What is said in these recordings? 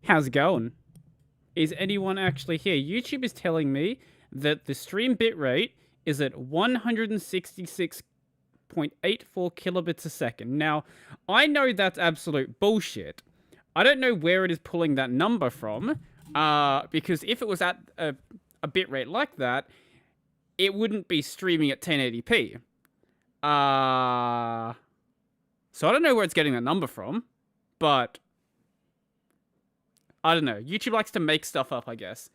How's it going? Is anyone actually here? YouTube is telling me that the stream bitrate is at 166.84 kilobits a second. Now, I know that's absolute bullshit. I don't know where it is pulling that number from, because if it was at a bitrate like that, it wouldn't be streaming at 1080p. So I don't know where it's getting that number from, but I don't know. YouTube likes to make stuff up, I guess.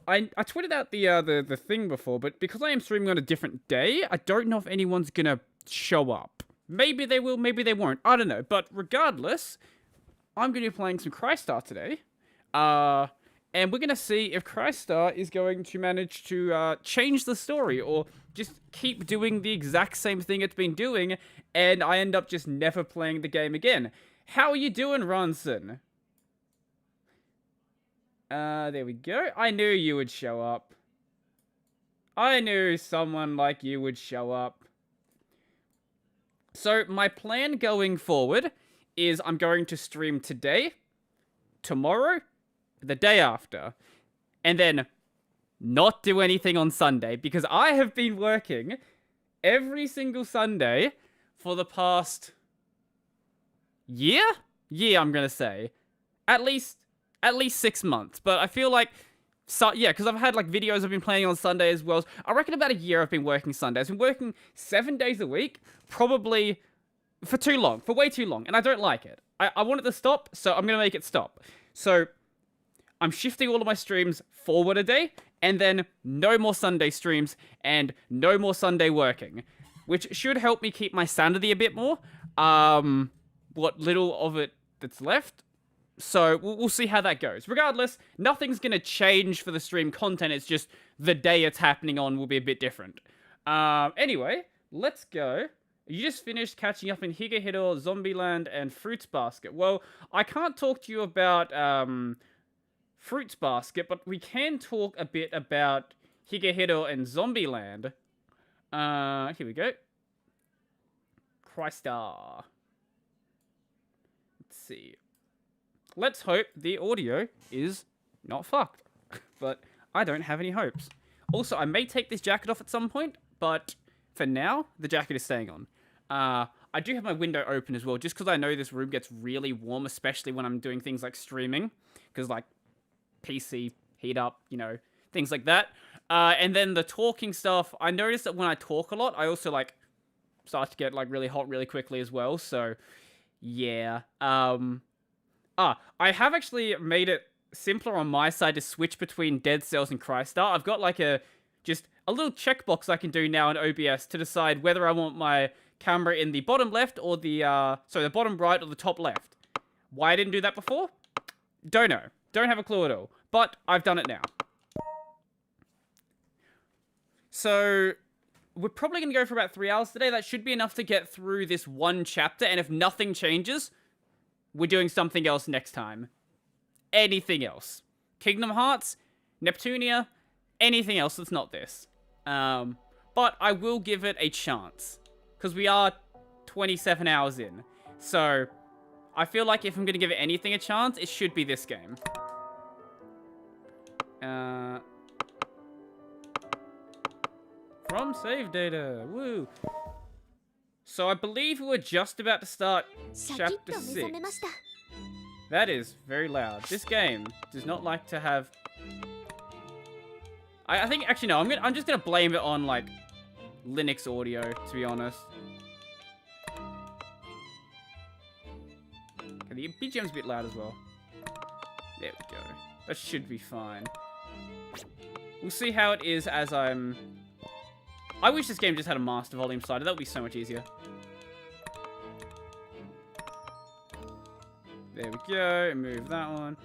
I tweeted out the thing before, but because I am streaming on a different day, I don't know if anyone's gonna show up. Maybe they will, maybe they won't. I don't know. But regardless, I'm gonna be playing some Crystar today. And we're gonna see if Crystar is going to manage to change the story or just keep doing the exact same thing it's been doing, and I end up just never playing the game again. How are you doing, Ronson? There we go. I knew you would show up. I knew someone like you would show up. So, my plan going forward is I'm going to stream today, tomorrow, the day after, and then not do anything on Sunday, because I have been working every single Sunday for the past year, I'm gonna say. At least 6 months, but I feel like, so yeah, because I've had like videos I've been playing on Sunday as well. I reckon about a year I've been working Sundays. I've been working 7 days a week, probably for too long, for way too long, and I don't like it. I want it to stop, so I'm gonna make it stop. So I'm shifting all of my streams forward a day, and then no more Sunday streams, and no more Sunday working, which should help me keep my sanity a bit more. What little of it that's left. So, we'll see how that goes. Regardless, nothing's going to change for the stream content. It's just the day it's happening on will be a bit different. Anyway, let's go. You just finished catching up in Higehiro, Zombieland, and Fruits Basket. Well, I can't talk to you about Fruits Basket, but we can talk a bit about Higehiro and Zombieland. Here we go. Crystar. Let's see. Let's hope the audio is not fucked. But I don't have any hopes. Also, I may take this jacket off at some point, but for now, the jacket is staying on. I do have my window open as well, just because I know this room gets really warm, especially when I'm doing things like streaming. Because, like, PC, heat up, you know, things like that. And then the talking stuff, I noticed that when I talk a lot, I also, like, start to get, like, really hot really quickly as well. So, yeah. I have actually made it simpler on my side to switch between Dead Cells and Crystar. I've got like just a little checkbox I can do now in OBS to decide whether I want my camera in the bottom left or the bottom right or the top left. Why I didn't do that before? Don't know. Don't have a clue at all. But I've done it now. So, we're probably going to go for about 3 hours today. That should be enough to get through this one chapter, and if nothing changes, we're doing something else next time. Anything else. Kingdom Hearts, Neptunia, anything else that's not this. But I will give it a chance. Because we are 27 hours in. So, I feel like if I'm going to give it anything a chance, it should be this game. From save data. Woo. So I believe we were just about to start chapter 6. That is very loud. This game does not like to have... I think, actually no, I'm just gonna blame it on, like, Linux audio, to be honest. Okay, the BGM's a bit loud as well. There we go. That should be fine. We'll see how it is as I'm... I wish this game just had a master volume slider. That would be so much easier. There we go. Move that one.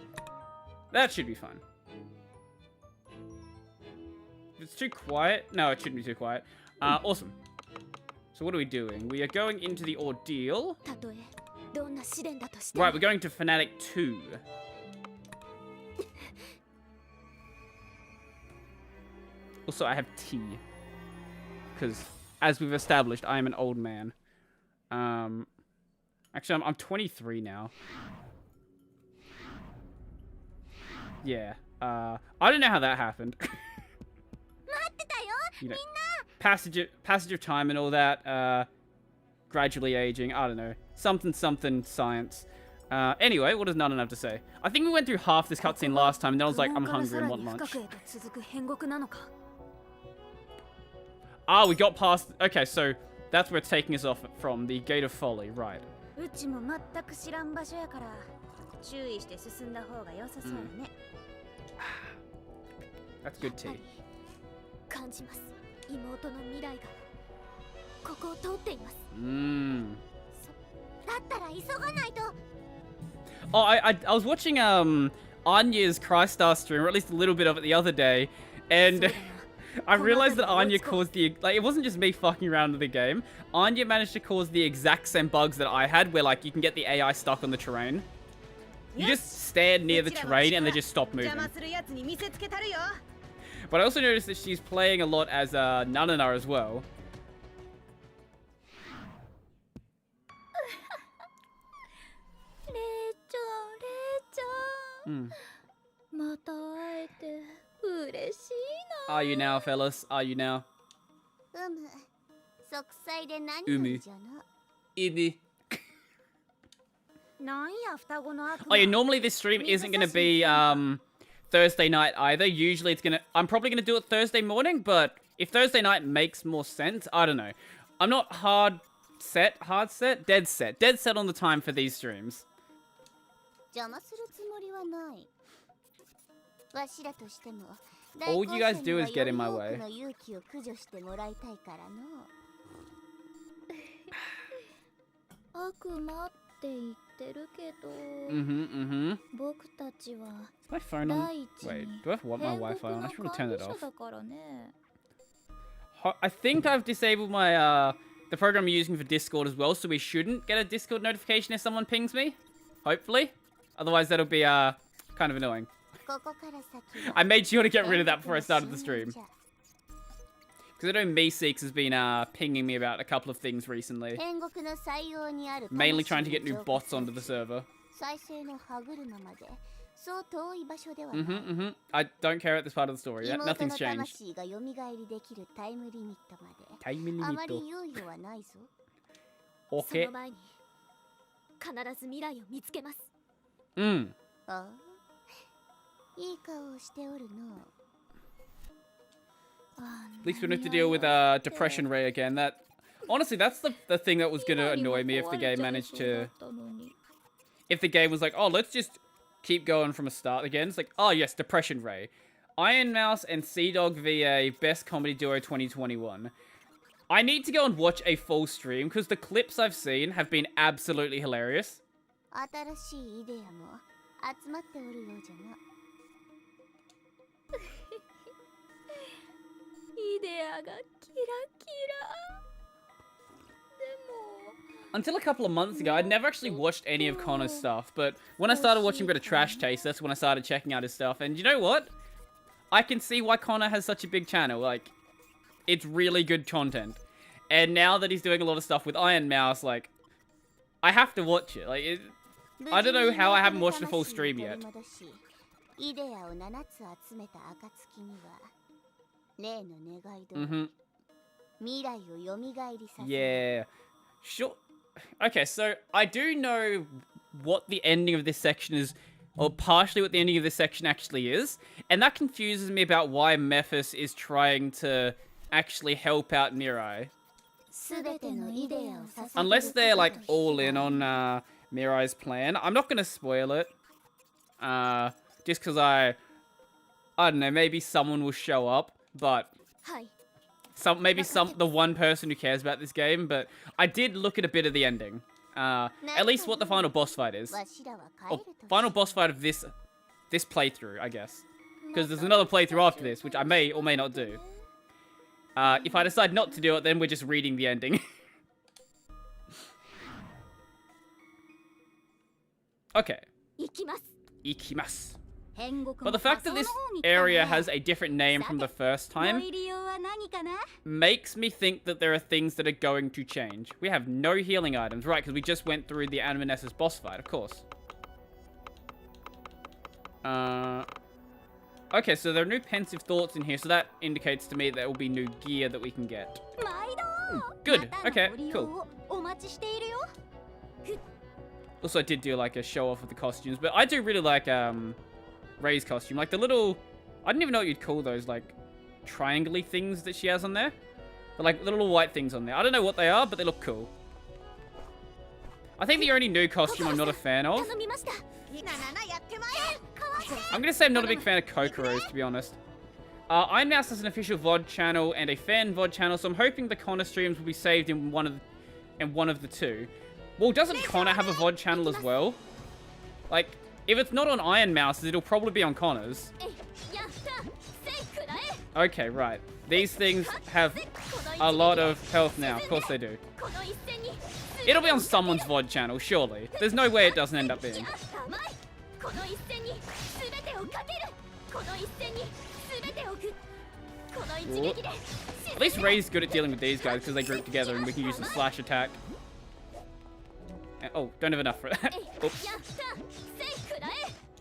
That should be fine. If it's too quiet... No, it shouldn't be too quiet. Awesome. So what are we doing? We are going into the ordeal. Right, we're going to Fanatic 2. Also, I have tea. Because, as we've established, I am an old man. Actually, I'm 23 now. yeah. I don't know how that happened. You know, passage of time and all that. Gradually aging. I don't know. Something science. Anyway, what does Nana have to say? I think we went through half this cutscene last time, and then I was like, I'm hungry and want lunch. Ah, we got past... Okay, so that's where it's taking us off from, the Gate of Folly, right. That's good tea. Oh, I was watching Anya's Crystar stream, or at least a little bit of it the other day, and I realized that Anya caused the... Like, it wasn't just me fucking around with the game. Anya managed to cause the exact same bugs that I had, where, like, you can get the AI stuck on the terrain. You just stand near the terrain and they just stop moving. But I also noticed that she's playing a lot as Nanana as well. Are you now, fellas? Are you now? Umu. Ibi. Oh yeah, normally this stream isn't going to be Thursday night either. Usually it's gonna... I'm probably going to do it Thursday morning, but if Thursday night makes more sense, I don't know. I'm not dead set on the time for these streams. All you guys do is get in my way. Is my phone on? Wait, do I want my Wi-Fi on? I should probably turn it off. I think I've disabled my the program I'm using for Discord as well, so we shouldn't get a Discord notification if someone pings me. Hopefully. Otherwise that'll be kind of annoying. I made sure to get rid of that before I started the stream. Because I know Me6 has been pinging me about a couple of things recently. Mainly trying to get new bots onto the server. I don't care at this part of the story yet. Nothing's changed. Time limit. Okay. At least we don't have to deal with Depression Ray again. That honestly, that's the thing that was gonna annoy me if the game managed to... If the game was like, oh, let's just keep going from a start again. It's like, oh yes, Depression Ray. Iron Mouse and Sea Dog VA Best Comedy Duo 2021. I need to go and watch a full stream because the clips I've seen have been absolutely hilarious. Until a couple of months ago, I'd never actually watched any of Connor's stuff, but when I started watching a bit of Trash Taste, that's when I started checking out his stuff, and you know what? I can see why Connor has such a big channel, like, it's really good content. And now that he's doing a lot of stuff with Iron Mouse, like, I have to watch it, like, I don't know how I haven't watched a full stream yet. Yeah. Sure. Okay, so I do know what the ending of this section is, or partially what the ending of this section actually is, and that confuses me about why Mephis is trying to actually help out Mirai. Unless they're, like, all in on Mirai's plan. I'm not gonna spoil it. Just because I don't know, maybe someone will show up, but... the one person who cares about this game, but I did look at a bit of the ending. At least what the final boss fight is. Or final boss fight of this playthrough, I guess. Because there's another playthrough after this, which I may or may not do. If I decide not to do it, then we're just reading the ending. Okay. Ikimasu. But the fact that this area has a different name from the first time makes me think that there are things that are going to change. We have no healing items, right? Because we just went through the Animanessus boss fight, of course. Okay, so there are new pensive thoughts in here, so that indicates to me there will be new gear that we can get. Good. Okay, cool. Also, I did do like a show off of the costumes, but I do really like Ray's costume. Like the little, I don't even know what you'd call those, like triangle-y things that she has on there. They're like the little white things on there. I don't know what they are, but they look cool. I think the only new costume I'm not a fan of, I'm gonna say I'm not a big fan of Kokoro's, to be honest. Iron Mouse has an official VOD channel and a fan VOD channel, so I'm hoping the Connor streams will be saved in one of the two. Well, doesn't Connor have a VOD channel as well? Like, if it's not on Iron Mouse's, it'll probably be on Connor's. Okay, right. These things have a lot of health now. Of course they do. It'll be on someone's VOD channel, surely. There's no way it doesn't end up being. Ooh. At least Ray's good at dealing with these guys because they group together and we can use the slash attack. And, oh, don't have enough for that. Oops.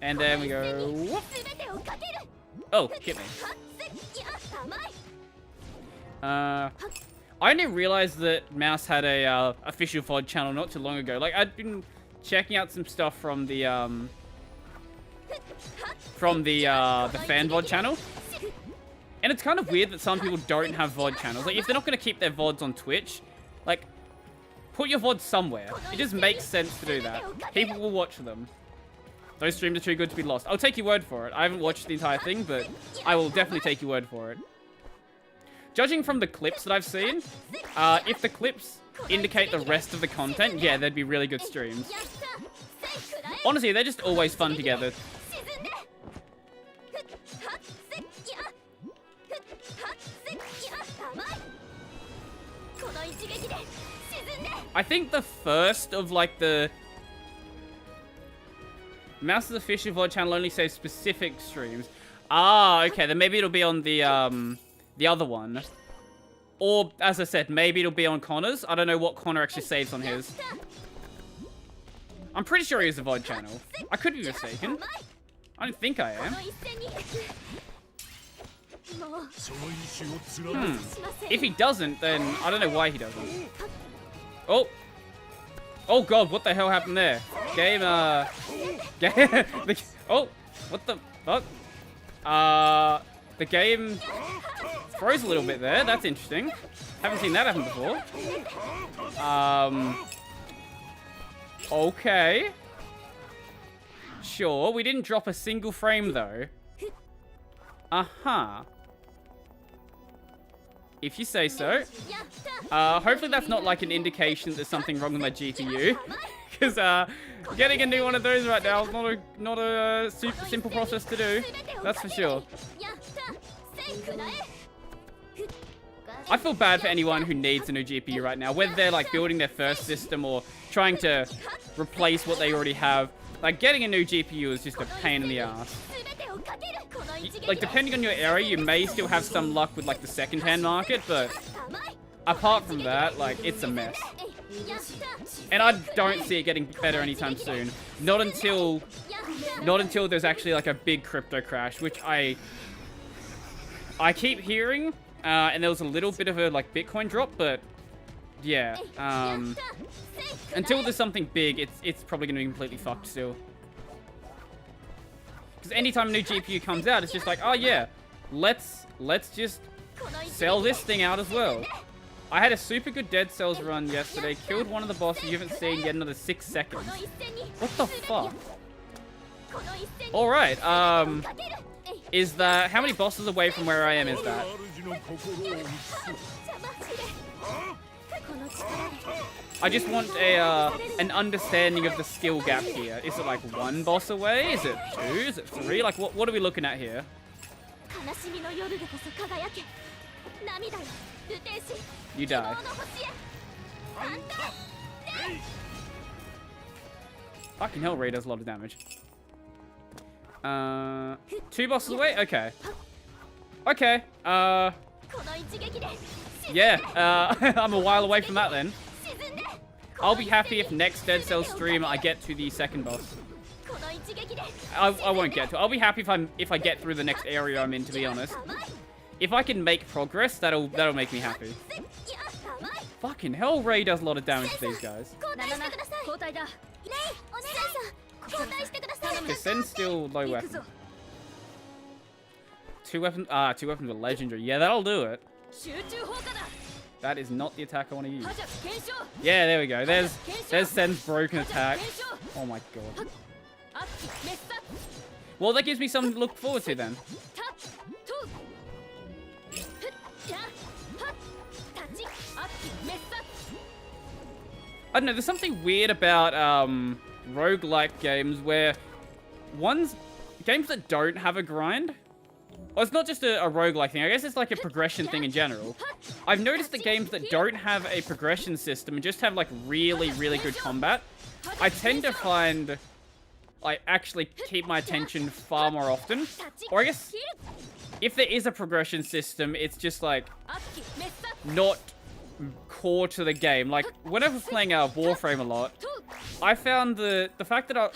And then we go... Whoop. Oh, hit me. I only realized that Mouse had a official VOD channel not too long ago. Like, I'd been checking out some stuff from the fan VOD channel. And it's kind of weird that some people don't have VOD channels. Like, if they're not going to keep their VODs on Twitch, like, put your VODs somewhere. It just makes sense to do that. People will watch them. Those streams are too good to be lost. I'll take your word for it. I haven't watched the entire thing, but I will definitely take your word for it. Judging from the clips that I've seen, if the clips indicate the rest of the content, yeah, they'd be really good streams. Honestly, they're just always fun together. I think the first of, like, the... Mouse's official VOD channel only saves specific streams. Ah, okay, then maybe it'll be on the other one. Or, as I said, maybe it'll be on Connor's. I don't know what Connor actually saves on his. I'm pretty sure he has a VOD channel. I could be mistaken. I don't think I am. If he doesn't, then I don't know why he doesn't. Oh. Oh god, what the hell happened there? Game, oh, what the fuck? The game froze a little bit there. That's interesting. Haven't seen that happen before. Okay. Sure, we didn't drop a single frame though. Uh-huh. If you say so. Hopefully that's not like an indication that there's something wrong with my GPU. Because getting a new one of those right now is not a super simple process to do. That's for sure. I feel bad for anyone who needs a new GPU right now, whether they're like building their first system or trying to replace what they already have. Like getting a new GPU is just a pain in the ass. Like depending on your area, you may still have some luck with like the second-hand market, but apart from that, like it's a mess. And I don't see it getting better anytime soon. Not until there's actually like a big crypto crash, which I keep hearing. And there was a little bit of a like Bitcoin drop, but yeah. Until there's something big, it's probably gonna be completely fucked still. Because anytime a new GPU comes out, it's just like, oh yeah, let's just sell this thing out as well. I had a super good Dead Cells run yesterday, killed one of the bosses you haven't seen yet another 6 seconds. What the fuck? Alright, is that, how many bosses away from where I am is that? I just want an understanding of the skill gap here. Is it like 1 boss away? Is it 2? Is it 3? Like what are we looking at here? You die. Fucking hell, Ray does a lot of damage. 2 bosses away? Okay. Okay. Yeah, I'm a while away from that then. I'll be happy if next Dead Cells stream I get to the second boss. I won't get to it. I'll be happy if I get through the next area I'm in, to be honest. If I can make progress, that'll make me happy. Fucking hell, Ray does a lot of damage to these guys. Because Sen's still low weapon. Two weapons are legendary. Yeah, that'll do it. That is not the attack I want to use. Yeah, there we go. There's Sen's broken attack. Oh my god. Well, that gives me something to look forward to then. I don't know, there's something weird about roguelike games where games that don't have a grind. Well, it's not just a roguelike thing. I guess it's like a progression thing in general. I've noticed that games that don't have a progression system and just have like really, really good combat, I tend to find I actually keep my attention far more often. Or I guess if there is a progression system, it's just like not core to the game. Like when I was playing Warframe a lot, I found the fact that I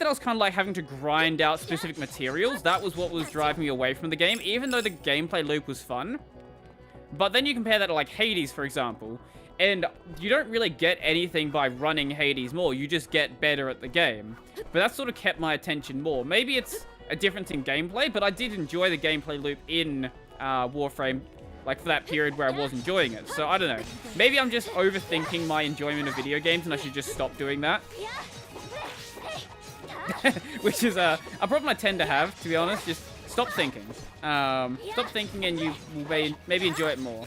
was kind of like having to grind out specific materials, that was what was driving me away from the game, even though the gameplay loop was fun. But then you compare that to like Hades, for example, and you don't really get anything by running Hades more, you just get better at the game. But that sort of kept my attention more. Maybe it's a difference in gameplay, but I did enjoy the gameplay loop in Warframe, like for that period where I was enjoying it. So I don't know. Maybe I'm just overthinking my enjoyment of video games and I should just stop doing that. Which is a problem I tend to have, to be honest. Just stop thinking. Stop thinking and you will maybe enjoy it more.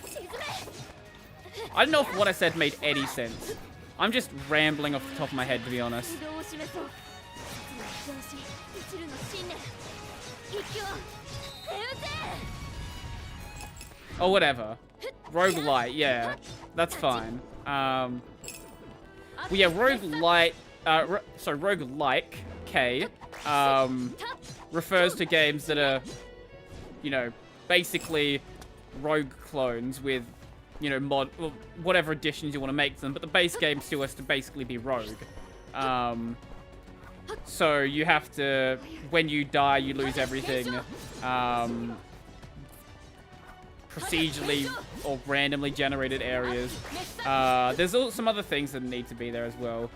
I don't know if what I said made any sense. I'm just rambling off the top of my head, to be honest. Or whatever. Roguelite, yeah. That's fine. Well, yeah, roguelite... roguelike, K, refers to games that are, you know, basically rogue clones with, you know, well, whatever additions you want to make to them, but the base game still has to basically be rogue. So you have to, when you die, you lose everything, procedurally or randomly generated areas. There's also some other things that need to be there as well.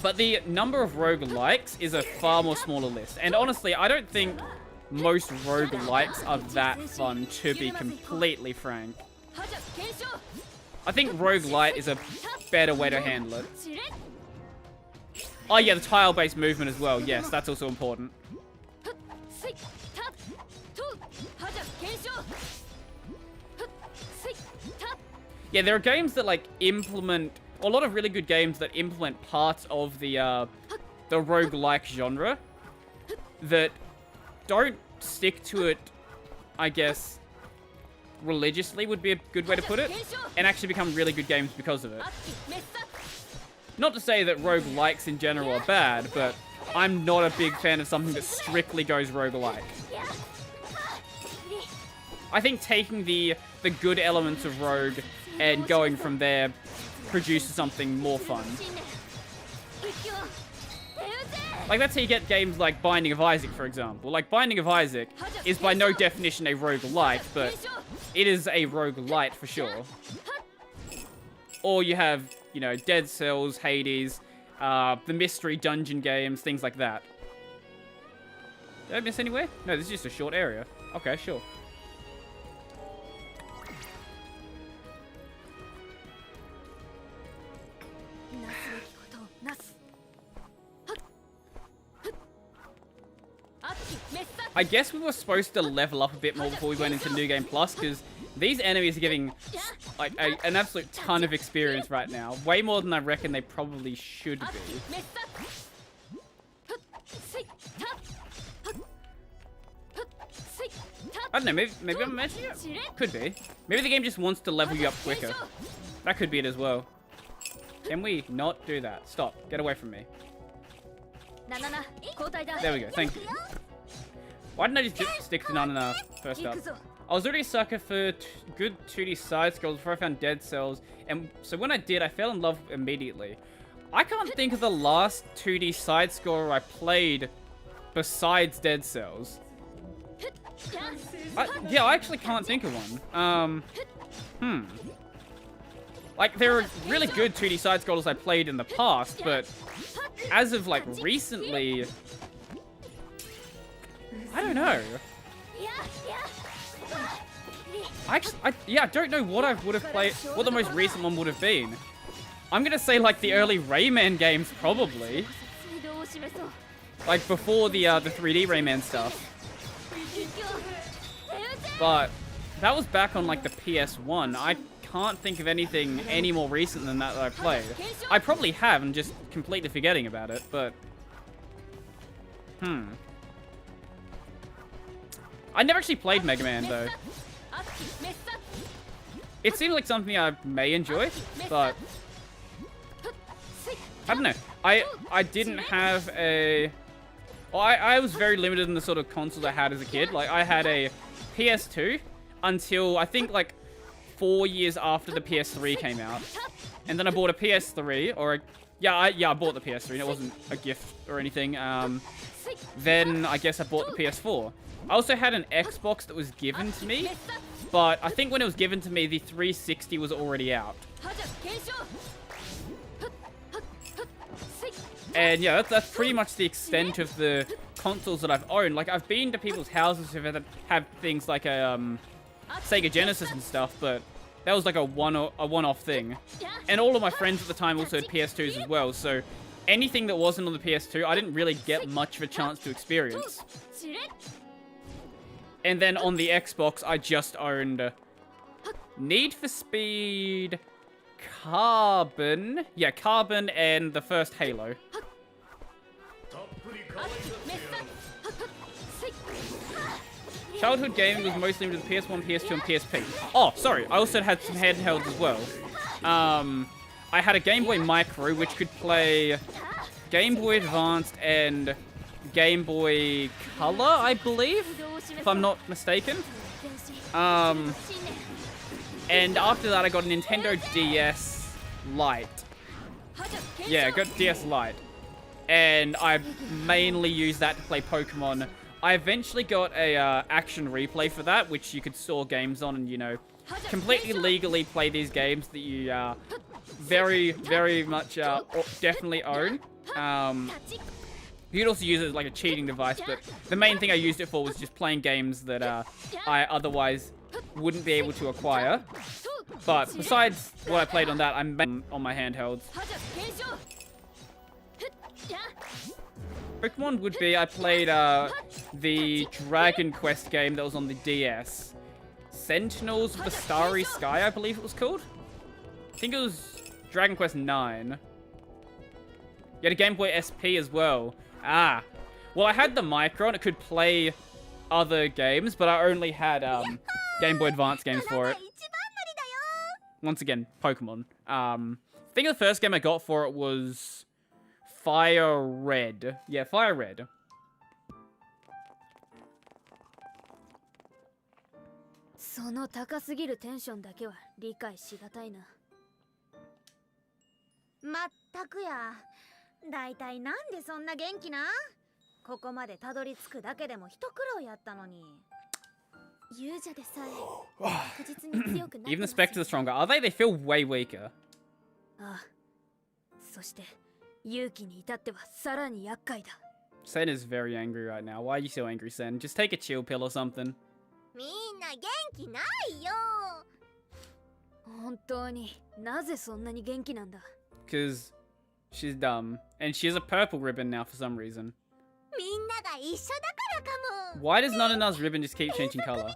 But the number of roguelikes is a far more smaller list. And honestly, I don't think most roguelikes are that fun, to be completely frank. I think roguelite is a better way to handle it. Oh yeah, the tile-based movement as well. Yes, that's also important. Yeah, there are games that like implement, a lot of really good games that implement parts of the roguelike genre that don't stick to it, I guess, religiously would be a good way to put it, and actually become really good games because of it. Not to say that roguelikes in general are bad, but I'm not a big fan of something that strictly goes roguelike. I think taking the good elements of Rogue and going from there produces something more fun. Like, that's how you get games like Binding of Isaac, for example. Like, Binding of Isaac is by no definition a roguelike, but it is a roguelite for sure. Or you have, you know, Dead Cells, Hades, the mystery dungeon games, things like that. Did I miss anywhere? No, this is just a short area. Okay, sure. I guess we were supposed to level up a bit more before we went into New Game Plus, because these enemies are giving like an absolute ton of experience right now. Way more than I reckon they probably should be. I don't know, maybe I'm imagining it? Could be. Maybe the game just wants to level you up quicker. That could be it as well. Can we not do that? Stop. Get away from me. There we go. Thank you. Why didn't I just stick to Nana first up? I was already a sucker for good 2D side scrolls before I found Dead Cells, and so when I did, I fell in love immediately. I can't think of the last 2D side-scroller I played besides Dead Cells. Yeah, I actually can't think of one. Like, there are really good 2D side-scrollers I played in the past, but as of, like, recently... I don't know. I don't know what I would have played, what the most recent one would have been. I'm gonna say, like, the early Rayman games, probably. Like, before the 3D Rayman stuff. But that was back on, like, the PS1. I can't think of anything any more recent than that I played. I probably have, and just completely forgetting about it, but... I never actually played Mega Man, though. It seems like something I may enjoy, but... I don't know. I didn't have a... Well, I was very limited in the sort of consoles I had as a kid. Like, I had a PS2 until, I think, like, 4 years after the PS3 came out. And then I bought a PS3, or a... Yeah, I bought the PS3, and it wasn't a gift or anything. Then, I guess I bought the PS4. I also had an Xbox that was given to me, but I think when it was given to me, the 360 was already out. And yeah, that's pretty much the extent of the consoles that I've owned. Like, I've been to people's houses who have things like a Sega Genesis and stuff, but that was like a one-off thing. And all of my friends at the time also had PS2s as well, so anything that wasn't on the PS2, I didn't really get much of a chance to experience. And then on the Xbox, I just owned Need for Speed, Carbon. Yeah, Carbon and the first Halo. Childhood gaming was mostly limited to PS1, PS2, and PSP. Oh, sorry, I also had some handhelds as well. I had a Game Boy Micro, which could play Game Boy Advanced and Game Boy Color, I believe, if I'm not mistaken. And after that, I got a Nintendo DS Lite. Yeah, I got DS Lite. And I mainly used that to play Pokemon. I eventually got a action replay for that, which you could store games on and, you know, completely legally play these games that you very, very much definitely own. You could also use it as like a cheating device, but the main thing I used it for was just playing games that I otherwise wouldn't be able to acquire. But besides what I played on that, I'm on my handhelds. Pokemon would be, I played the Dragon Quest game that was on the DS. Sentinels of the Starry Sky, I believe it was called. I think it was Dragon Quest 9. You had a Game Boy SP as well. Ah. Well, I had the Micro and it could play other games, but I only had Game Boy Advance games for it. Once again, Pokemon. I think the first game I got for it was Fire Red. Yeah, Fire Red. Even the Spectres are stronger. Are they? They feel way weaker. Sen is very angry right now. Why are you so angry, Sen? Just take a chill pill or something. Because she's dumb. And she has a purple ribbon now for some reason. Why does Nanana's ribbon just keep changing color?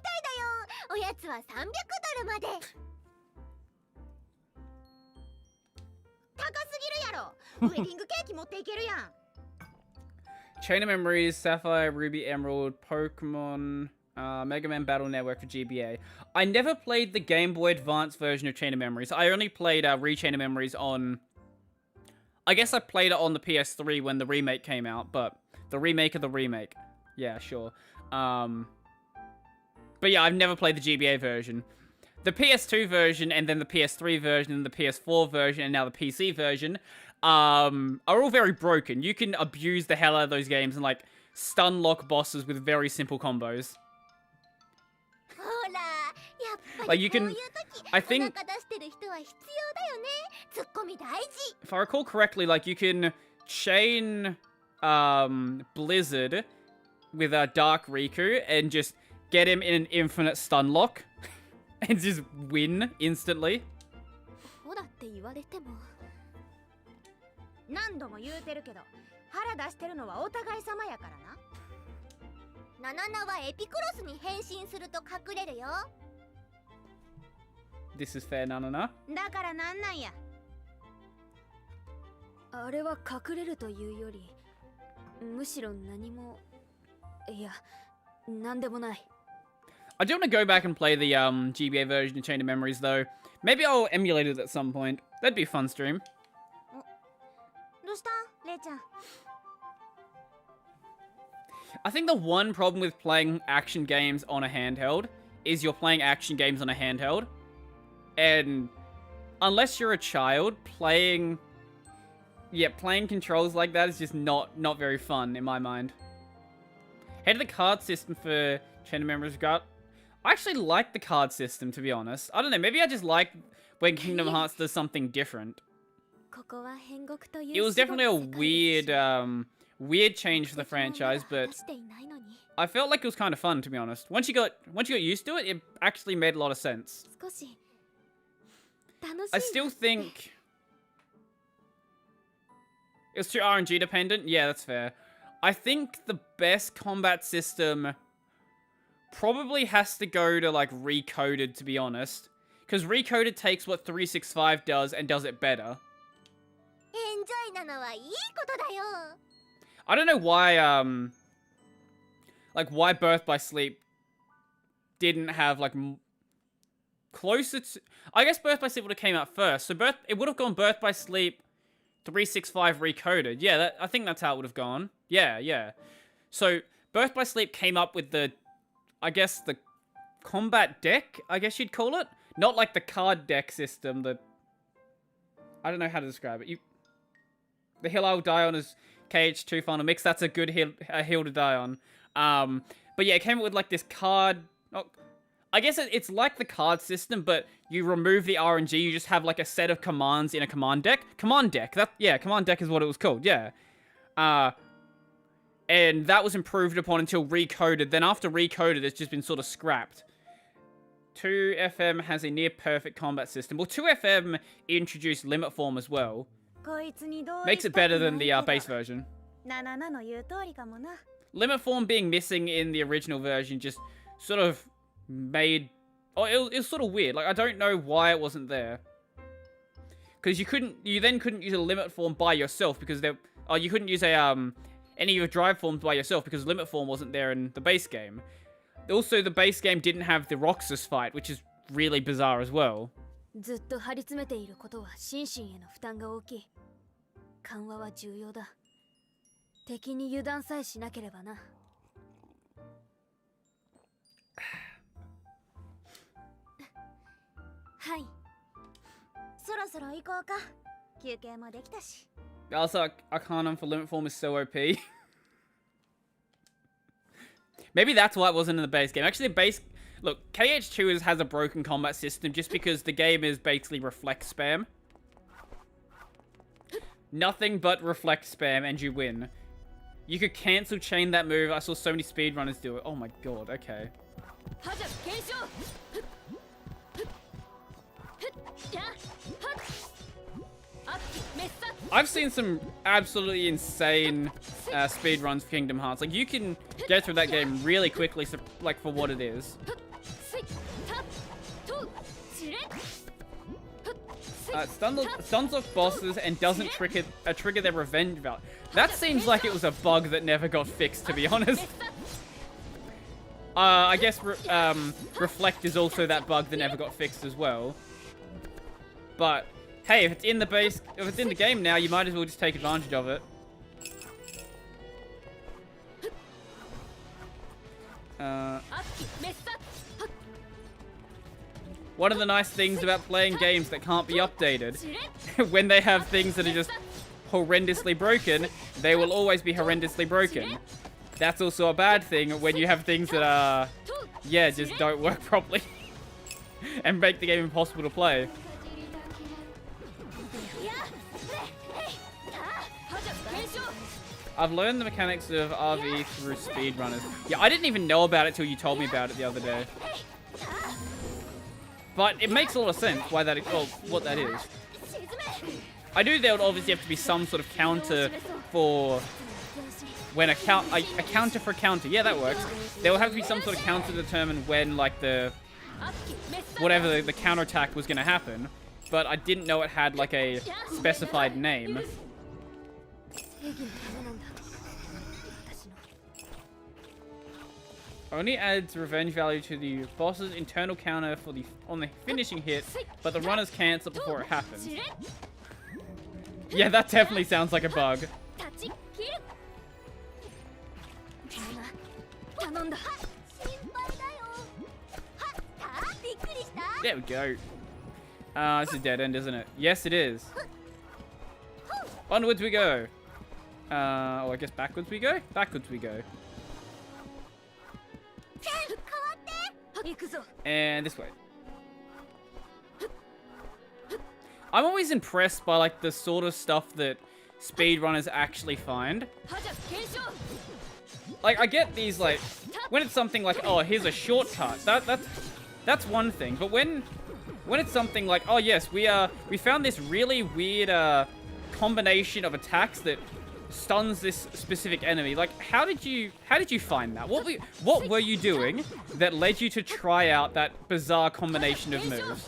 Chain of Memories, Sapphire, Ruby, Emerald, Pokemon, Mega Man Battle Network for GBA. I never played the Game Boy Advance version of Chain of Memories. I only played Re-Chain of Memories on... I guess I played it on the PS3 when the remake came out, but... The remake of the remake. Yeah, sure. But yeah, I've never played the GBA version. the PS2 version and then the PS3 version and the PS4 version and now the PC version are all very broken. You can abuse the hell out of those games and like stun lock bosses with very simple combos. Like you can, I think, if I recall correctly, like you can chain Blizzard with Dark Riku and just get him in an infinite stun lock and just win instantly. 何度も言うてるけど腹出してるのはお互い様やからな。ナナナはエピクロスに変身すると隠れるよ。This is fair, Nanana. だからなんなんや。あれは隠れるというより、むしろ何も、いや、なんでもない。I do want to go back and play the GBA version of Chain of Memories though. Maybe I'll emulate it at some point. That'd be a fun stream. どうしたレイちゃん。I think the one problem with playing action games on a handheld is you're playing action games on a handheld. And unless you're a child, playing controls like that is just not very fun in my mind. Hey, to the card system for Chain of Memories got. I actually like the card system, to be honest. I don't know, maybe I just like when Kingdom Hearts does something different. It was definitely a weird change for the franchise, but I felt like it was kind of fun, to be honest. Once you got used to it, it actually made a lot of sense. I still think it was too RNG dependent. Yeah, that's fair. I think the best combat system probably has to go to like Recoded, to be honest, because Recoded takes what 365 does and does it better. I don't know why, why Birth by Sleep didn't have, like, closer to... I guess Birth by Sleep would have came out first, so it would have gone Birth by Sleep 365 Recoded. Yeah, I think that's how it would have gone. Yeah. So, Birth by Sleep came up with the, I guess, the combat deck, I guess you'd call it? Not like the card deck system, I don't know how to describe it. The hill I will die on is KH2 final mix. That's a good hill to die on. But yeah, it came up with like this card. I guess it's like the card system, but you remove the RNG. You just have like a set of commands in a command deck. Command deck. Command deck is what it was called. Yeah. And that was improved upon until Recoded. Then after Recoded, it's just been sort of scrapped. 2FM has a near perfect combat system. Well, 2FM introduced Limit Form as well. Makes it better than the base version. Limit Form being missing in the original version just sort of made... Oh, it was sort of weird. Like, I don't know why it wasn't there. Because you then couldn't use a Limit Form by yourself because you couldn't use any of your drive forms by yourself because Limit Form wasn't there in the base game. Also, the base game didn't have the Roxas fight, which is really bizarre as well. ずっと張り詰めていることは心身への負担が大きい。緩和は重要だ。敵に油断さえしなければな。はい。そろそろ行こうか。休憩もできたし。Also, Arcanum for Limit Form is so OP. Maybe that's why it wasn't in the base game. Actually, the base... Look, KH2 has a broken combat system just because the game is basically reflect spam. Nothing but reflect spam and you win. You could cancel chain that move. I saw so many speedrunners do it. Oh my god, okay. I've seen some absolutely insane speedruns for Kingdom Hearts. Like, you can get through that game really quickly, like, for what it is. Stuns off bosses and doesn't trigger their revenge value. That seems like it was a bug that never got fixed, to be honest. I guess Reflect is also that bug that never got fixed as well. But hey, if it's in the game now, you might as well just take advantage of it. one of the nice things about playing games that can't be updated, when they have things that are just horrendously broken, they will always be horrendously broken. That's also a bad thing when you have things that are, yeah, just don't work properly and make the game impossible to play. I've learned the mechanics of RV through speedrunners. Yeah, I didn't even know about it till you told me about it the other day. But it makes a lot of sense why that, well, what that is. I knew there would obviously have to be some sort of counter for when a counter for a counter. Yeah, that works. There will have to be some sort of counter to determine when, like, whatever the counterattack was going to happen. But I didn't know it had, like, a specified name. Only adds revenge value to the boss's internal counter for on the finishing hit, but the runners cancel before it happens. Yeah, that definitely sounds like a bug. There we go. This is a dead end, isn't it? Yes, it is. Onwards we go. Oh, I guess backwards we go? Backwards we go. And this way. I'm always impressed by, like, the sort of stuff that speedrunners actually find. Like, I get these, like, when it's something like, oh, here's a shortcut. That's one thing. But when it's something like, oh yes, we found this really weird combination of attacks that stuns this specific enemy. Like, how did you find that? What were you doing that led you to try out that bizarre combination of moves?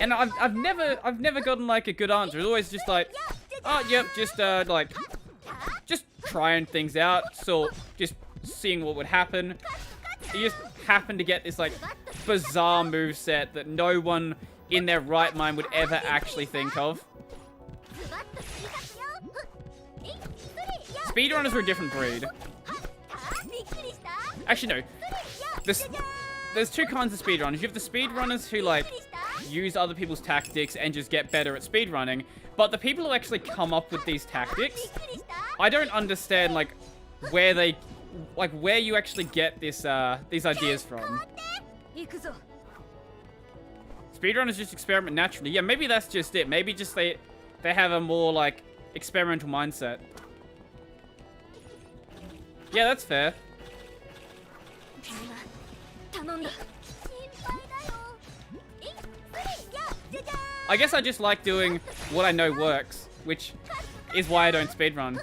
And I've never gotten, like, a good answer. It's always just like, oh yep, just just trying things out, so just seeing what would happen. You just happen to get this, like, bizarre moveset that no one in their right mind would ever actually think of. Speedrunners are a different breed. Actually, no. There's two kinds of speedrunners. You have the speedrunners who, like, use other people's tactics and just get better at speedrunning. But the people who actually come up with these tactics, I don't understand, like, where you actually get this, these ideas from. Speedrunners just experiment naturally. Yeah, maybe that's just it. Maybe just they have a more, like, experimental mindset. Yeah, that's fair. I guess I just like doing what I know works, which is why I don't speedrun.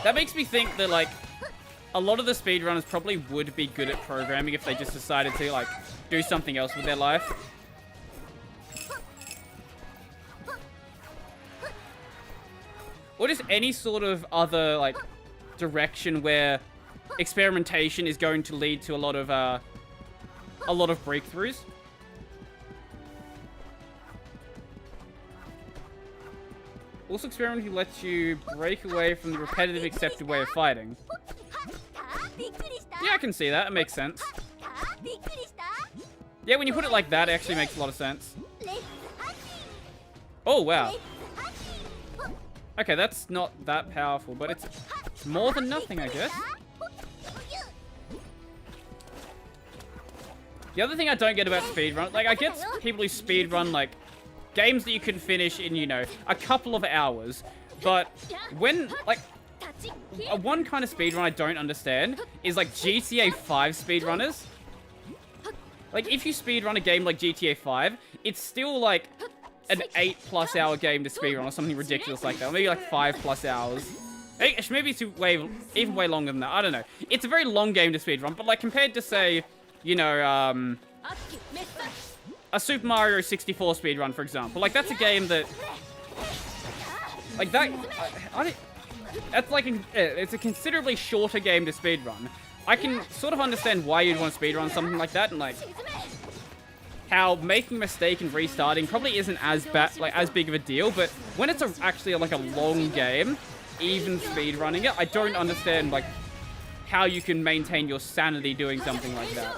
That makes me think that, like, a lot of the speedrunners probably would be good at programming if they just decided to, like, do something else with their life. Or just any sort of other, like, direction where experimentation is going to lead to a lot of breakthroughs. Also, experimenting lets you break away from the repetitive accepted way of fighting. Yeah, I can see that. It makes sense. Yeah, when you put it like that, it actually makes a lot of sense. Oh, wow. Okay, that's not that powerful, but it's more than nothing, I guess. The other thing I don't get about speedrun, like, I get people who speedrun, like, games that you can finish in, you know, a couple of hours. But when, like, one kind of speedrun I don't understand is, like, GTA 5 speedrunners. Like, if you speedrun a game like GTA 5, it's still, like, an 8+ hour game to speedrun or something ridiculous like that. Or maybe, like, 5+ hours. Maybe it's even way longer than that. I don't know. It's a very long game to speedrun, but, like, compared to, say, you know, a Super Mario 64 speedrun, for example. Like, that's a game that... Like, that... That's like... It's a considerably shorter game to speedrun. I can sort of understand why you'd want to speedrun something like that, and, like... how making a mistake and restarting probably isn't as bad, like as big of a deal, but when it's actually like a long game, even speedrunning it, I don't understand like how you can maintain your sanity doing something like that.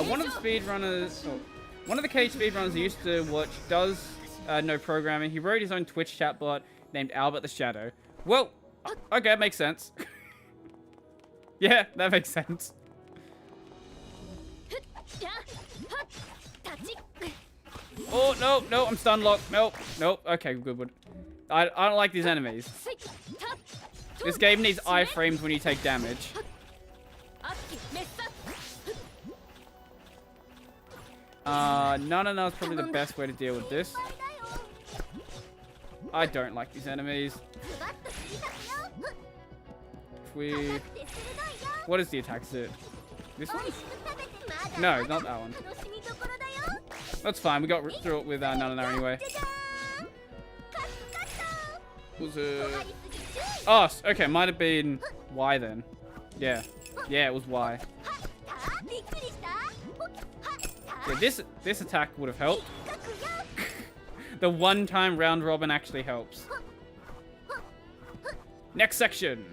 One of the speedrunners, one of the cage speedrunners I used to watch does know programming. He wrote his own Twitch chatbot named Albert the Shadow. Well, okay, it makes sense. Yeah, that makes sense. Oh, no, I'm stun locked. Nope. Okay, good. I don't like these enemies. This game needs iframes when you take damage. No is probably the best way to deal with this. I don't like these enemies. What is the attack? Is it this one? No, not that one. That's fine. We got through it with Nanana anyway. Was it? Oh, okay. Might have been Y then. Yeah, it was Y. Yeah, this attack would have helped. The one-time round robin actually helps. Next section.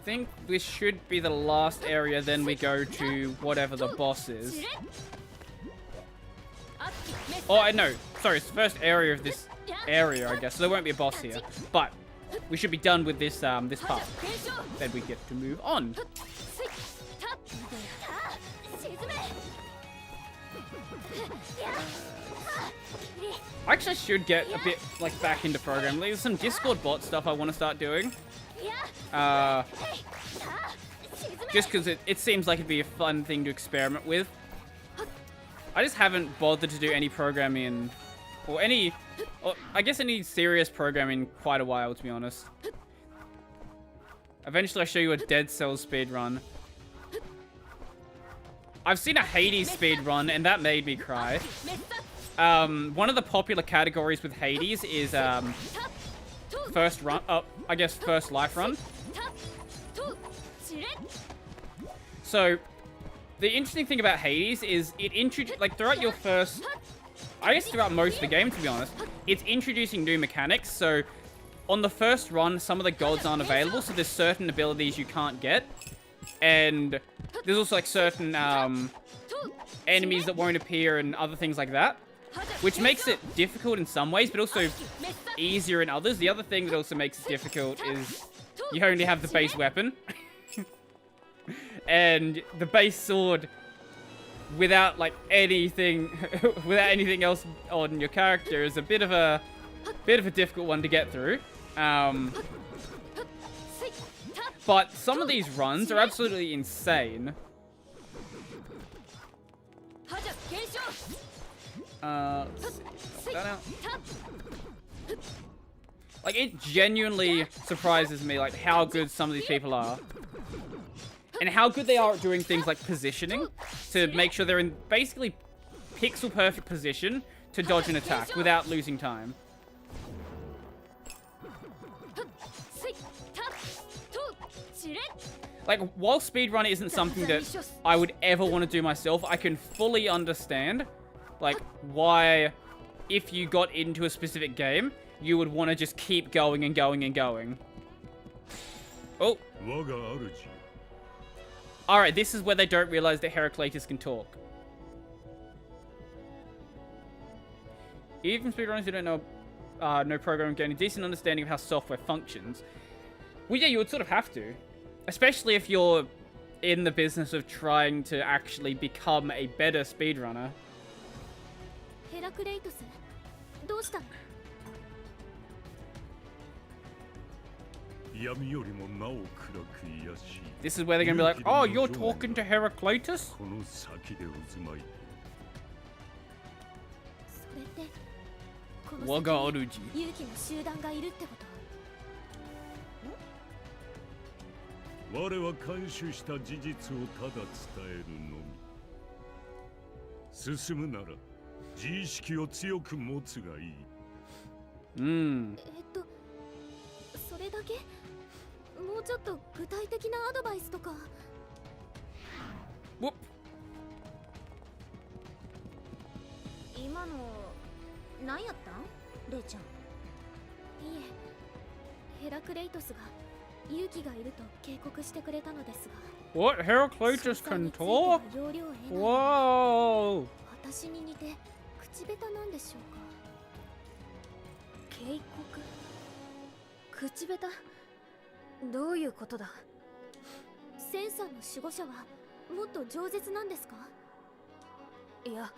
I think this should be the last area, then we go to whatever the boss is. Oh, I know. Sorry, it's the first area of this area, I guess. So there won't be a boss here. But we should be done with this this part. Then we get to move on. I actually should get a bit like back into programming. There's some Discord bot stuff I want to start doing. Just because it seems like it'd be a fun thing to experiment with. I just haven't bothered to do any programming or I guess any serious programming in quite a while, to be honest. Eventually I'll show you a Dead Cells speedrun. I've seen a Hades speedrun and that made me cry. One of the popular categories with Hades is first life run. So the interesting thing about Hades is it throughout your first, I guess throughout most of the game, to be honest, it's introducing new mechanics. So on the first run, some of the gods aren't available, so there's certain abilities you can't get. And there's also like certain enemies that won't appear and other things like that, which makes it difficult in some ways, but also easier in others. The other thing that also makes it difficult is you only have the base weapon. And the base sword without like anything else on your character is a bit of a difficult one to get through. But some of these runs are absolutely insane. Like, it genuinely surprises me, like, how good some of these people are. And how good they are at doing things like positioning to make sure they're in basically pixel perfect position to dodge an attack without losing time. Like, while speedrun isn't something that I would ever want to do myself, I can fully understand, like, why, if you got into a specific game, you would want to just keep going and going and going. Oh. Alright, this is where they don't realize that Heraclitus can talk. Even speedrunners who don't know programming gain a decent understanding of how software functions. Well, yeah, you would sort of have to. Especially if you're in the business of trying to actually become a better speedrunner. This is where they're gonna be like, oh, you're talking to Heraclitus? Waga Oruji. 進むなら自意識を強く持つがいい。それだけ？もうちょっと具体的なアドバイスとか。Whoop. 今の何やったんレイちゃん。いえ、ヘラクレイトスが勇気がいると警告してくれたのですが。 What? Heraclitus can talk? 要領を得ない。 Whoa! 私に似て口下手なんでしょうか。警告？口下手？どういうことだ？センさんの守護者はもっと饒舌なんですか？いや、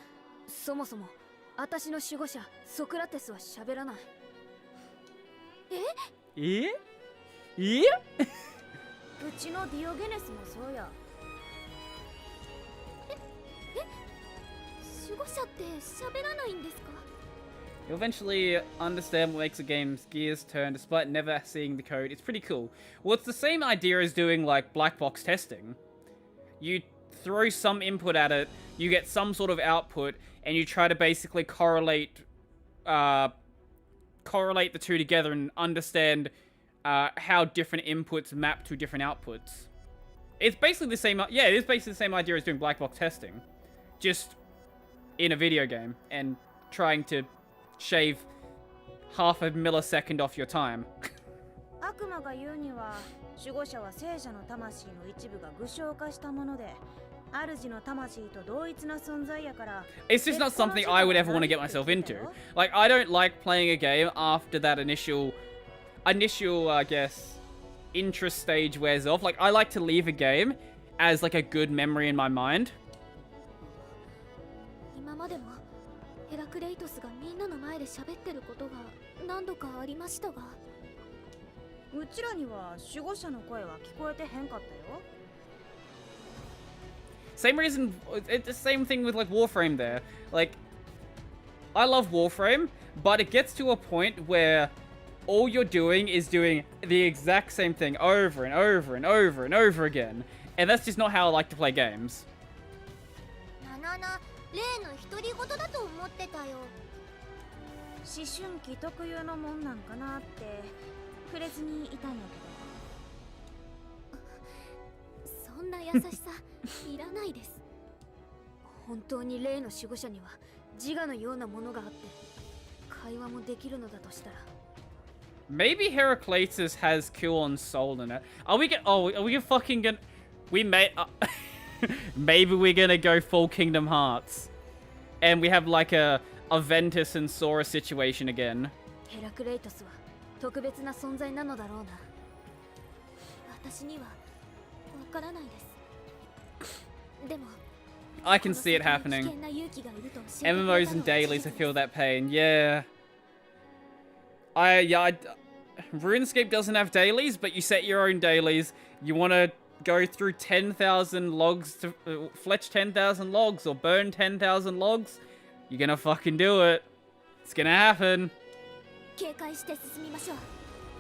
そもそも私の守護者ソクラテスは喋らない。え？え？うちのディオゲネスもそうや。守護者って喋らないんですか？ You'll eventually understand what makes a game's gears turn despite never seeing the code. It's pretty cool. Well, it's the same idea as doing, like, black box testing. You throw some input at it, you get some sort of output, and you try to basically correlate the two together and understand how different inputs map to different outputs. It's basically the same... Yeah, it is basically the same idea as doing black box testing. Just in a video game, and trying to shave half a millisecond off your time. 悪魔が言うには、守護者は聖者の魂の一部が具象化したもので、主の魂と同一な存在やから。It's just not something I would ever want to get myself into. Like, I don't like playing a game after that initial, I guess, interest stage wears off. Like, I like to leave a game as, like, a good memory in my mind. 今までもヘラクレイトスがみんなの前で喋ってることが何度かありましたが。うちらには守護者の声は聞こえてへんかったよ。Same reason, it's the same thing with, like, Warframe there. Like, I love Warframe, but it gets to a point where all you're doing is doing the exact same thing over and over and over and over again. And that's just not how I like to play games. なな、例の独り言だと思ってたよ。思春期特有のもんなんかなって触れずにいたんやけど。そんな優しさいらないです。本当に例の守護者には自我のようなものがあって会話もできるのだとしたら。Maybe Heraclitus has Kill on Soul in it. Are we fucking gonna... We may... maybe we're gonna go full Kingdom Hearts. And we have like a Ventus and Sora situation again. ヘラクレイトスは特別な存在なのだろうな。私にはわからないです。でも I can see it happening. MMOs and dailies, I feel that pain. Yeah. RuneScape doesn't have dailies, but you set your own dailies. You want to go through 10,000 logs to fletch 10,000 logs or burn 10,000 logs. You're gonna fucking do it. It's gonna happen.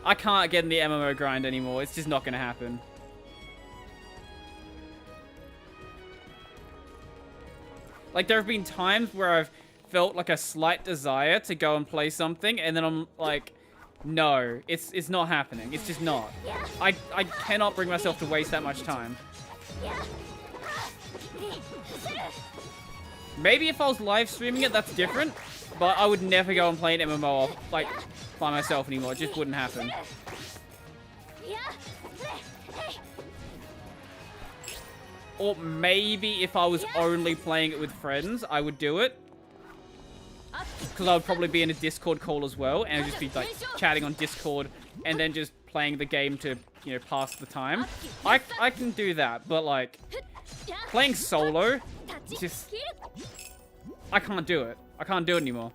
I can't get in the MMO grind anymore. It's just not gonna happen. Like, there have been times where I've felt like a slight desire to go and play something, and then I'm like, no, it's not happening. It's just not. I cannot bring myself to waste that much time. Maybe if I was live streaming it, that's different, but I would never go and play an MMO like by myself anymore. It just wouldn't happen. Or maybe if I was only playing it with friends, I would do it. Because I would probably be in a Discord call as well, and I'd just be like chatting on Discord and then just playing the game to, you know, pass the time. I can do that, but like playing solo, just I can't do it. I can't do it anymore.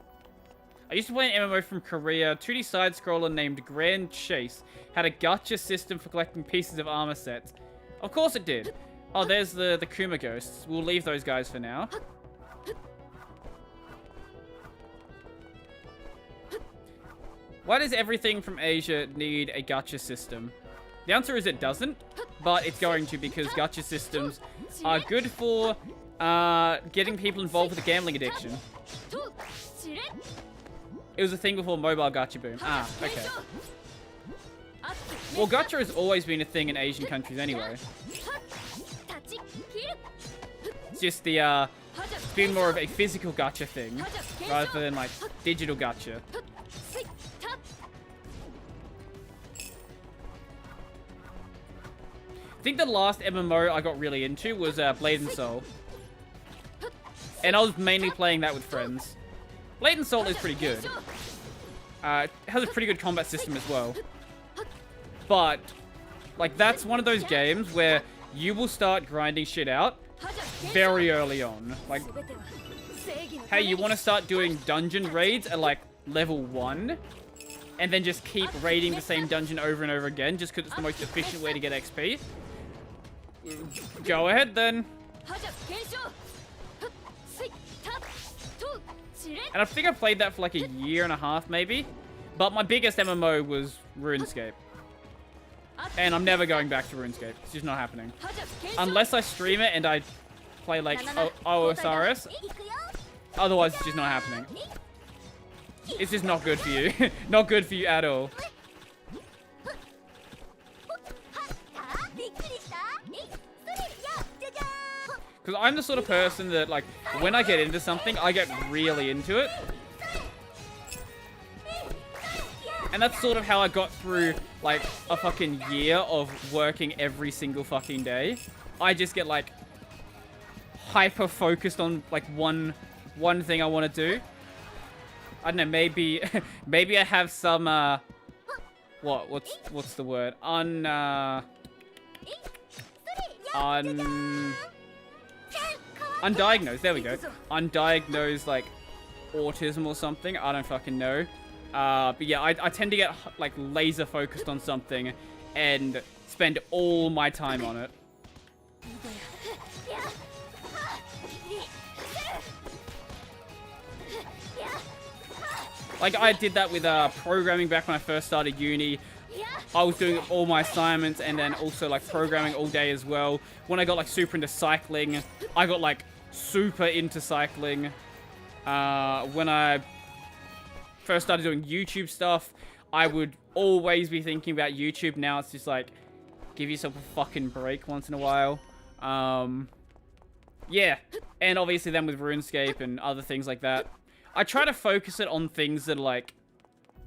I used to play an MMO from Korea. 2D side-scroller named Grand Chase had a gacha system for collecting pieces of armor sets. Of course it did. Oh, there's the Kuma ghosts. We'll leave those guys for now. Why does everything from Asia need a gacha system? The answer is it doesn't, but it's going to because gacha systems are good for Getting people involved with the gambling addiction. It was a thing before mobile gacha boom. Ah, okay. Well, gacha has always been a thing in Asian countries anyway. It's just the, it's been more of a physical gacha thing, rather than, like, digital gacha. I think the last MMO I got really into was Blade and Soul. And I was mainly playing that with friends. Blade and Soul is pretty good. It has a pretty good combat system as well. But, like, that's one of those games where you will start grinding shit out very early on. Like, hey, you want to start doing dungeon raids at, like, level 1? And then just keep raiding the same dungeon over and over again just because it's the most efficient way to get XP? Go ahead, then. And I think I played that for like a year and a half, maybe. But my biggest MMO was RuneScape. And I'm never going back to RuneScape. It's just not happening. Unless I stream it and I play like OSRS. Otherwise, it's just not happening. It's just not good for you. Not good for you at all. Because I'm the sort of person that, like, when I get into something, I get really into it. And that's sort of how I got through, like, a fucking year of working every single fucking day. I just get, like, hyper-focused on, like, one thing I want to do. I don't know, maybe maybe I have some, what's the word? Undiagnosed, there we go. Undiagnosed, like, autism or something. I don't fucking know. But yeah, I tend to get, like, laser focused on something and spend all my time on it. Like, I did that with programming back when I first started uni. I was doing all my assignments and then also, like, programming all day as well. When I got, like, super into cycling, I got, like, super into cycling. When I first started doing YouTube stuff, I would always be thinking about YouTube. Now it's just, like, give yourself a fucking break once in a while. Yeah. And obviously then with RuneScape and other things like that, I try to focus it on things that are, like,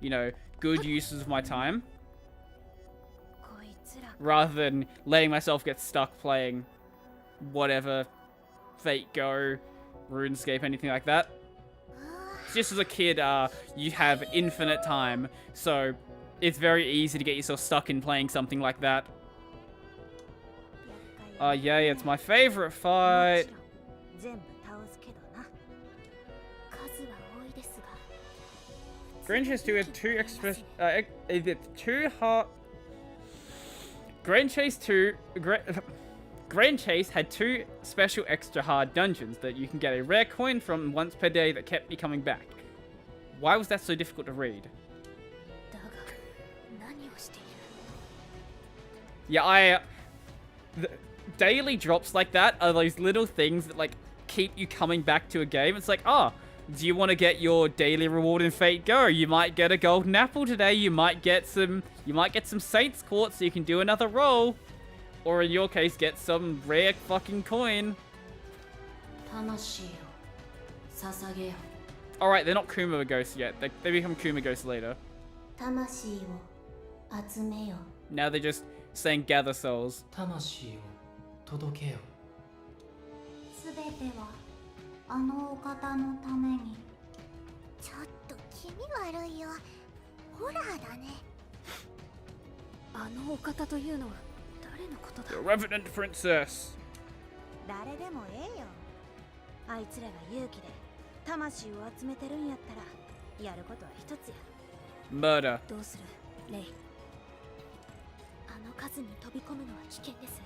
you know, good uses of my time. Rather than letting myself get stuck playing whatever, Fate Go, RuneScape, anything like that. Just as a kid, you have infinite time, so it's very easy to get yourself stuck in playing something like that. Yay, it's my favorite fight. Grand Chase 2 had two express, Grand Chase had 2 special extra hard dungeons that you can get a rare coin from once per day that kept me coming back. Why was that so difficult to read? Yeah, the daily drops like that are those little things that, like, keep you coming back to a game. It's like, oh, do you want to get your daily reward in Fate Go? You might get a golden apple today. You might get some Saints Quartz so you can do another roll. Or in your case, get some rare fucking coin. Alright, they're not Kuma ghosts yet. They become Kuma ghosts later. Now they're just saying gather souls. あのお方のためにちょっと気味悪いよホラーだねあのお方というのは誰のことだ The Revenant Princess. 誰でもええよあいつらが勇気で魂を集めてるんやったらやることは一つや Murder. どうするレイあの数に飛び込むのは危険です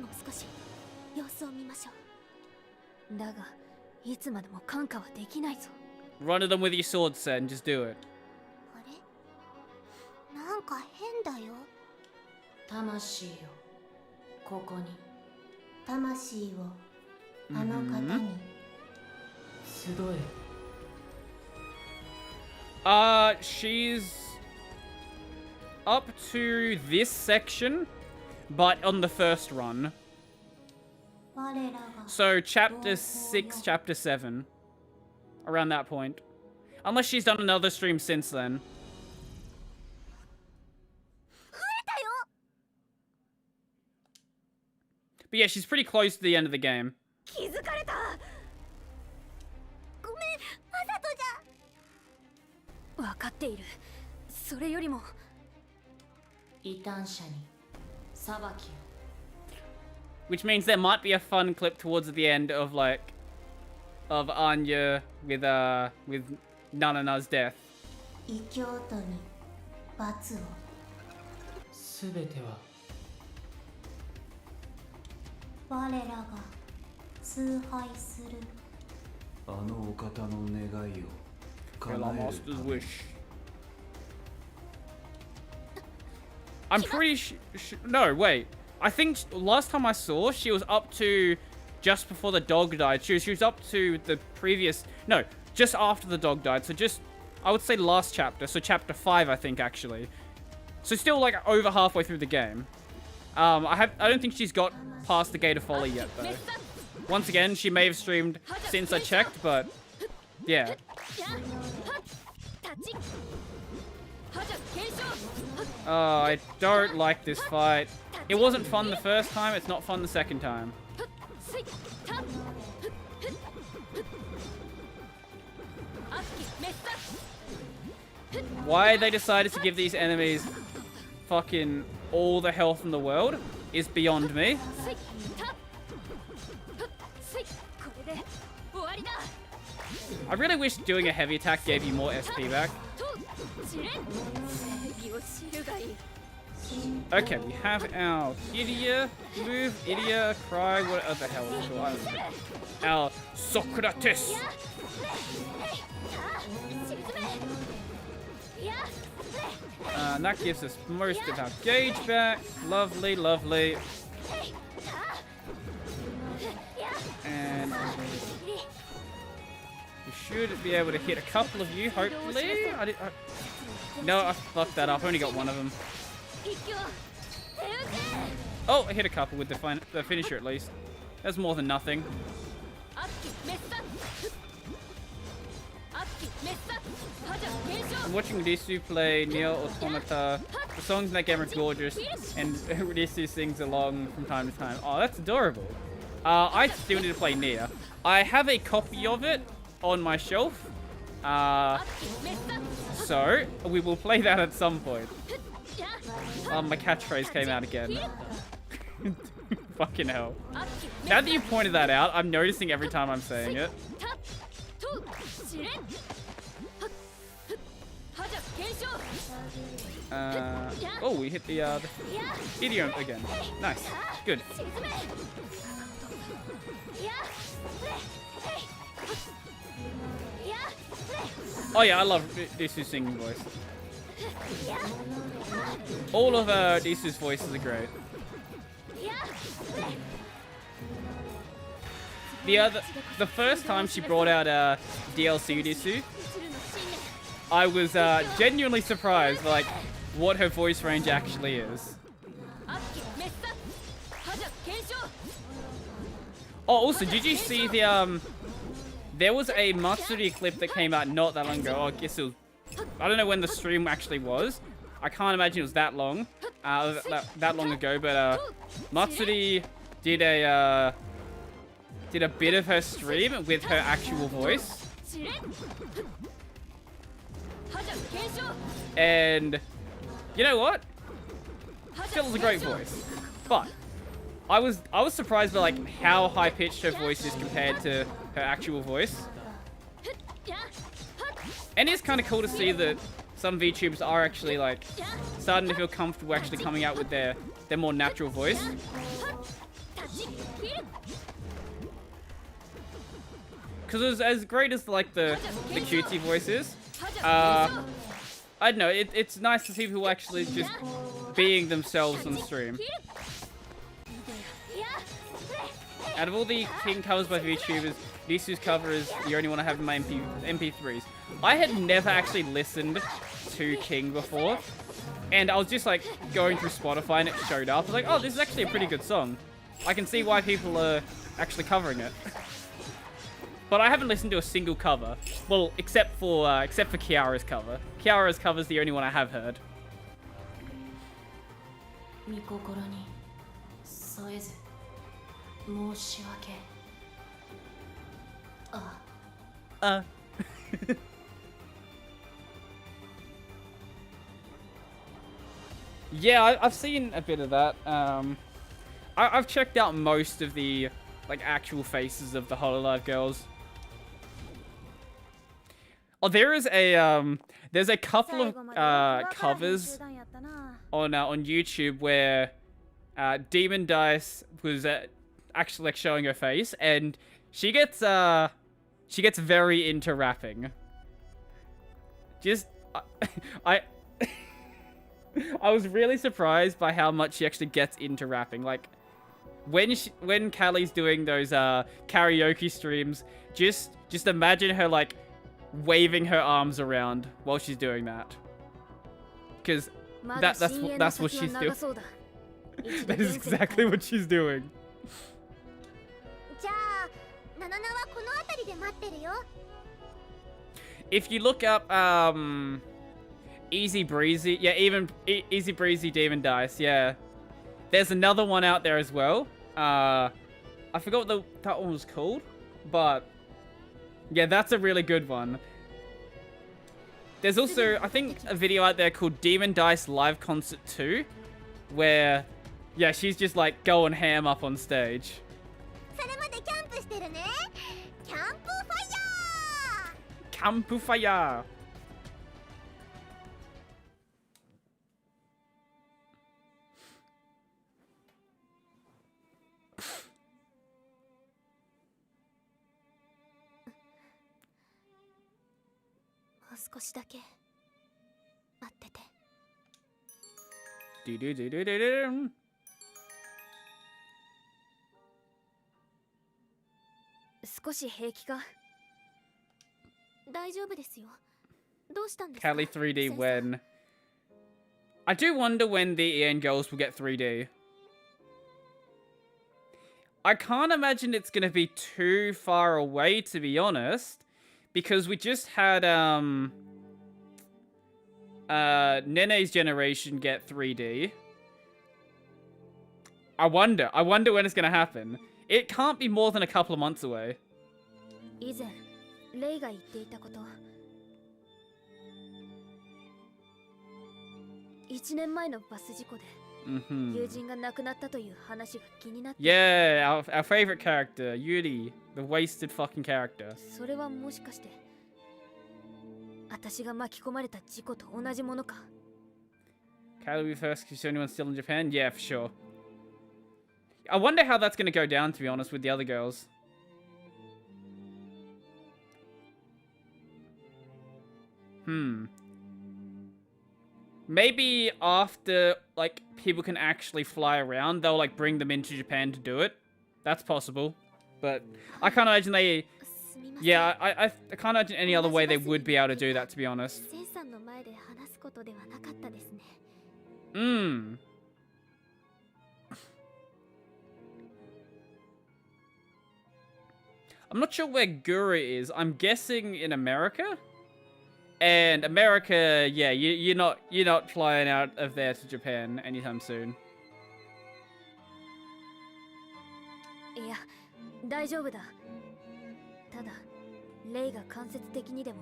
もう少し様子を見ましょうだがいつまでも感化はできないぞ Run at them with your sword, Sen. Just do it. あれなんか変だよ魂よここに魂をあの方に集え。 She's up to this section, but on the first run. 我らが So chapter 6, chapter 7. Around that point. Unless she's done another stream since then. But yeah, she's pretty close to the end of the game. 気づかれた。ごめん、あさとじゃ。分かっている。それよりも異端者に裁きを。 Which means there might be a fun clip towards the end of of Anya with Nanana's death. 異教徒に罰を。すべては我らが崇拝する。あのお方の願いを Kill 叶 our える master's ため wish. I'm pretty no, wait. I think last time I saw, she was up to just before the dog died. She was up to the previous... No, just after the dog died. So just, I would say last chapter. So chapter 5, I think, actually. So still, like, over halfway through the game. I don't think she's got past the Gate of Folly yet, though. Once again, she may have streamed since I checked, but... Yeah. Oh, I don't like this fight. It wasn't fun the first time, it's not fun the second time. Why they decided to give these enemies fucking all the health in the world is beyond me. I really wish doing a heavy attack gave you more SP back. Okay, we have our Idia, move, Idia, cry, what other hell is it? Our Socrates. And that gives us most of our gauge back. Lovely, lovely. And we should be able to hit a couple of you, hopefully. No, I fucked that up. I only got one of them. Oh, I hit a couple with the finisher at least. That's more than nothing. I'm watching Risu play Nier Automata. The songs in that game are gorgeous, and Risu sings along from time to time. Oh, that's adorable. I still need to play Nier. I have a copy of it on my shelf. So, we will play that at some point. My catchphrase came out again. Fucking hell. Now that you pointed that out, I'm noticing every time I'm saying it. Oh, we hit the idiom again. Nice. Good. Oh yeah, I love Disu's singing voice. All of Disu's voices are great. The first time she brought out DLC Disu, I was genuinely surprised, like, what her voice range actually is. Oh, also, did you see the there was a Matsuri clip that came out not that long ago. Oh, I guess it was, I don't know when the stream actually was. I can't imagine it was that long, that long ago. But Matsuri did a bit of her stream with her actual voice, and you know what? Still has a great voice, but I was surprised by like how high pitched her voice is compared to her actual voice. And it's kind of cool to see that some VTubers are actually like starting to feel comfortable actually coming out with their more natural voice. Because as great as like the cutesy voice is, I don't know, it's nice to see people actually just being themselves on stream. Out of all the King covers by VTubers, Nisu's cover is the only one I have in my MP3s. I had never actually listened to King before, and I was just like going through Spotify and it showed up. I was like, oh, this is actually a pretty good song. I can see why people are actually covering it. But I haven't listened to a single cover. Well, except for Kiara's cover. Kiara's cover is the only one I have heard. 御心に添えず申し訳あ Yeah, I've seen a bit of that. I've checked out most of the like actual faces of the Hololive girls. Oh, there's a couple of covers on YouTube where Demon Dice was actually like showing her face, and she gets very into rapping. Just I was really surprised by how much she actually gets into rapping. Like when Callie's doing those karaoke streams, just imagine her like waving her arms around while she's doing that. Because that's what she's doing. That is exactly what she's doing. じゃあナナナはこの辺りで待ってるよ If you look up Easy Breezy, yeah, even Easy Breezy Demon Dice, yeah. There's another one out there as well. I forgot what that one was called, but yeah, that's a really good one. There's also, I think, a video out there called Demon Dice Live Concert 2, where, yeah, she's just like going ham up on stage. それまでキャンプしてるねキャンプファイヤー Campfire!少しだけ待ってて Do-do-do-do-do-do. 少し平気か大丈夫ですよどうしたんですか Callie 3D when... I do wonder when the EN girls will get 3D. I can't imagine it's going to be too far away, to be honest. Because we just had, Nene's generation get 3D. I wonder when it's going to happen. It can't be more than a couple of months away. 以前レイが言っていたこと1年前のバス事故で 友人が亡くなったという話が気になって Yeah, our favorite character, Yuri, the wasted fucking character. それはもしかして私が巻き込まれた事故と同じものか Callie be first because she's the only one still in Japan? Yeah, for sure. I wonder how that's going to go down, to be honest, with the other girls. Maybe after, like, people can actually fly around, they'll, like, bring them into Japan to do it. That's possible. But I can't imagine they... Yeah, I can't imagine any other way they would be able to do that, to be honest. セイさんの前で話すことではなかったですね I'm not sure where Gura is. I'm guessing in America? And America, yeah, you're not flying out of there to Japan anytime soon. いや大丈夫だただレイが間接的にでも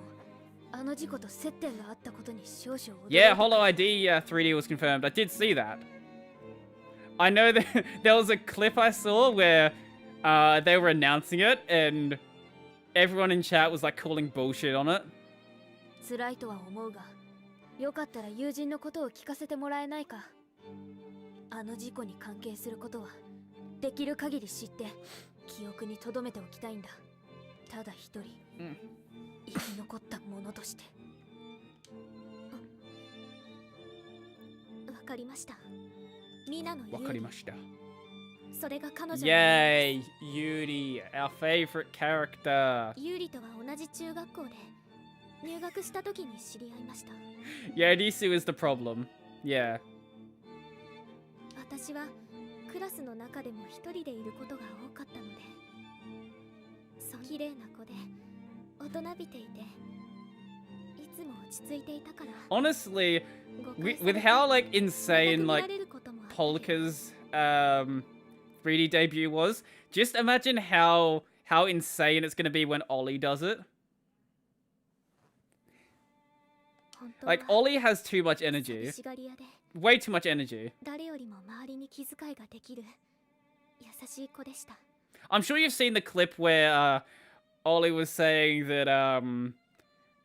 あの事故と接点があったことに少々驚いた Yeah, Holo ID 3D was confirmed. I did see that. I know that there was a clip I saw where they were announcing it and everyone in chat was like calling bullshit on it. 辛いとは思うがよかったら友人のことを聞かせてもらえないかあの事故に関係することはできる限り知って記憶に留めておきたいんだただ一人、生き残ったものとしてわかりましたみんなの言うわかりましたそれが彼女の Yay, Yuri, our favorite character. ユーリとは同じ中学校で入学した時に知り合いました。 Yeah, Nisu is the problem. Yeah. 私はクラスの中でも一人でいることが多かったので、綺麗な子で大人びていて、いつも落ち着いていたから。 Honestly, 誤解さ with れて how like insane 見 like られることもあって Polka's 3D debut was, just imagine how insane it's gonna be when Ollie does it. 本当は Like Ollie has too much 寂 energy, しがり屋で way too much energy. 誰よりも周りに気遣いができる優しい子でした。 I'm sure you've seen the clip where Ollie was saying that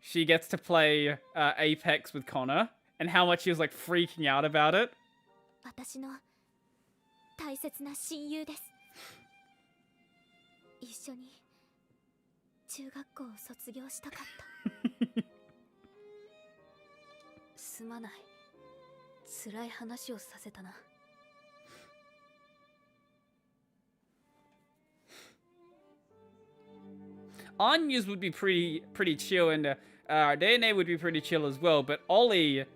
she gets to play Apex with Connor and how much he was like freaking out about it. 私の大切な親友です。一緒に中学校を卒業したかった。すまない。辛い話をさせたな。 Anya's would be pretty chill, and Dene would be pretty chill as well. But Ollie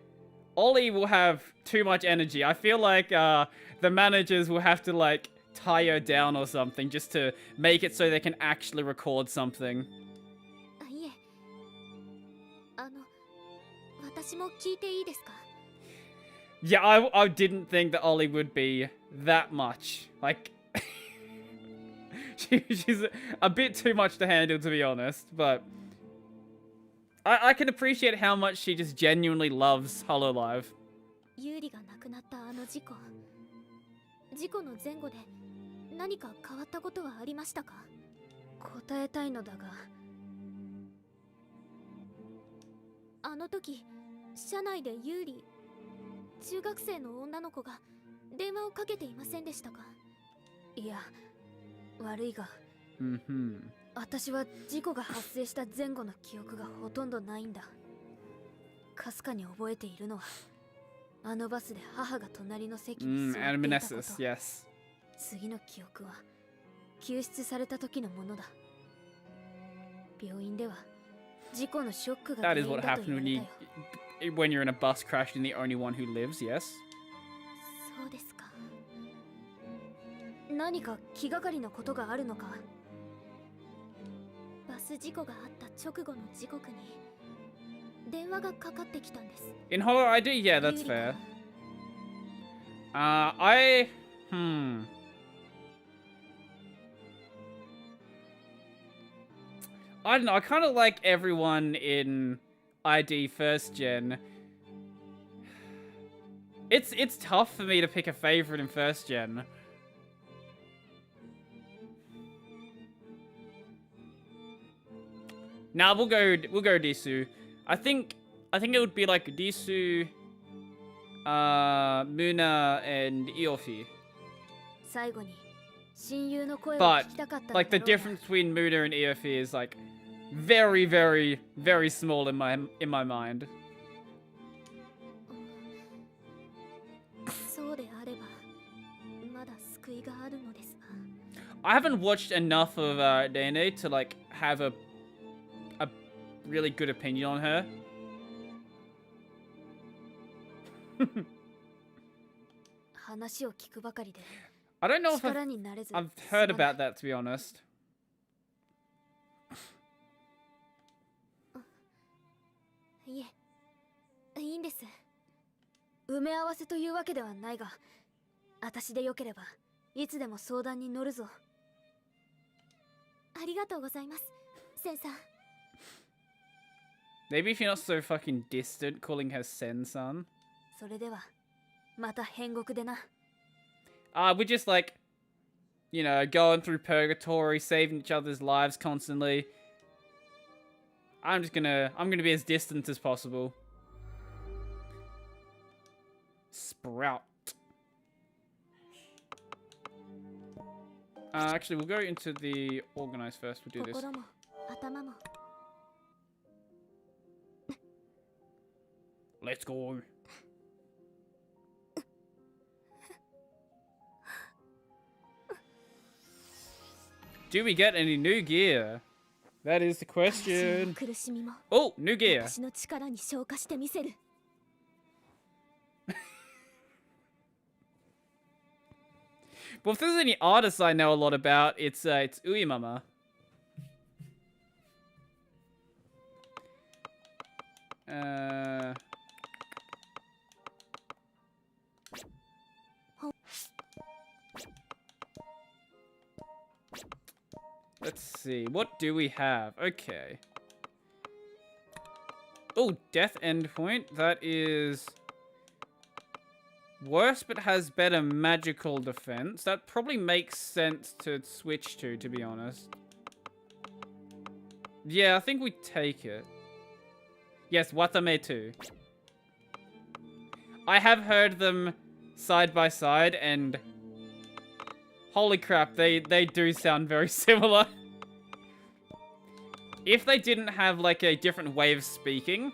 will have too much energy. I feel like the managers will have to like tie her down or something just to make it so they can actually record something. あ、いえ。私も聞いていいですか？ Yeah, I didn't think that Ollie would be that much. Like, she's a bit too much to handle, to be honest. But I can appreciate how much she just genuinely loves Hololive. ユーリが亡くなったあの事故の前後で何か変わったことはありましたか？答えたいのだが、あの時車内でユーリ、中学生の女の子が電話をかけていませんでしたか？いや、悪いが、私は事故が発生した前後の記憶がほとんどないんだ。かすかに覚えているのは、あのバスで母が隣の席に座っていたこと。Yes. 次の記憶は救出された時のものだ。病院では事故のショックが That 原 is 因 what だと happens 言わ when れた you よ。 when you're in a bus crash and the only one who lives. Yes. そうですか。何か気がかりなことがあるのか？バス事故があった直後の時刻に電話がかかってきたんです。 In Hollow ID, yeah, that's fair. I don't know. I kind of like everyone in ID first gen. It's tough for me to pick a favorite in first gen. Nah, we'll go Disu. I think it would be like Disu, Muna, and Iofi. 最後に親友の声を But 聞きたかったのだろう like the が difference between Muna and Iofi is like very, very, very small in my mind. そうであればまだ救いがあるのですが。 I haven't watched enough of Dene to like have a really good opinion on her. 話を聞くばかりで I don't know if 力になれず I've す heard まない about that, to be honest. いえ、いいんです。埋め合わせというわけではないが、私でよければいつでも相談に乗るぞ。ありがとうございます、センさん。 Maybe if you're not so fucking distant calling her Sen-san. それではまた変国でな。 We're just like, you know, going through purgatory, saving each other's lives constantly. I'm gonna be as distant as possible. Sprout. Actually, we'll go into the organize first. We'll do this. 心も頭も Let's go. Do we get any new gear? That is the 私の question. 苦しみも Oh, new gear. 私の力に昇華してみせる。 Well, if there's any artists I know a lot about, it's Uemama. Let's see. What do we have? Okay. Oh, Death Endpoint. That is worse, but has better magical defense. That probably makes sense to switch to be honest. Yeah, I think we take it. Yes, Watame too. I have heard them side by side, and holy crap, they do sound very similar. If they didn't have like a different way of speaking,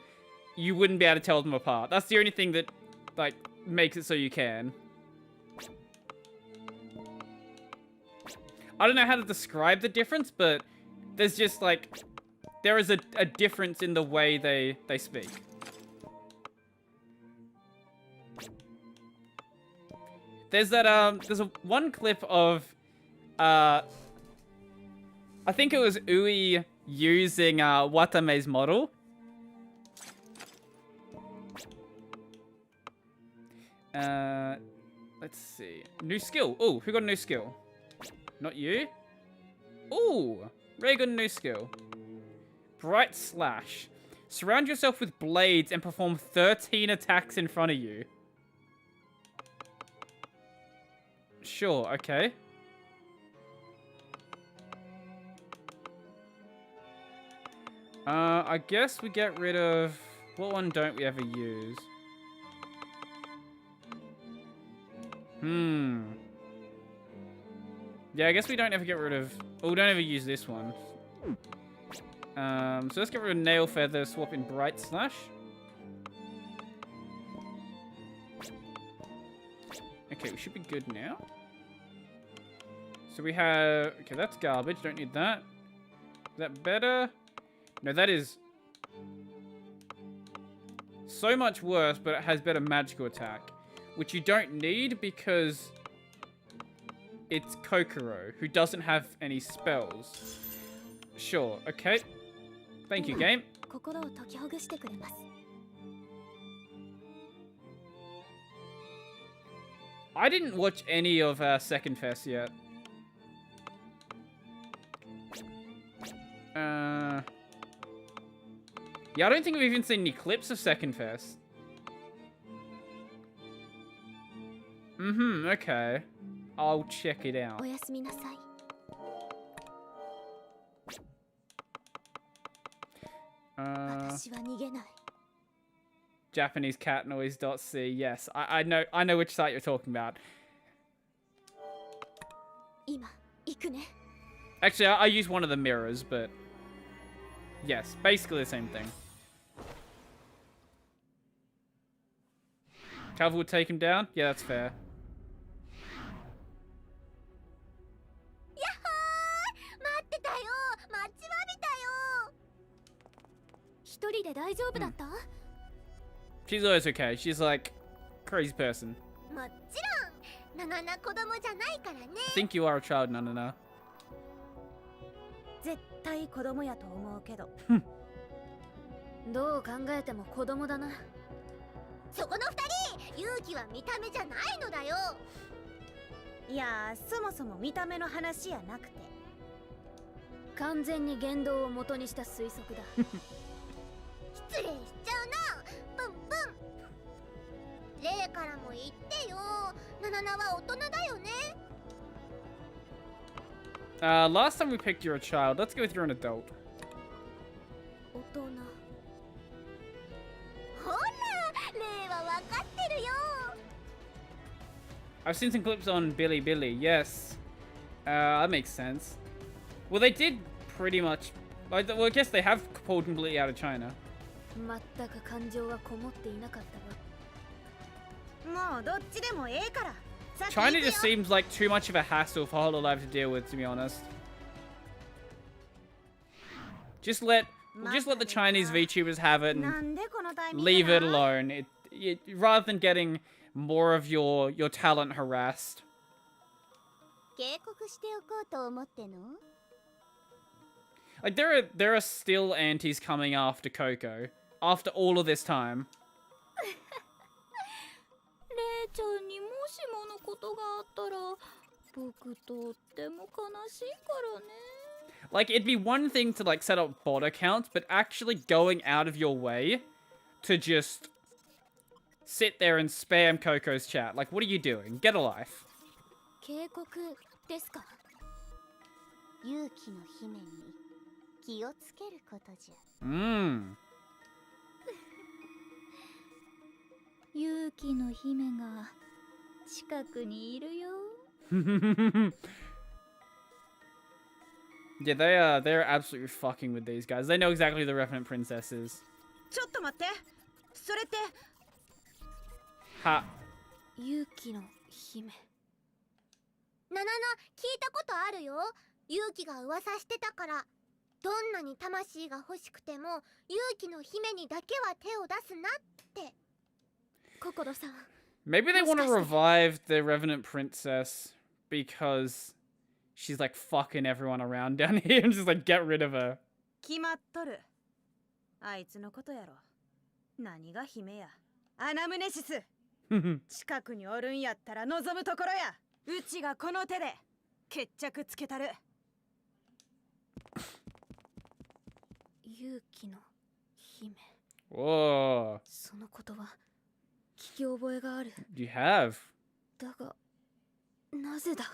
you wouldn't be able to tell them apart. That's the only thing that like makes it so you can. I don't know how to describe the difference, but there's just like there is a difference in the way they speak. There's that there's one clip of I think it was Ui using Watame's model. Let's see. New skill. Oh, who got a new skill? Not you? Oh, Ray got a new skill. Bright Slash. Surround yourself with blades and perform 13 attacks in front of you. Sure, okay. I guess we get rid of... What one don't we ever use? Yeah, I guess we don't ever get rid of... Oh, we don't ever use this one. So let's get rid of Nail Feather, swap in Bright Slash. Okay, we should be good now. So we have... Okay, that's garbage. Don't need that. Is that better? No, that is so much worse, but it has better magical attack. Which you don't need because it's Kokoro, who doesn't have any spells. Sure, okay. Thank you, game. 心を解きほぐしてくれます。 I didn't watch any of Second Fest yet. Yeah, I don't think we've even seen any clips of Second Fest. Okay. I'll check it out. おやすみなさい。 私は逃げない。 Japanese cat noise.c. Yes, I know which site you're talking about. 今行くね。 Actually, I use one of the mirrors, but yes, basically the same thing. Calvin would take him down? Yeah, that's fair. やっほー、待ってたよ、待ちわびたよ。一人で大丈夫だった？ She's always okay. She's like crazy person. もちろん、ナナナ子供じゃないからね。 I think you are a child, Nanana. 絶対子供やと思うけど。どう考えても子供だな。そこの二人、勇気は見た目じゃないのだよ。いや、そもそも見た目の話やなくて。完全に言動を元にした推測だ。失礼しちゃうな。ブンブン。レイからも言ってよ。ナナナは大人だよね。Last time we picked you're a child. Let's go with you're an adult. 大人。ほら、レイは分かってるよ。 I've seen some clips on Billy. Yes. That makes sense. Well, they did pretty much... Well, I guess they have pulled completely out of China. 全く感情はこもっていなかったわ。もうどっちでもええから。 China just seems like too much of a hassle for Hololive to deal with, to be honest. Just let the Chinese VTubers have it な and んでこのタイミング leave it な alone. Rather than getting more of your talent harassed. 警告しておこうと思っての Like there are still antis coming after Coco after all of this time. レイちゃんにもしものことがあったら僕とっても悲しいからね Like it'd be one thing to like set up bot accounts, but actually going out of your way to just sit there and spam Coco's chat. Like what are you doing? Get a life. 警告ですか勇気の姫に気をつけることじゃ Mmm. 勇気の姫が近くにいるよ Yeah, they're absolutely fucking with these guys. They know exactly who the Revenant Princess is. ちょっと待ってそれって Ha. 勇気の姫ななな聞いたことあるよ勇気が噂してたからどんなに魂が欲しくても勇気の姫にだけは手を出すなって心さん Maybe they want to revive the Revenant Princess because she's like fucking everyone around down here and just like get rid of her. 決まっとるあいつのことやろ何が姫やアナムネシス近くにおるんやったら望むところやうちがこの手で決着つけたる勇気の姫 Whoa. その言葉聞き覚えがある You have. だがなぜだ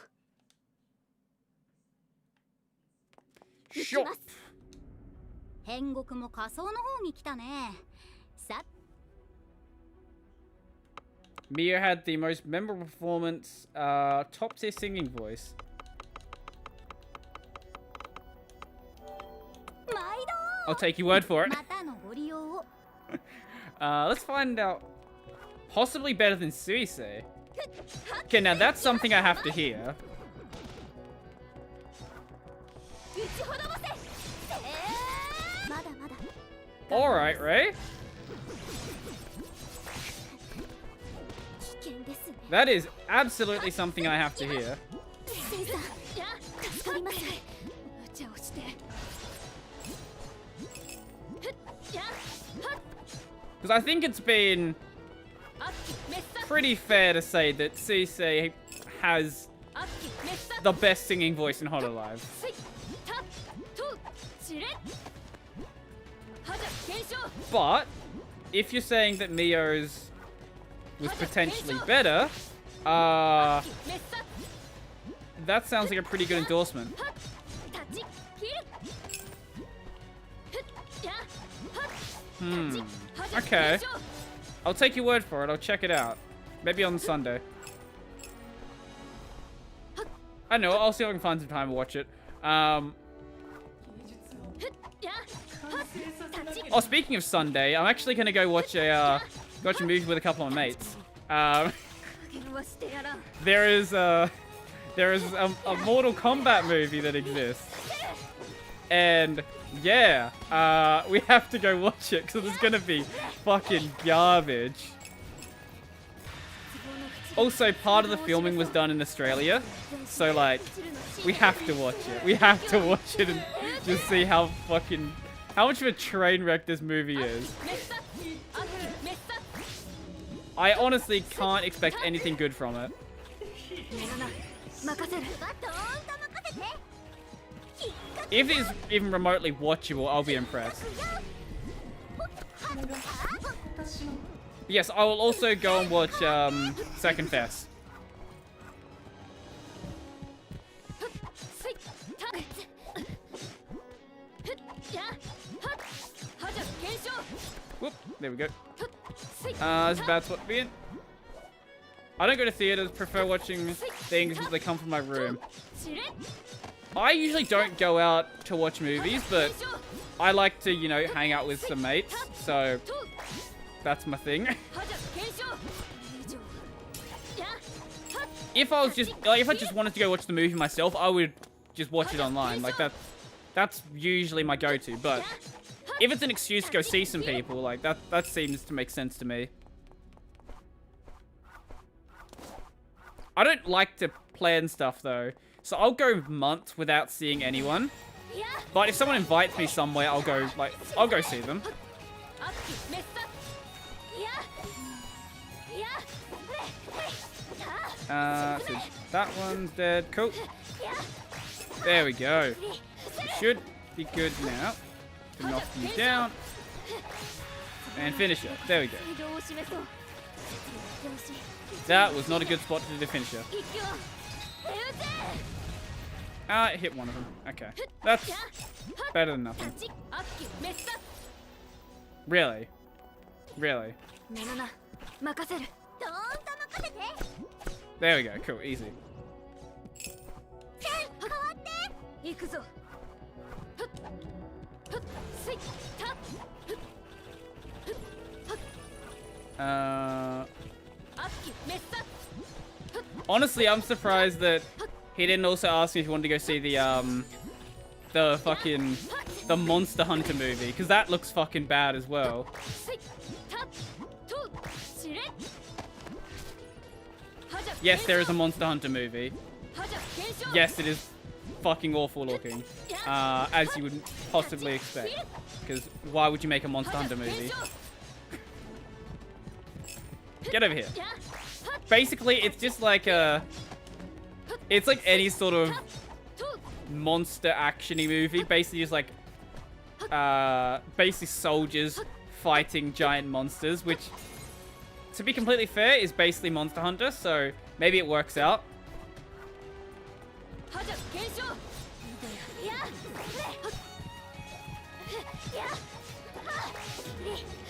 Sure. 天国も仮想の方に来たねさ Mia had the most memorable performance, top tier singing voice. 毎 I'll take your word for 度 it. またのご利用を Let's find out. Possibly better than Suisei. Okay, now that's something I have to hear. 打ちほどばせまだまだ Alright, Ray. 危険ですね That is absolutely something I have to hear. セイさん助かります無茶をして Because I think it's been pretty fair to say that Suisei has the best singing voice in Hololive. But if you're saying that Mio's was potentially better, that sounds like a pretty good endorsement. Okay. I'll take your word for it. I'll check it out. Maybe on Sunday. I don't know. I'll see if I can find some time to watch it. Oh, speaking of Sunday, I'm actually gonna go watch a movie with a couple of my mates. There is a Mortal Kombat movie that exists, and yeah, we have to go watch it because it's gonna be fucking garbage. Also, part of the filming was done in Australia, so like, we have to watch it. We have to watch it and just see how much of a train wreck this movie is. I honestly can't expect anything good from it. If it's even remotely watchable, I'll be impressed. Yes, I will also go and watch Second Fest. Whoop, there we go. This is a bad spot to be in. I don't go to theaters, prefer watching things as they come from my room. I usually don't go out to watch movies, but I like to, you know, hang out with some mates, so that's my thing. If I just wanted to go watch the movie myself, I would just watch it online. Like That's usually my go-to, but if it's an excuse to go see some people, like, that seems to make sense to me. I don't like to plan stuff, though, so I'll go months without seeing anyone. But if someone invites me somewhere, I'll go see them. So that one's dead. Cool. There we go. You should be good now. To knock you down. And finish it. There we go. That was not a good spot to do the finisher. It hit one of them. Okay. That's better than nothing. Really? Really? There we go. Cool. Easy. Honestly, I'm surprised that he didn't also ask me if he wanted to go see the fucking Monster Hunter movie, because that looks fucking bad as well. Yes, there is a Monster Hunter movie. Yes, it is fucking awful looking, as you would possibly expect. Because why would you make a Monster Hunter movie? Get over here. Basically, it's just like it's like any sort of monster action-y movie. Basically, just like basically soldiers fighting giant monsters, which, to be completely fair, is basically Monster Hunter. So maybe it works out.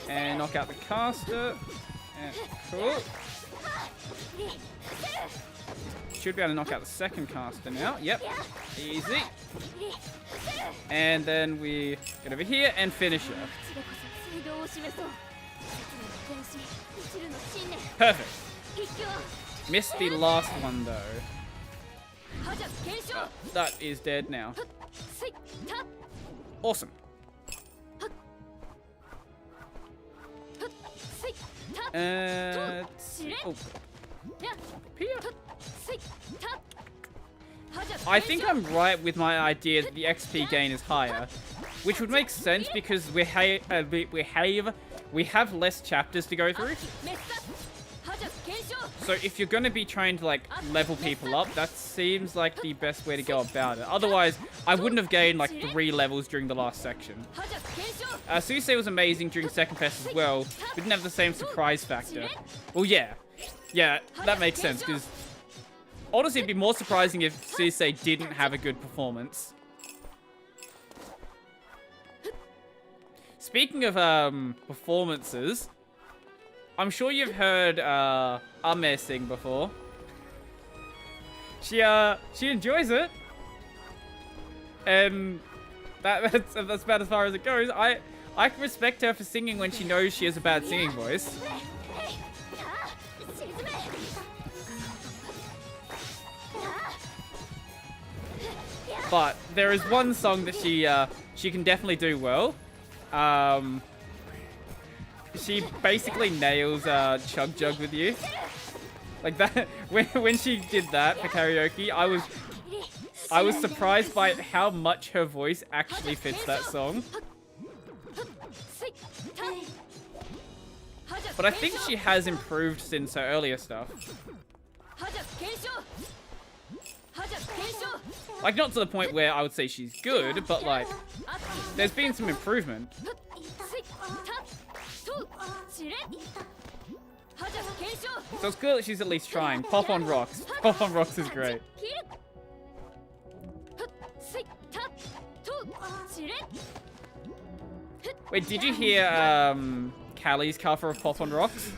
And knock out the caster. And cool. Should be able to knock out the second caster now. Yep. Easy. And then we get over here and finish her. Perfect. Missed the last one though. That is dead now. Awesome. Oh. Here. I think I'm right with my idea that the XP gain is higher, which would make sense because we have less chapters to go through. So if you're going to be trying to like level people up, that seems like the best way to go about it. Otherwise, I wouldn't have gained like 3 levels during the last section. Susei was amazing during Second Fest as well, but didn't have the same surprise factor. Well, yeah. Yeah, that makes sense, because honestly, it'd be more surprising if Susei didn't have a good performance. Speaking of performances, I'm sure you've heard Ame sing before. She enjoys it, and that's about as far as it goes. I can respect her for singing when she knows she has a bad singing voice. But there is one song that she can definitely do well. She basically nails Chug Jug with You. Like that when she did that for karaoke, I was surprised by how much her voice actually fits that song. But I think she has improved since her earlier stuff. Like, not to the point where I would say she's good, but like, there's been some improvement. So it's cool that she's at least trying. Pop on Rocks. Pop on Rocks is great. Wait, did you hear Callie's cover of Pop on Rocks?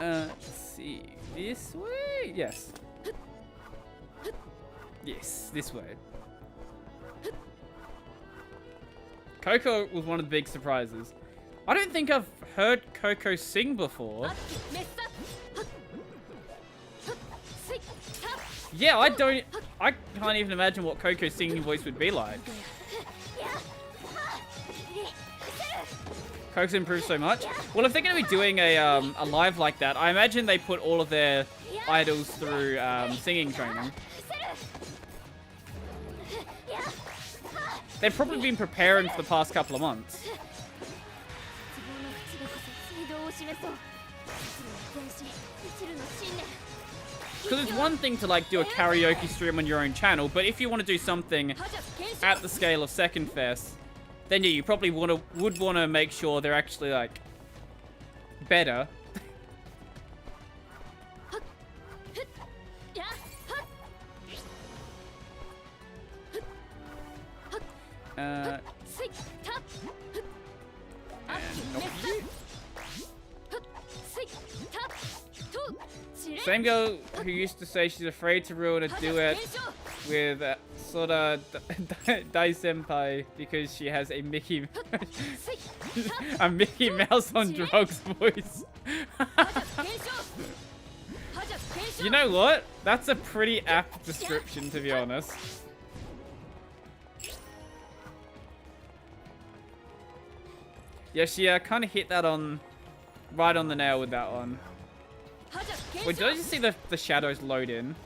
Let's see. This way? Yes. Yes, this way. Coco was one of the big surprises. I don't think I've heard Coco sing before. Yeah, I can't even imagine what Coco's singing voice would be like. Coco's improved so much. Well, if they're going to be doing a live like that, I imagine they put all of their idols through singing training. They've probably been preparing for the past couple of months. Because it's one thing to like do a karaoke stream on your own channel, but if you want to do something at the scale of Second Fest, then yeah, you probably would want to make sure they're actually like better. Same girl who used to say she's afraid to ruin a duet with Sora Dai Senpai because she has a Mickey Mouse on drugs voice. You know what? That's a pretty apt description, to be honest. Yeah, she kind of hit that right on the nail with that one. Wait, did I just see the shadows load in?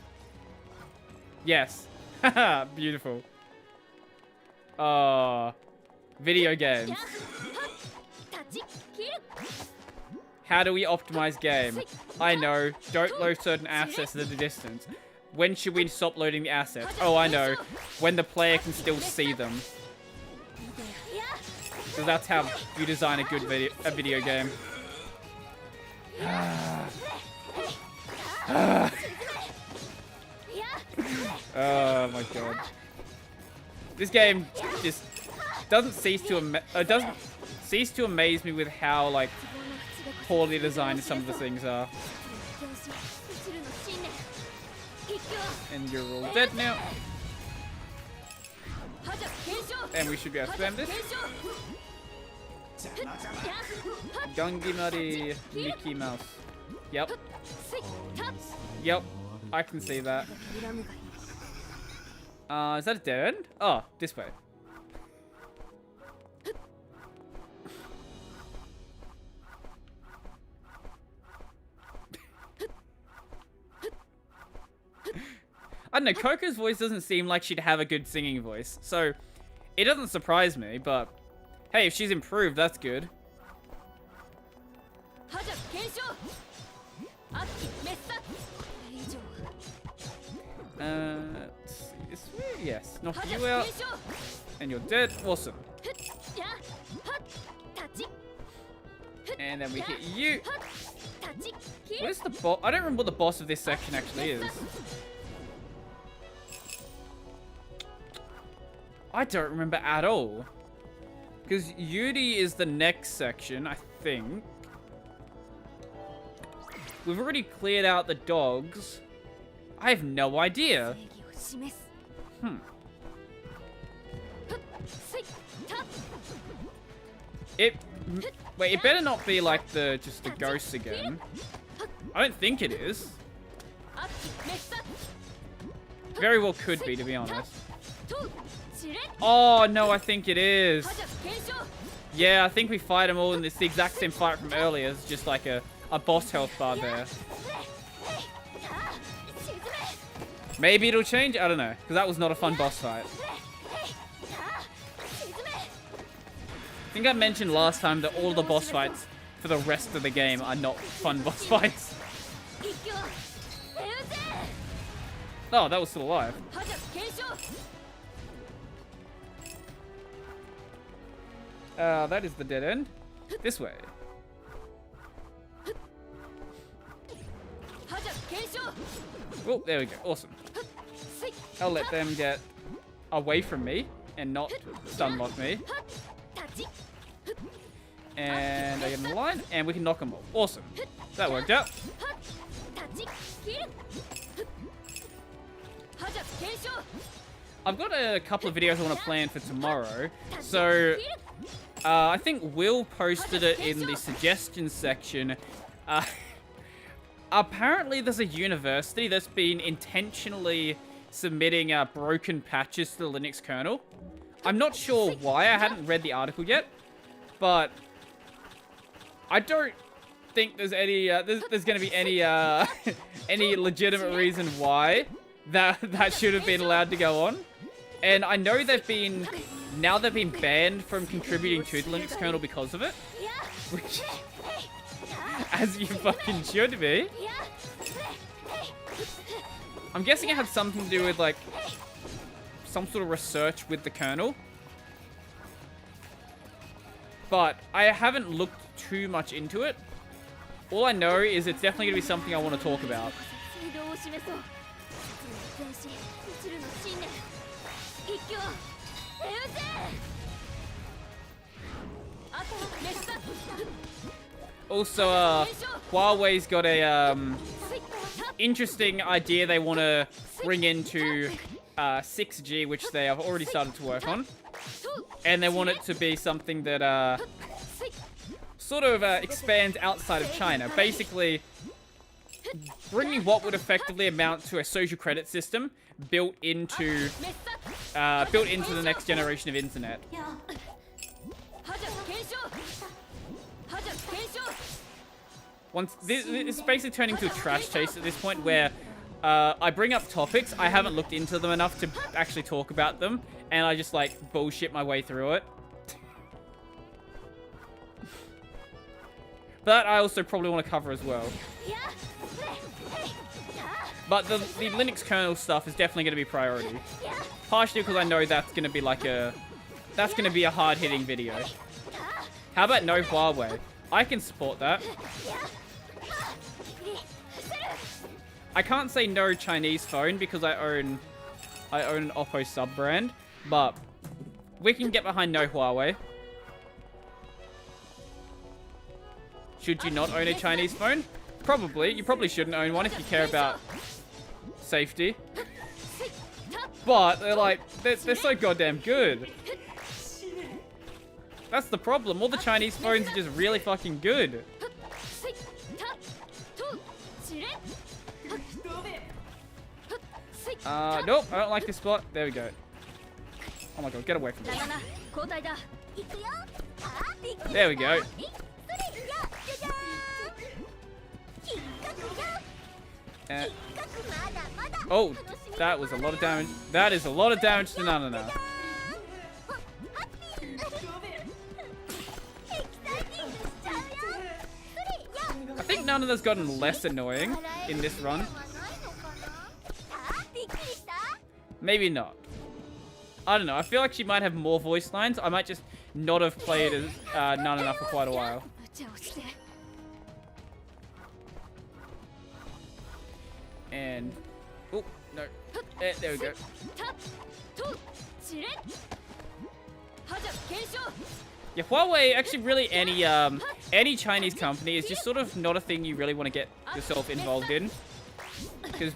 Yes. Haha, beautiful. Oh, video games. How do we optimize game? I know. Don't load certain assets at a distance. When should we stop loading the assets? Oh, I know. When the player can still see them. So that's how you design a good video game. Oh my god. This game just doesn't cease to amaze me with how like poorly designed some of the things are. And you're all dead now. And we should be able to spam this. Gangimari Mickey Mouse. Yep. Yep. I can see that. Is that a dead end? Oh, this way. I don't know, Coco's voice doesn't seem like she'd have a good singing voice, so it doesn't surprise me, but hey, if she's improved, that's good. Let's see, this way? Yes, knock you out, and you're dead. Awesome. And then we hit you. Where's the boss? I don't remember what the boss of this section actually is. I don't remember at all. Because Yuri is the next section, I think. We've already cleared out the dogs. I have no idea. Wait, it better not be like just the ghosts again. I don't think it is. Very well could be, to be honest. Oh, no, I think it is. Yeah, I think we fight them all in this exact same fight from earlier. It's just like a boss health bar there. Maybe it'll change? I don't know. Because that was not a fun boss fight. I think I mentioned last time that all the boss fights for the rest of the game are not fun boss fights. Oh, that was still alive. That is the dead end. This way. Oh, there we go. Awesome. I'll let them get away from me and not stun lock me. And I get in the line, and we can knock them off. Awesome. That worked out. I've got a couple of videos I want to plan for tomorrow. So I think Will posted it in the suggestions section. Apparently there's a university that's been intentionally submitting broken patches to the Linux kernel. I'm not sure why, I hadn't read the article yet, but I don't think there's any there's going to be any any legitimate reason why that should have been allowed to go on. And I know they've been banned from contributing to the Linux kernel because of it, which, as you fucking should be. I'm guessing it had something to do with, like, some sort of research with the kernel. But I haven't looked too much into it. All I know is it's definitely going to be something I want to talk about. Also, Huawei's got a interesting idea they want to bring into 6G, which they have already started to work on. And they want it to be something that sort of expands outside of China. Basically, bringing what would effectively amount to a social credit system built into the next generation of internet. This is basically turning into a trash taste at this point, where I bring up topics, I haven't looked into them enough to actually talk about them, and I just like bullshit my way through it. But I also probably want to cover as well. But the Linux kernel stuff is definitely going to be priority. Partially because I know that's going to be like a hard-hitting video. How about no Huawei? I can support that. I can't say no Chinese phone because I own an Oppo sub-brand, but we can get behind no Huawei. Should you not own a Chinese phone? Probably. You probably shouldn't own one if you care about safety. But they're so goddamn good. That's the problem. All the Chinese phones are just really fucking good. Nope, I don't like this spot. There we go. Oh my god, get away from me. There we go. Oh, that was a lot of damage. That is a lot of damage to Nanana. I think Nanana's gotten less annoying in this run. Maybe not. I don't know. I feel like she might have more voice lines. I might just not have played as Nanana for quite a while. And oh no, there we go. Yeah, Huawei, actually really any Chinese company is just sort of not a thing you really want to get yourself involved in. Because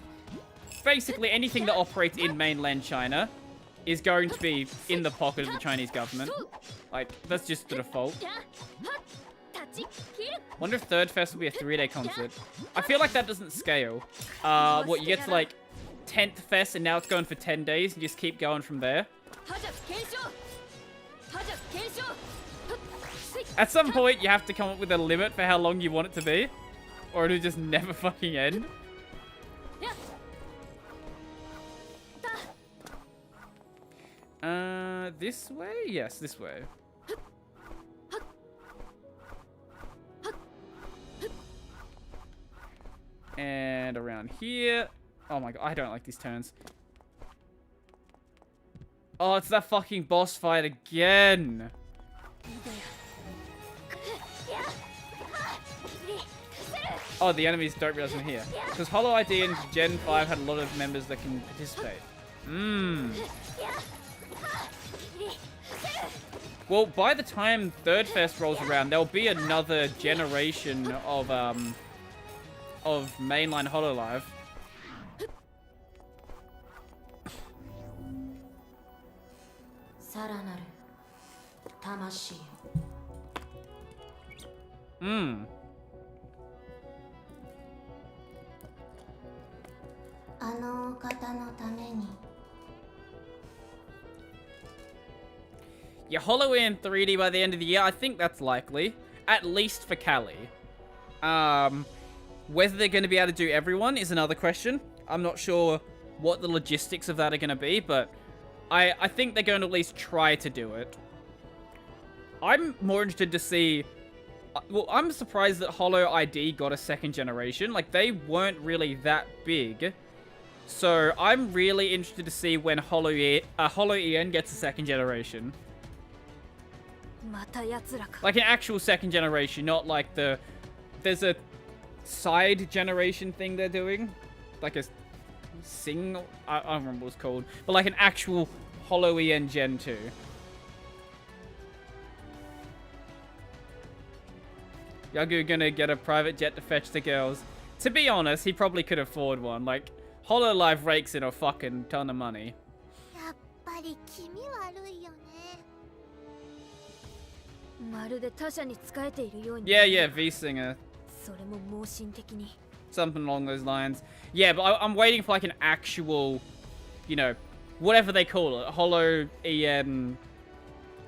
basically anything that operates in mainland China is going to be in the pocket of the Chinese government. Like, that's just the default. Wonder if Third Fest will be a 3-day concert. I feel like that doesn't scale. What, you get to like 10th Fest and now it's going for 10 days and just keep going from there? At some point, you have to come up with a limit for how long you want it to be, or it'll just never fucking end. This way? Yes, this way. And around here. Oh my god, I don't like these turns. Oh, it's that fucking boss fight again. Oh, the enemies don't realize I'm here. Because Hollow ID and Gen 5 had a lot of members that can participate. Well, by the time Third Fest rolls around, there'll be another generation of mainline HoloLive. Hmm. あのお方のために Yeah, Hollow in 3D by the end of the year, I think that's likely. At least for Callie. Whether they're going to be able to do everyone is another question. I'm not sure what the logistics of that are going to be, but I think they're going to at least try to do it. I'm more interested to see... Well, I'm surprised that Hollow ID got a second generation. Like, they weren't really that big. So, I'm really interested to see when Hollow EN gets a second generation. また奴らか。 Like an actual second generation, not like the... There's a side generation thing they're doing. Like a sing... I don't remember what it's called. But like an actual Hollow EN Gen 2. Yagu gonna get a private jet to fetch the girls. To be honest, he probably could afford one. Like, HoloLive rakes in a fucking ton of money. やっぱり気味悪いよね。まるで他者に仕えているように。 Yeah, yeah, V-Singer. それも盲信的に。 Something along those lines. Yeah, but I'm waiting for like an actual, you know, whatever they call it. Hollow EN...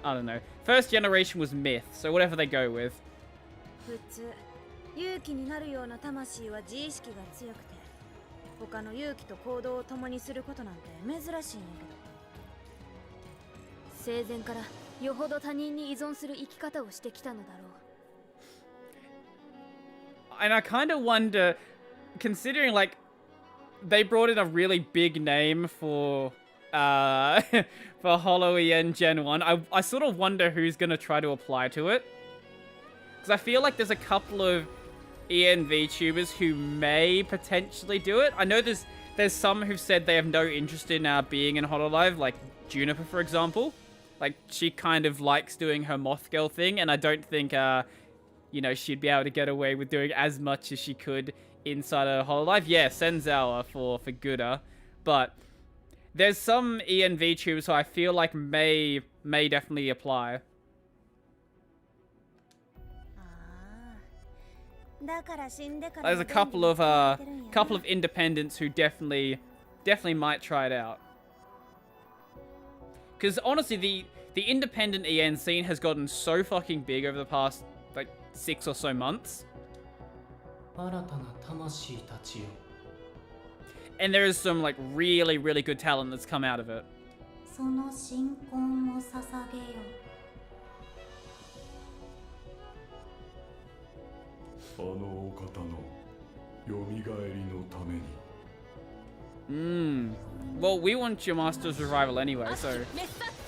I don't know. First generation was Myth, so whatever they go with. 普通勇気になるような魂は自意識が強くて他の勇気と行動を共にすることなんて珍しいんやけど生前からよほど他人に依存する生き方をしてきたのだろう。 And I kind of wonder, considering like they brought in a really big name for for Hollow EN Gen 1, I sort of wonder who's gonna try to apply to it. Because I feel like there's a couple of EN VTubers who may potentially do it. I know there's some who've said they have no interest in being in HoloLive, like Juniper, for example. Like, she kind of likes doing her Moth Girl thing, and I don't think, you know, she'd be able to get away with doing as much as she could inside of HoloLive. Yeah, Senzawa for Gouda. But there's some EN VTubers who I feel like may definitely apply. だから死んでから There's a couple of independents who definitely might try it out. Because honestly, the independent EN scene has gotten so fucking big over the past like 6 or so months. 新たな魂たちよ And there is some like really good talent that's come out of it. その信仰を捧げよ あのお方の蘇りのために Well, we want your master's revival anyway, so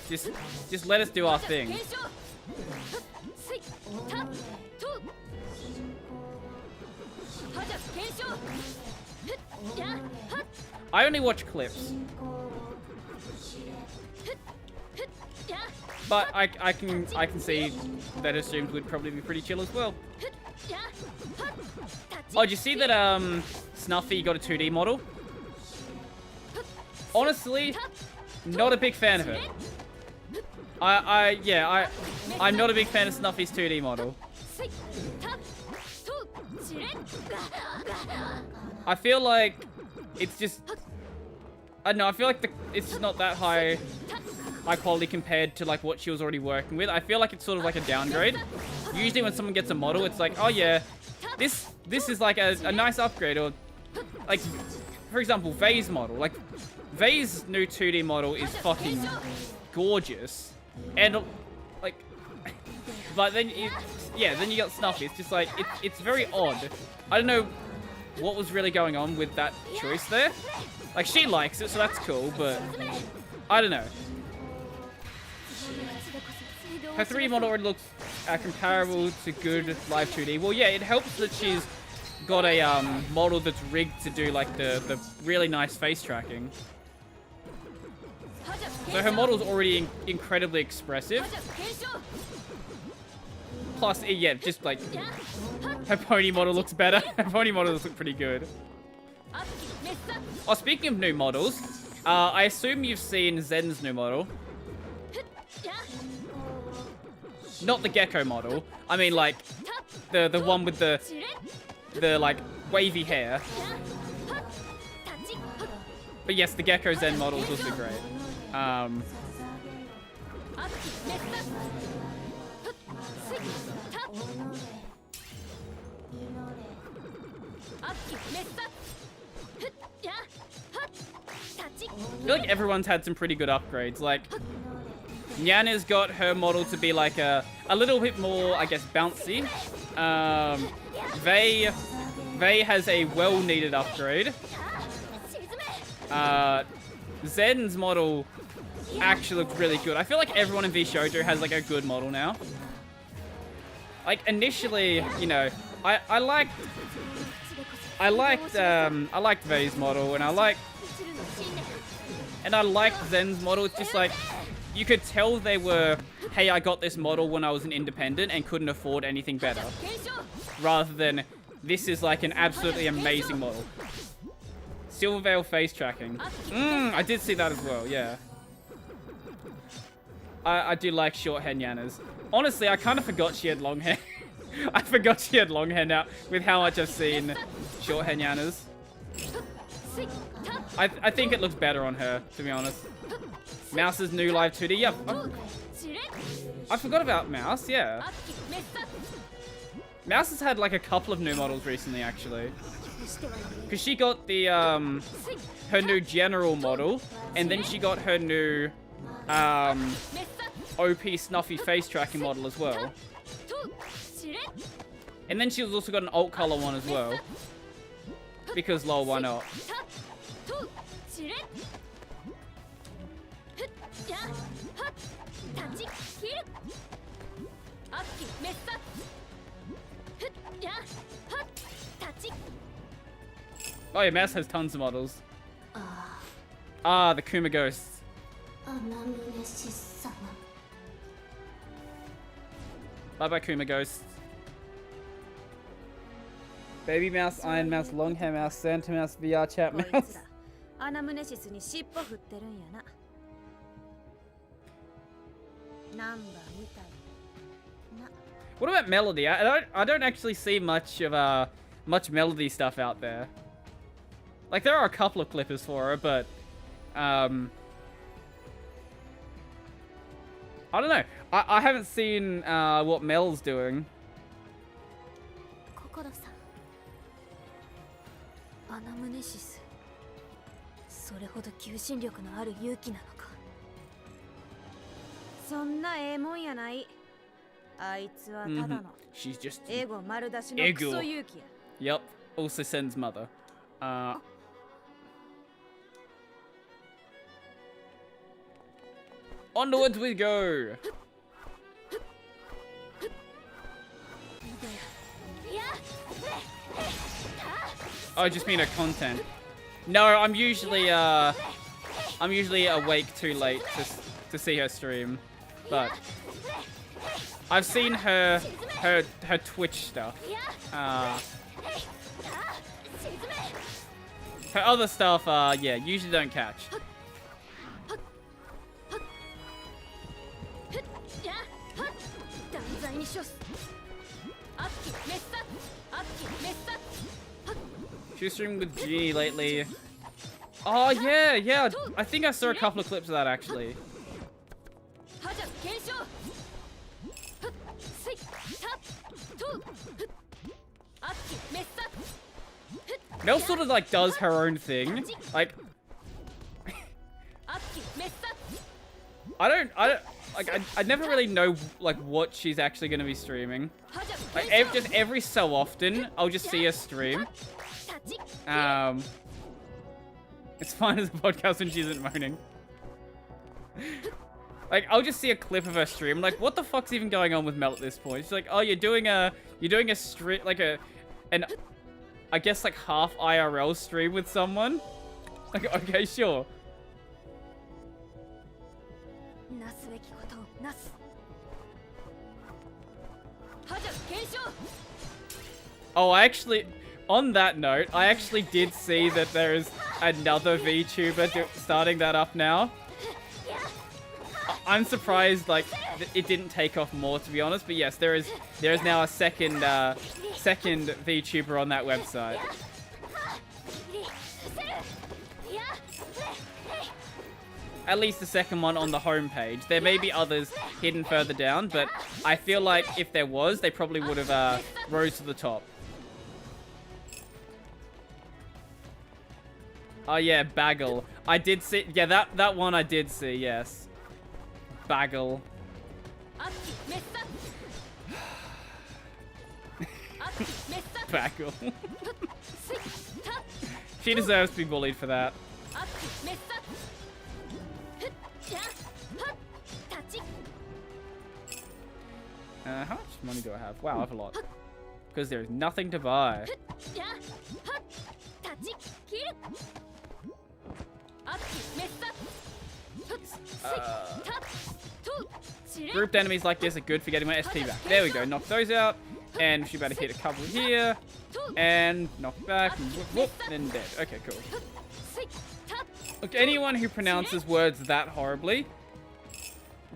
just let us do our thing. I only watch clips, but I can see that her streams would probably be pretty chill as well. Oh, did you see that Snuffy got a 2D model? Honestly, not a big fan of it. I'm not a big fan of Snuffy's 2D model. I feel like it's just, I don't know, I feel like it's just not that high quality compared to like what she was already working with. I feel like it's sort of like a downgrade. Usually when someone gets a model, it's like, oh yeah, this is like a nice upgrade. Or like, for example, Vei's model. Like, Vei's new 2D model is fucking gorgeous. And like, but then then you got Snuffy. It's just like, it's very odd. I don't know what was really going on with that choice there. Like, she likes it, so that's cool, but I don't know. Her 3D model already looks comparable to good live 2D. Well, yeah, it helps that she's got a model that's rigged to do like the really nice face tracking. So her model's already incredibly expressive. Plus, yeah, just like her pony model looks better. Her pony models look pretty good. Oh, speaking of new models, I assume you've seen Zen's new model. Not the Gecko model. I mean, like, The one with the like wavy hair. But yes, the Gecko Zen model is also great. I feel like everyone's had some pretty good upgrades. Like, Nyana's got her model to be like a little bit more, I guess, bouncy. Vei has a well-needed upgrade. Zen's model actually looks really good. I feel like everyone in V Shoujo has like a good model now. Like initially, you know, I liked Vei's model, and I liked Zen's model. It's just like you could tell they were, hey, I got this model when I was an independent and couldn't afford anything better, rather than this is like an absolutely amazing model. Silver Veil face tracking. I did see that as well, yeah. I do like short hair Nyanas. Honestly, I kind of forgot she had long hair. I forgot she had long hair now with how much I've seen short hair Nyanas. I think it looks better on her, to be honest. Mouse's new live 2D. Yeah, I forgot about Mouse, yeah. Mouse has had like a couple of new models recently, actually. Because she got the, her new general model, and then she got her new, OP Snuffy face tracking model as well. And then she's also got an alt color one as well. Because lol, why not? Oh yeah, Mouse has tons of models. The Kuma Ghosts. Bye bye Kuma Ghosts. Baby Mouse, Iron Mouse, Long Hair Mouse, Santa Mouse, VR Chat Mouse. What about Melody? I don't actually see much of much Melody stuff out there. Like there are a couple of clippers for her, but I don't know. I haven't seen what Mel's doing. She's just ego. Yep. Also Sen's mother. Onwards we go. Oh, I just mean her content. No, I'm usually awake too late to see her stream, but I've seen her Twitch stuff. Her other stuff, yeah, usually don't catch. She was streaming with G lately. Oh yeah. I think I saw a couple of clips of that actually. Mel sort of like does her own thing. Like I never really know like what she's actually gonna be streaming. Like just every so often I'll just see her stream. It's fine as a podcast when she isn't moaning. Like I'll just see a clip of her stream. Like what the fuck's even going on with Mel at this point? She's like, oh, you're doing a stream, like an I guess like half IRL stream with someone. Like okay, sure. Oh, on that note, I actually did see that there is another VTuber starting that up now. I'm surprised like it didn't take off more, to be honest. But yes, there is now a second VTuber on that website. At least the second one on the homepage. There may be others hidden further down, but I feel like if there was, they probably would have rose to the top. Oh yeah, Bagel. I did see. Yeah, that one I did see. Yes, Bagel. Bagel. She deserves to be bullied for that. How much money do I have? Wow, I have a lot. Because there is nothing to buy. Grouped enemies like this are good for getting my SP back. There we go. Knock those out. And she better hit a couple here. And knock back. And whoop, whoop, and dead. Okay, cool. Look, anyone who pronounces words that horribly,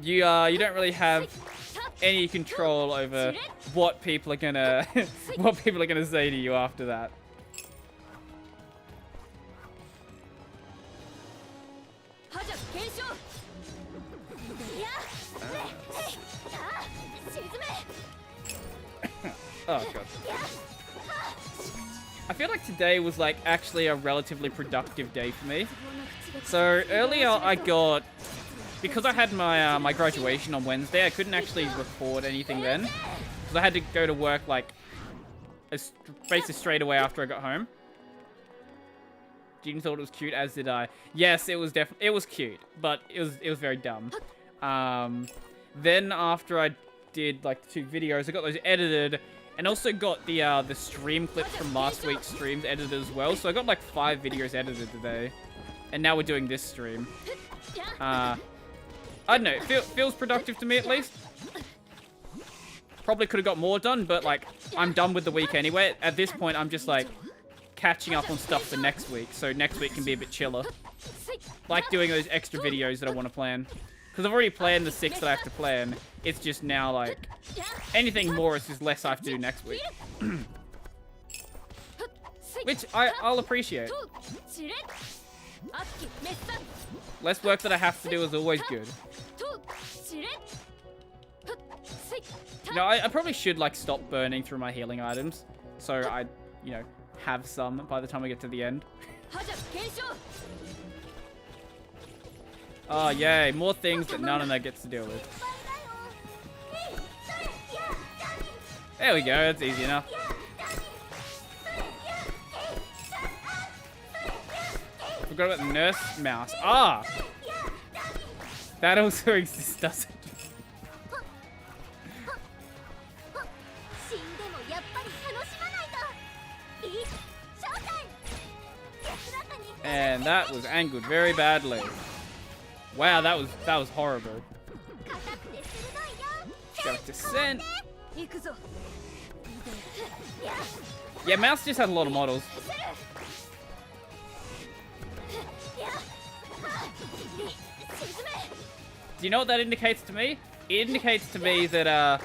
you don't really have any control over what people are gonna say to you after that. Oh god. I feel like today was like actually a relatively productive day for me. So earlier I got, because I had my my graduation on Wednesday, I couldn't actually record anything then, because I had to go to work like basically straight away after I got home. Jean thought it was cute, as did I. Yes, it was cute, but it was very dumb. Then after I did like the 2 videos, I got those edited, and also got the stream clips from last week's streams edited as well. So I got like 5 videos edited today, and now we're doing this stream. I don't know, it feels productive to me at least. Probably could have got more done, but like I'm done with the week anyway. At this point, I'm just like catching up on stuff for next week, so next week can be a bit chiller. Like doing those extra videos that I want to plan. Because I've already planned the 6 that I have to plan. It's just now like anything more is just less I have to do next week. Which I'll appreciate. Less work that I have to do is always good. You know, I probably should like stop burning through my healing items, so I, you know, have some by the time I get to the end. Oh yay, more things that none of that gets to deal with. There we go, that's easy enough. Forgot about the nurse mouse. Ah! That also exists, does it? And that was angled very badly. Wow, that was horrible. Got descent. Yeah, mouse just had a lot of models. Do you know what that indicates to me? It indicates to me that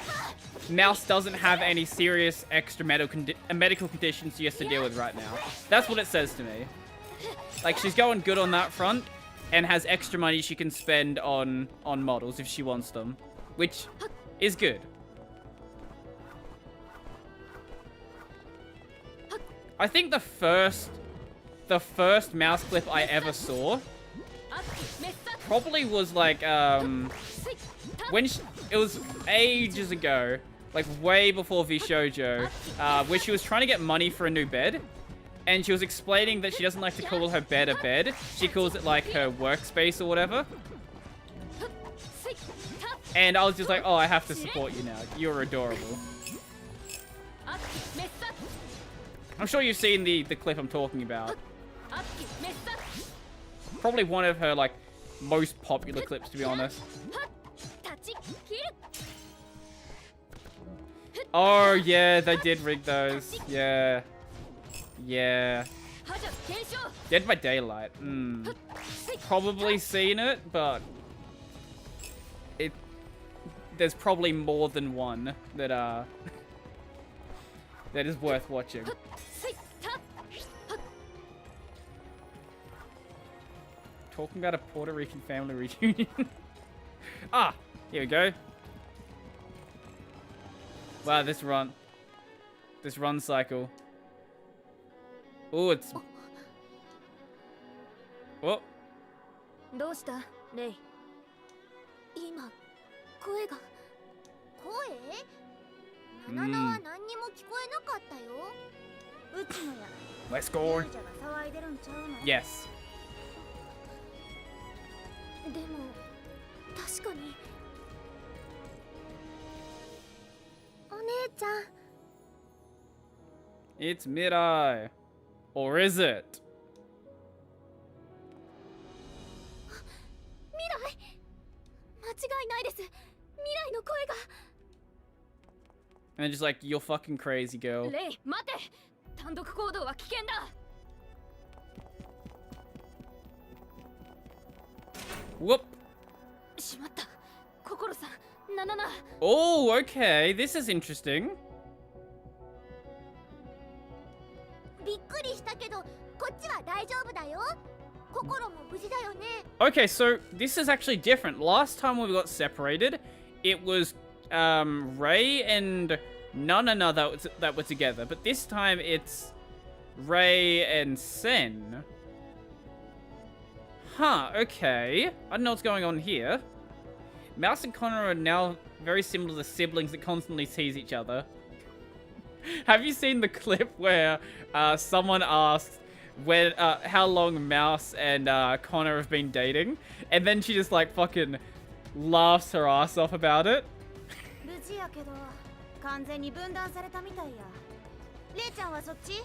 mouse doesn't have any serious extra medical conditions she has to deal with right now. That's what it says to me. Like, she's going good on that front, and has extra money she can spend on models if she wants them, which is good. I think the first mouse clip I ever saw probably was like when it was ages ago, like way before VShoujo, where she was trying to get money for a new bed. And she was explaining that she doesn't like to call her bed a bed. She calls it like her workspace or whatever. And I was just like, oh, I have to support you now. You're adorable. I'm sure you've seen the clip I'm talking about. Probably one of her like most popular clips, to be honest. Oh yeah, they did rig those. Yeah. Yeah. Dead by Daylight. Probably seen it, but there's probably more than one that that is worth watching. Talking about a Puerto Rican family reunion. Ah, here we go. Wow, this run cycle. Oh, it's. Oh, どうしたレイ。今声が。声？ナナナは何にも聞こえなかったよ。うちのや let's go. 忍者が騒いでるんちゃうの Yes. でも確かに。お姉ちゃん。 It's mid-eye. Or is it? 未来間違いないです。未来の声が。 And just like, you're fucking crazy, girl. レイ待て。単独行動は危険だ。 Whoop. しまった。心さん、ナナナ。 Oh, okay. This is interesting. びっくりしたけど、こっちは大丈夫だよ。心も無事だよね。 Okay, so this is actually different. Last time when we got separated, it was Ray and Nanana that were together. But this time it's Ray and Sen. Huh, okay. I don't know what's going on here. Mouse and Connor are now very similar to siblings that constantly tease each other. Have you seen the clip where someone asked how long Mouse and Connor have been dating? And then she just like fucking laughs her ass off about it? 無事やけど完全に分断されたみたいや。レイちゃんはそっち？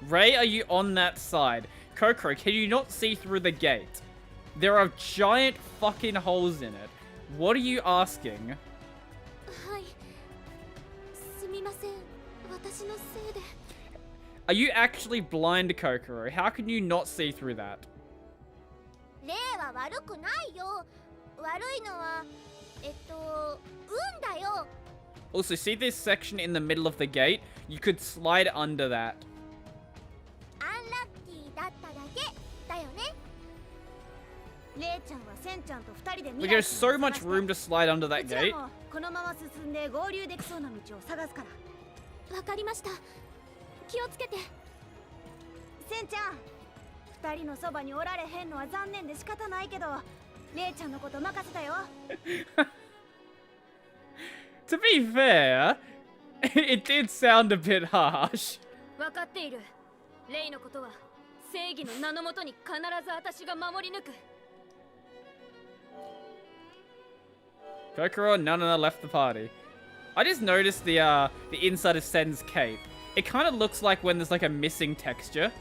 Ray, are you on that side? Kokoro, can you not see through the gate? There are giant fucking holes in it. What are you asking? はい。すみません。私のせいで。 Are you actually blind, Kokoro? How can you not see through that? レイは悪くないよ。悪いのは、運だよ。 Also, see this section in the middle of the gate? You could slide under that. アンラッキーだっただけだよね。レイちゃんはセンちゃんと二人で Like, there's so much room to slide under that うちら gate. もこのまま進んで合流できそうな道を探すから。わかりました。気をつけて。センちゃん、二人のそばにおられへんのは残念で仕方ないけど、レイちゃんのこと任せたよ。To be fair, it did sound a bit harsh. わかっている。レイのことは正義の名のもとに必ず私が守り抜く。 Kokoro and Nanana left the party. I just noticed the inside of Sen's cape. It kind of looks like when there's like a missing texture.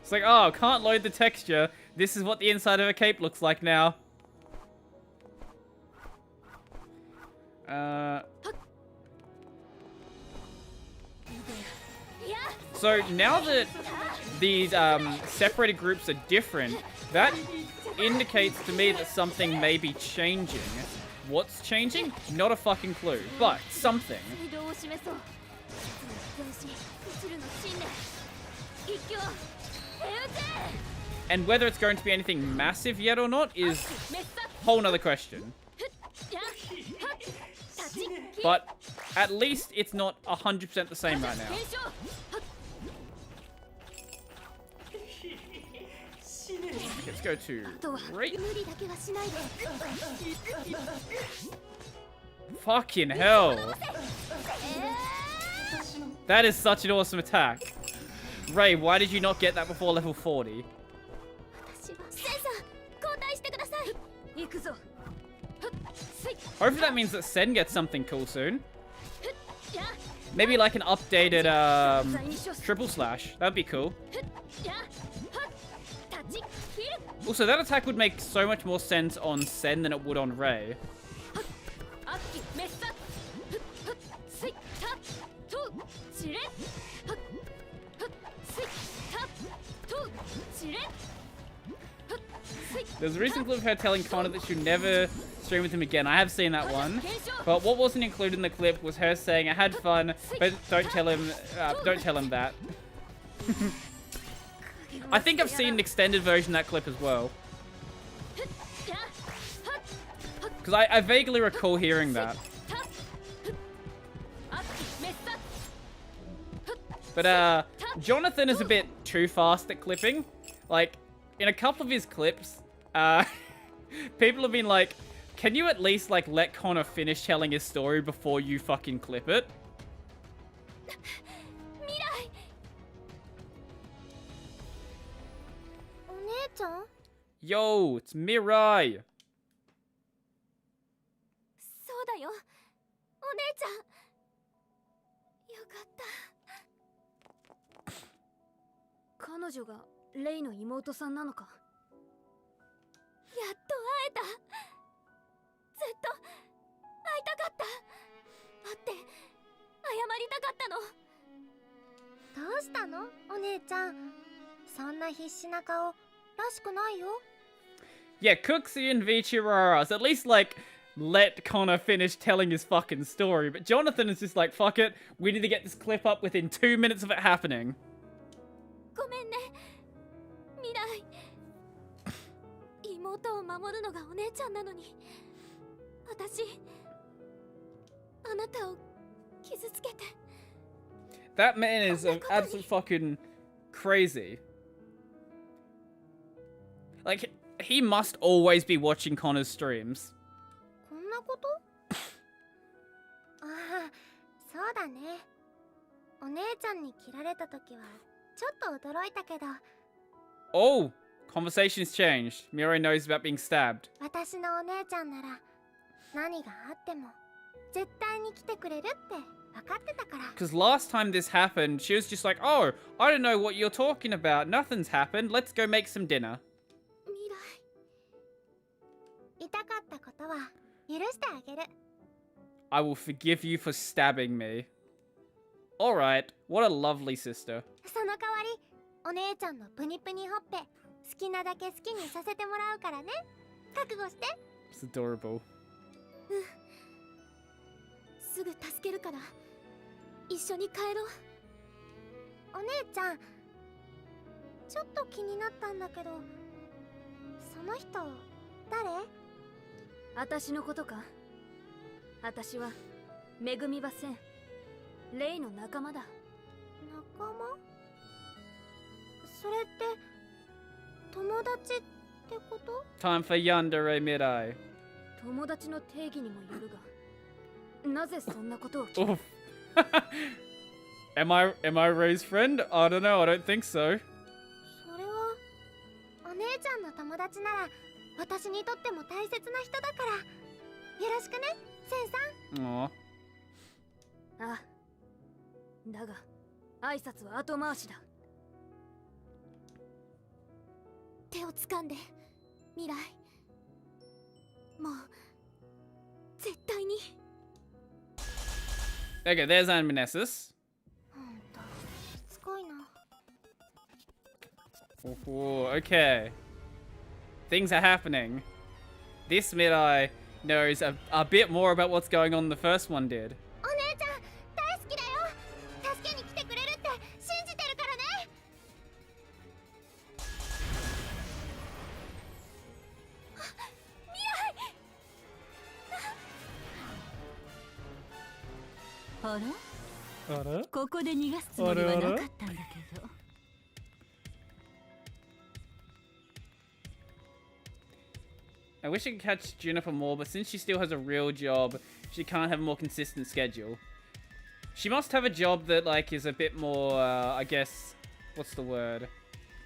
It's like, oh, can't load the texture. This is what the inside of a cape looks like now. So now that these separated groups are different, that indicates to me that something may be changing. What's changing? Not a fucking clue, but something. 移動を示そう。前進、一縷の信念。一挙、手打て。 And whether it's going to be anything massive yet or not is a whole nother question. But at least it's not 100% the same right now. Let's go to Ray. Fucking hell. That is such an awesome attack. Ray, why did you not get that before level 40? センさん、交代してください。行くぞ。 Hopefully that means that Sen gets something cool soon. Maybe like an updated triple slash. That'd be cool. Also, that attack would make so much more sense on Sen than it would on Ray. There's a recent clip of her telling Connor that she'll never stream with him again. I have seen that one. But what wasn't included in the clip was her saying, I had fun, but don't tell him that. I think I've seen an extended version of that clip as well. Because I vaguely recall hearing that. But Jonathan is a bit too fast at clipping. Like, in a couple of his clips, people have been like, can you at least like let Connor finish telling his story before you fucking clip it? Yo, it's Mirai. そうだよ、お姉ちゃん。よかった。彼女がレイの妹さんなのか。やっと会えた。ずっと会いたかった。会って謝りたかったの。どうしたのお姉ちゃん。そんな必死な顔らしくないよ。Yeah, Cooksey and Vichiraras at least like let Connor finish telling his fucking story, but Jonathan is just like, fuck it, we need to get this clip up within 2 minutes of it happening. ごめんね、未来。妹を守るのがお姉ちゃんなのに、私、あなたを傷つけて。That man is absolutely fucking crazy. Like, he must always be watching Connor's streams. こんなことああ、そうだね。お姉ちゃんに切られた時はちょっと驚いたけど。Oh, conversation's changed. Mirai knows about being stabbed. 私のお姉ちゃんなら何があっても絶対に来てくれるって分かってたから。Because last time this happened, she was just like, oh, I don't know what you're talking about. Nothing's happened. Let's go make some dinner. 未来。痛かったことは許してあげる。I will forgive you for stabbing me. Alright, what a lovely sister. その代わりお姉ちゃんのプニプニほっぺ好きなだけ好きにさせてもらうからね。覚悟して。 It's adorable. すぐ助けるから一緒に帰ろう。お姉ちゃん、ちょっと気になったんだけど、その人誰？私のことか。私はめぐみばせん、レイの仲間だ。仲間？それって友達ってこと？ Time for Yandere Mirai. 友達の定義にもよるが、なぜそんなことを聞く？ Oof. Am I Ray's friend? I don't know, I don't think so. それはお姉ちゃんの友達なら私にとっても大切な人だからよろしくね、センさん。 Aw. ああ、だが挨拶は後回しだ。手を掴んで、未来。もう絶対に。Okay, there's Anamnesis. ほんとしつこいな。 Oh, okay. Things are happening. This Mirai knows a bit more about what's going on than the first one did. お姉ちゃん大好きだよ。助けに来てくれるって信じてるからね。あら？ここで逃がすつもりはなかったんだけど。I wish I could catch Juniper more, but since she still has a real job, she can't have a more consistent schedule. She must have a job that, like, is a bit more, I guess, what's the word?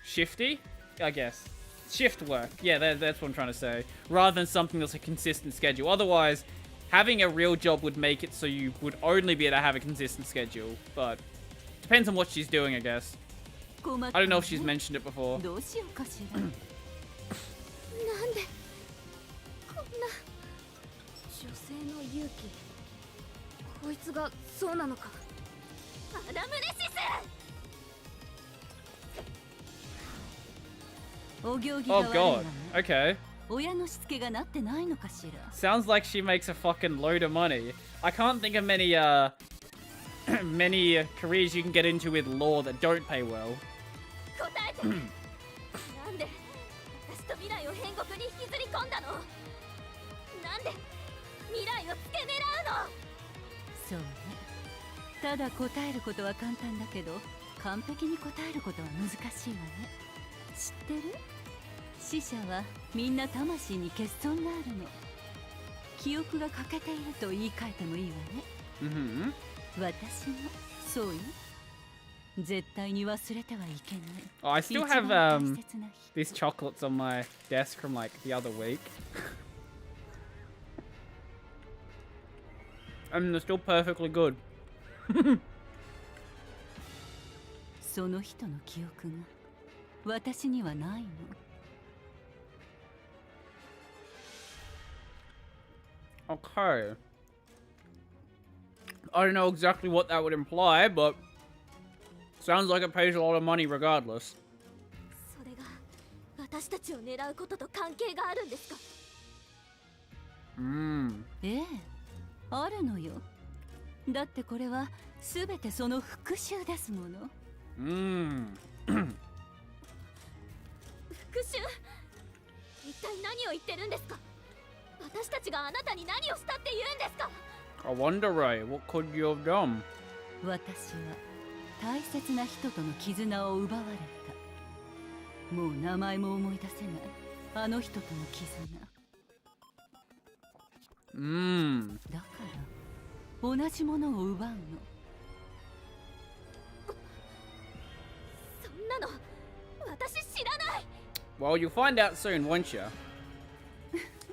Shifty? I guess. Shift work. Yeah, that's what I'm trying to say. Rather than something that's a consistent schedule. Otherwise, having a real job would make it so you would only be able to have a consistent schedule. But depends on what she's doing, I guess. I don't know if she's mentioned it before. どうしようかしら。なんでこんな女性の勇気。こいつがそうなのか。アダムネシス。お行儀が Oh 悪いわ god. ね。 Okay. 親のしつけがなってないのかしら。 Sounds like she makes a fucking load of money. I can't think of many many careers you can get into with law that don't pay well. 答えてなんで私と未来を変国に引きずり込んだの。なんで未来をつけ狙うの。そうね。ただ答えることは簡単だけど、完璧に答えることは難しいわね。知ってる？死者はみんな魂に欠損があるの。記憶が欠けていると言い換えてもいいわね。Mm-hmm. 私もそうよ。絶対に忘れてはいけない。 Oh, I still 一 have 番大切な日。 these chocolates on my desk from like the other week. And they're still perfectly good. その人の記憶が私にはないの。 Okay. I don't know exactly what that would imply, but sounds like it pays a lot of money regardless. それが私たちを狙うことと関係があるんですか。ええ、あるのよ。だってこれはすべてその復讐ですもの。復讐。一体何を言ってるんですか。私たちがあなたに何をしたって言うんですか。 I wonder, Ray, what could you have done? 私は大切な人との絆を奪われた。もう名前も思い出せないあの人との絆。だから同じものを奪うの。そんなの私知らない。 Well, you'll find out soon, won't you?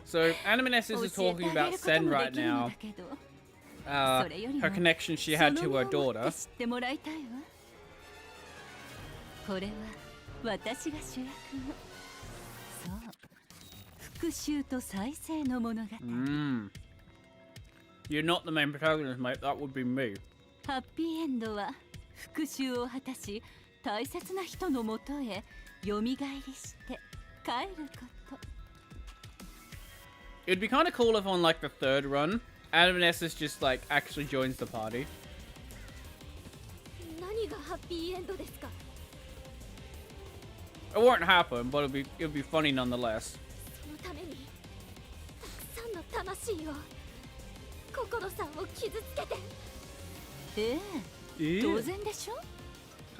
So, Animanescence is talking about Sen right now. Her connection she had to her daughter. 知ってもらいたいわ。これは私が主役の。そう。復讐と再生の物語。You're not the main protagonist, mate. That would be me. ハッピーエンドは復讐を果たし、大切な人のもとへ蘇りして帰ること。 It'd be kind of cool if on like the third run, Animanescence just like actually joins the party. 何がハッピーエンドですか。 It won't happen, but it'll be funny nonetheless. そのためにたくさんの魂を心さんを傷つけて。ええ、当然でしょ。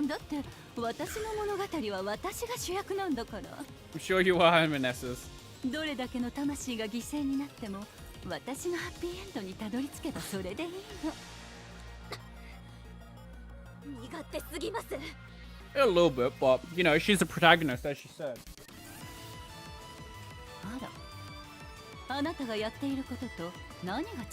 だって私の物語は私が主役なんだから。 I'm sure you are, Animanescence. どれだけの魂が犠牲になっても私がハッピーエンドにたどり着けばそれでいいの。身勝手すぎます。 A little bit, but you know, she's the protagonist, as she said. あら、あなたがやっていることと何が違うの？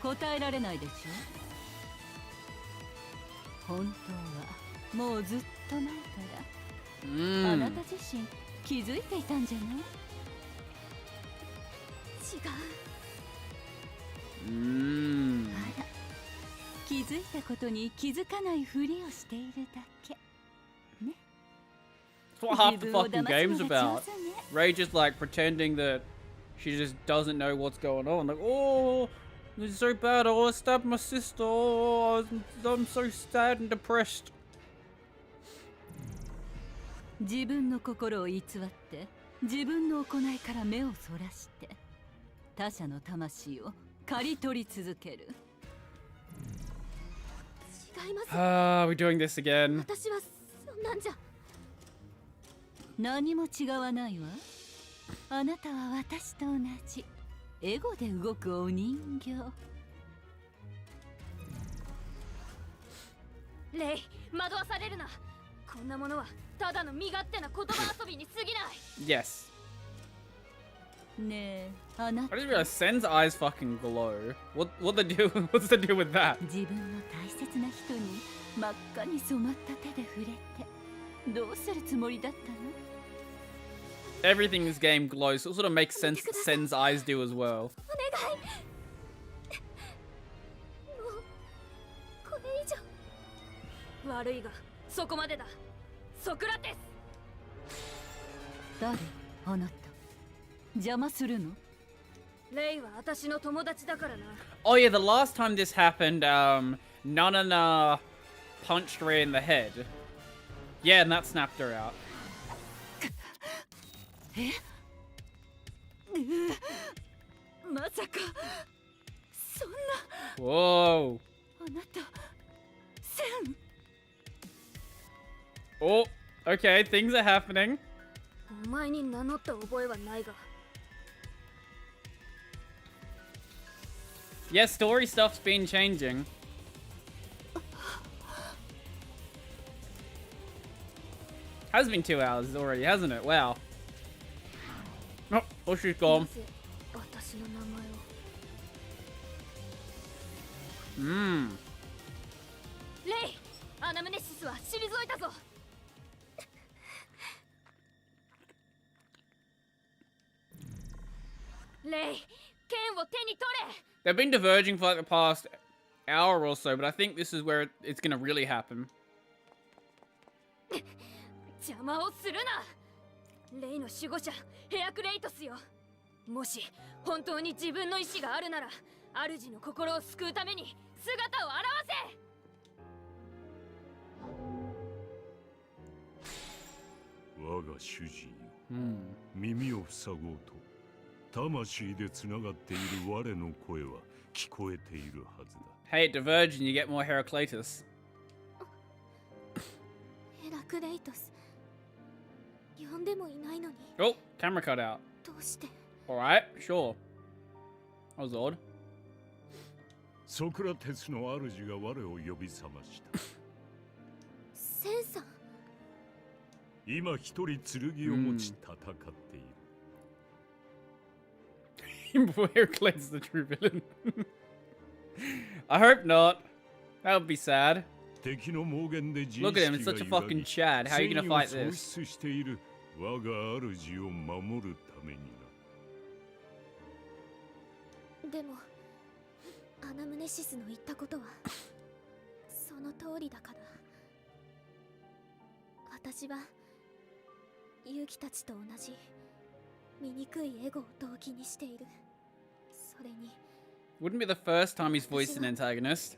答えられないでしょ。本当はもうずっと前から、あなた自身気づいていたんじゃない？違う。あら、気づいたことに気づかないふりをしているだけね。 That's what half the fucking game's about. Ray just like pretending that she just doesn't know what's going on. Like, oh, this is so bad. Oh, I stabbed my sister. Oh, I'm so sad and depressed. 自分の心を偽って自分の行いから目をそらして他者の魂を刈り取り続ける。違います。Ah, we're doing this again. 私はそんなんじゃ。何も違わないわ。あなたは私と同じエゴで動くお人形。レイ、惑わされるな。こんなものはただの身勝手な言葉遊びに過ぎない。 Yes. ねえ、あなた。 I didn't realize Sen's eyes fucking glow. What they do? What's the deal with that? 自分の大切な人に真っ赤に染まった手で触れてどうするつもりだったの？ Everything in this game glows, so it sort of makes sense that Sen's eyes do as well. お願い。悪いがそこまでだ。ソクラテ誰あなた邪魔するの？ス。レイは私の友達だからな。 Oh yeah, the last time this happened, Nanana punched Ray in the head. Yeah, and that snapped her out. まさかそんな。 Whoa. あなたセン。 Oh, okay, things are happening. お前に名乗った覚えはないが。 Yeah, story stuff's been changing. Has been 2 hours already, hasn't it? Wow. Oh, she's な gone. ぜ私の名前を。 レイ、アナムネシスは退いたぞ。レイ、剣を手に取れ。 They've been diverging for like the past hour or so, but I think this is where it's gonna really happen. 邪魔をするな。レイの守護者ヘアクレイトスよ。もし本当に自分の意志があるなら、主の心を救うために姿を現せ。我が主人よ、耳を塞ごうと魂でつながっている我の声は聞こえているはずだ。 Hey, it diverged and you get more Heraclitus. ヘラクレイトス、呼んでもいないのに。 Oh, camera cut out. どうして。 Alright, sure. That was odd. ソクラテスの主が我を呼び覚ました。センさん。今一人剣を持ち戦っている。Heraclitus is the true villain. I hope not. That would be sad. Look at him, it's such a fucking Chad. How are you gonna fight this? 我が主を守るためにな。でもアナムネシスの言ったことはその通りだから。私は勇気たちと同じ醜いエゴを動機にしている。それに Wouldn't be the first time he's voiced an antagonist.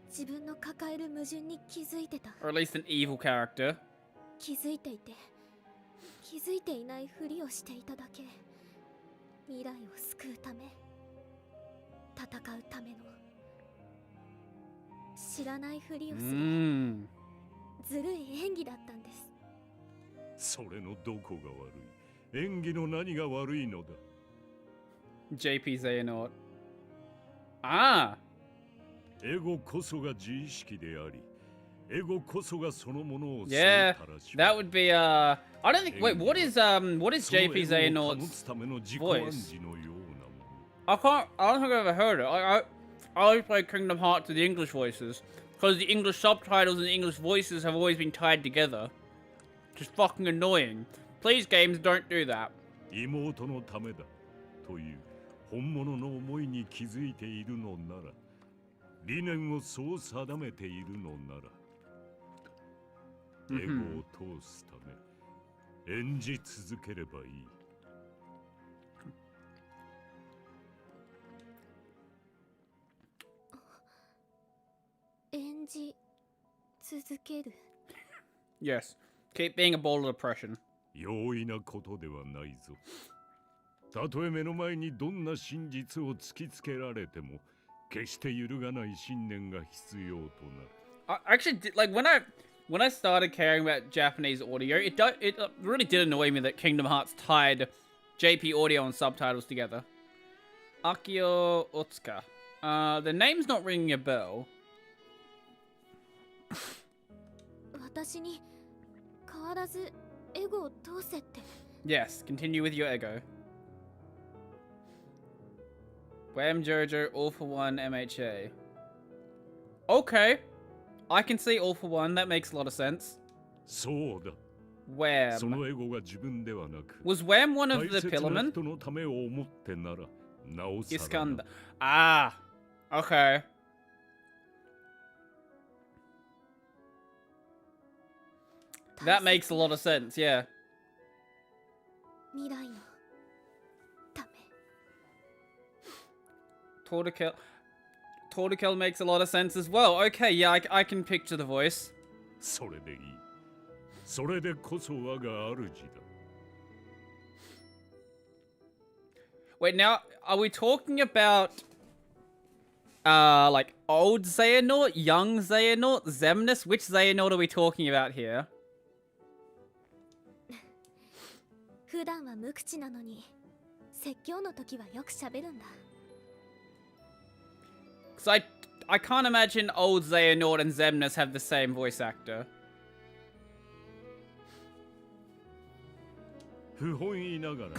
自分の抱える矛盾に気づいてた。 Or at least an evil character. 気づいていて気づいていないふりをしていただけ。未来を救うため、戦うための、知らないふりをするずるい演技だったんです。それのどこが悪い？演技の何が悪いのだ？ JP Xehanort. Ah! エゴこそが自意識であり、エゴこそがそのものを Yeah, that would be I don't think wait, what is JP Xehanort's voice? I don't think I've ever heard it. I always play Kingdom Hearts with the English voices because the English subtitles and the English voices have always been tied together. Just fucking annoying. Please games, don't do that. 妹のためだという本物の思いに気づいているのなら、理念をそう定めているのなら、エゴを通すため演じ続ければいい。演じ続ける。 Yes. Keep being a ball of depression. 容易なことではないぞ。たとえ目の前にどんな真実を突きつけられても、決して揺るがない信念が必要となる。I actually did, like when I started caring about Japanese audio, it really did annoy me that Kingdom Hearts tied JP audio and subtitles together. Akio Otsuka. The name's not ringing a bell. 私に変わらずエゴを通せって。 Yes, continue with your ego. Wham Jojo, All for One, MHA. Okay. I can see All for One, that makes a lot of sense. そうだ。 Wham. そのエゴが自分ではなく、 Was Wham one of 大 the 切な Pillarmen? 人のためを思ってなら、なおさらな。 Iskandar. Ah. Okay. That makes a lot of sense, yeah. 未来のため。 Tortikel makes a lot of sense as well. Okay, yeah, I can picture the voice. それでいい。それでこそ我が主だ。 Wait, now, are we talking about, like, old Xehanort, young Xehanort, Xemnas? Which Xehanort are we talking about here? 普段は無口なのに、説教の時はよく喋るんだ。 Because I can't imagine old Xehanort and Xemnas have the same voice actor. 不本意ながら、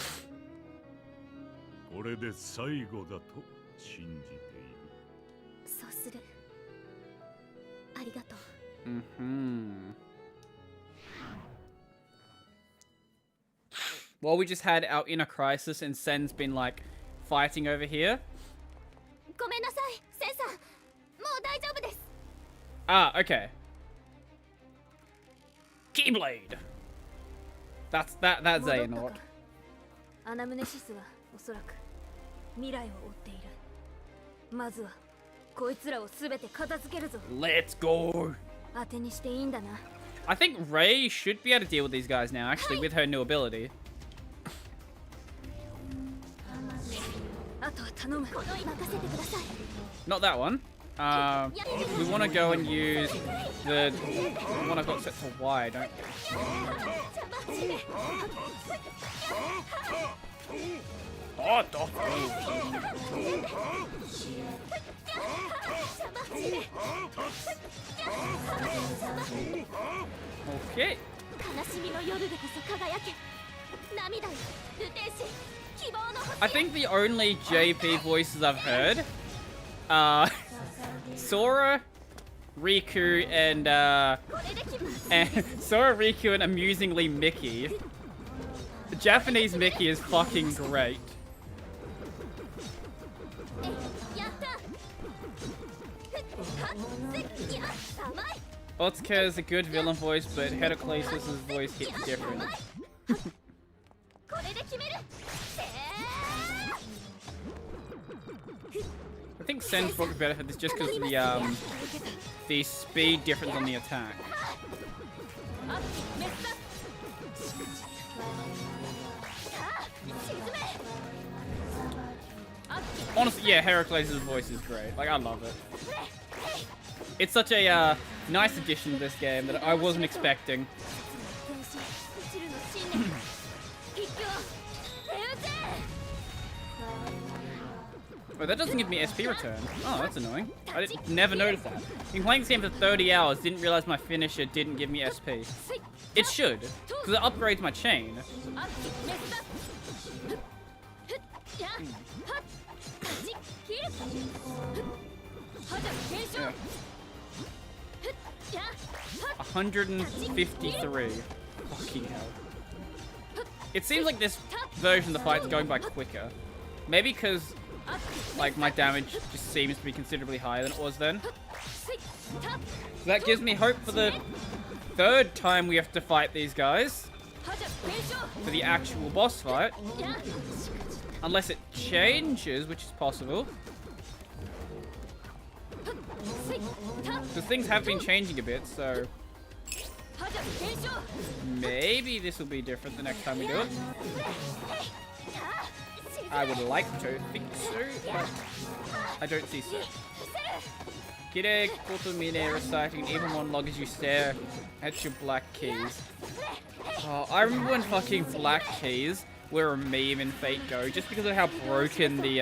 これで最後だと信じている。そうする。ありがとう。Mm-hmm. Well, we just had our inner crisis and Sen's been, like, fighting over here. ごめんなさい、センさん。もう大丈夫です。 Ah, okay. Keyblade! That's Xehanort. アナムネシスはおそらく未来を追っている。まずはこいつらをすべて片付けるぞ。 Let's go! 当てにしていいんだな。 I think Rei should be able to deal with these guys now, actually, with her new ability. あとは頼む。任せてください。 Not that one. We want to go and use the one I've got set to Y, don't Okay. 悲しみの夜でこそ輝け。涙よ、ルテンシー、希望の星。 I think the only JP voices I've heard are Sora, Riku, and Sora, Riku, and amusingly Mickey. The Japanese Mickey is fucking great. やった。や甘い。 Otsuka is a good villain voice, but Heracles' voice hits different. これで決める。 I think Sen's probably better for this just because of the speed difference on the attack. Honestly, yeah, Heracles' voice is great. Like, I love it. It's such a nice addition to this game that I wasn't expecting. Oh, that doesn't give me SP return. Oh, that's annoying. I never noticed that. Been playing this game for 30 hours, didn't realize my finisher didn't give me SP. It should, because it upgrades my chain. Yeah. 153. Fucking hell. It seems like this version of the fight's going by quicker. Maybe because, like, my damage just seems to be considerably higher than it was then. That gives me hope for the third time we have to fight these guys. For the actual boss fight. Unless it changes, which is possible. Because things have been changing a bit, so... maybe this will be different the next time we do it. I would like to think so, but I don't see so. Kire Kotomine reciting even one log as you stare at your black keys. Oh, I remember when fucking black keys were a meme in Fate Go just because of how broken the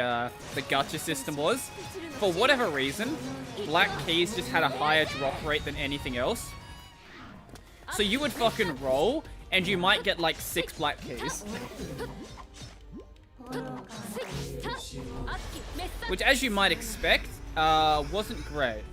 gacha system was. For whatever reason, black keys just had a higher drop rate than anything else. So you would fucking roll, and you might get like 6 black keys. Which, as you might expect, wasn't great.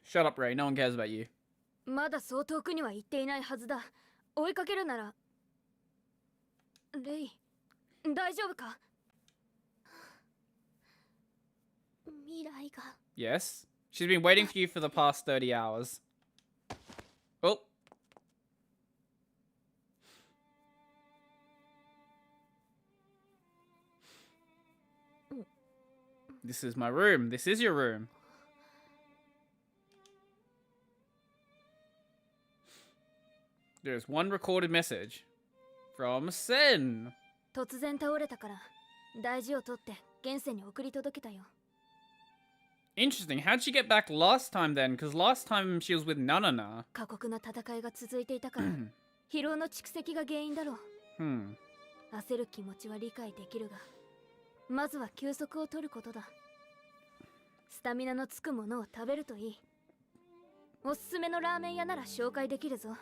Shut up, Ray. No one cares about you. まだそう遠くには行っていないはずだ。追いかけるならレイ。大丈夫か？未来が Yes. She's been waiting for you for the past 30 hours. Oh. This is my room. This is your room. There's one recorded message from Sen. 突然倒れたから大事を取って現世に送り届けたよ。 Interesting. How'd she get back last time then? Because last time she was with Nanana. 過酷な戦いが続いていたから疲労の蓄積が原因だろう。 Hmm. 焦る気持ちは理解できるが、まずは休息を取ることだ。スタミナのつくものを食べるといい。おすすめのラーメン屋なら紹介できるぞ。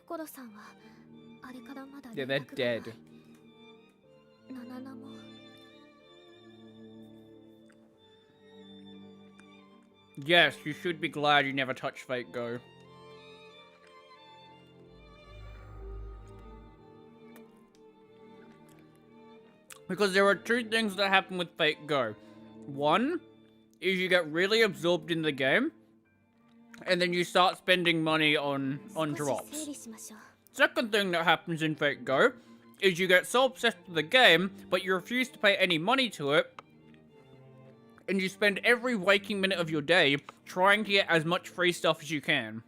心さんはあれからまだ Yeah, 連 they're 絡がない dead. ナナナも Yes, you should be glad you never touched Fate Go. Because there are two things that happen with Fate Go. One is you get really absorbed in the game, and then you start spending money on 少し drops. 整理しましょう。 Second thing that happens in Fate Go is you get so obsessed with the game, but you refuse to pay any money to it, and you spend every waking minute of your day trying to get as much free stuff as you can.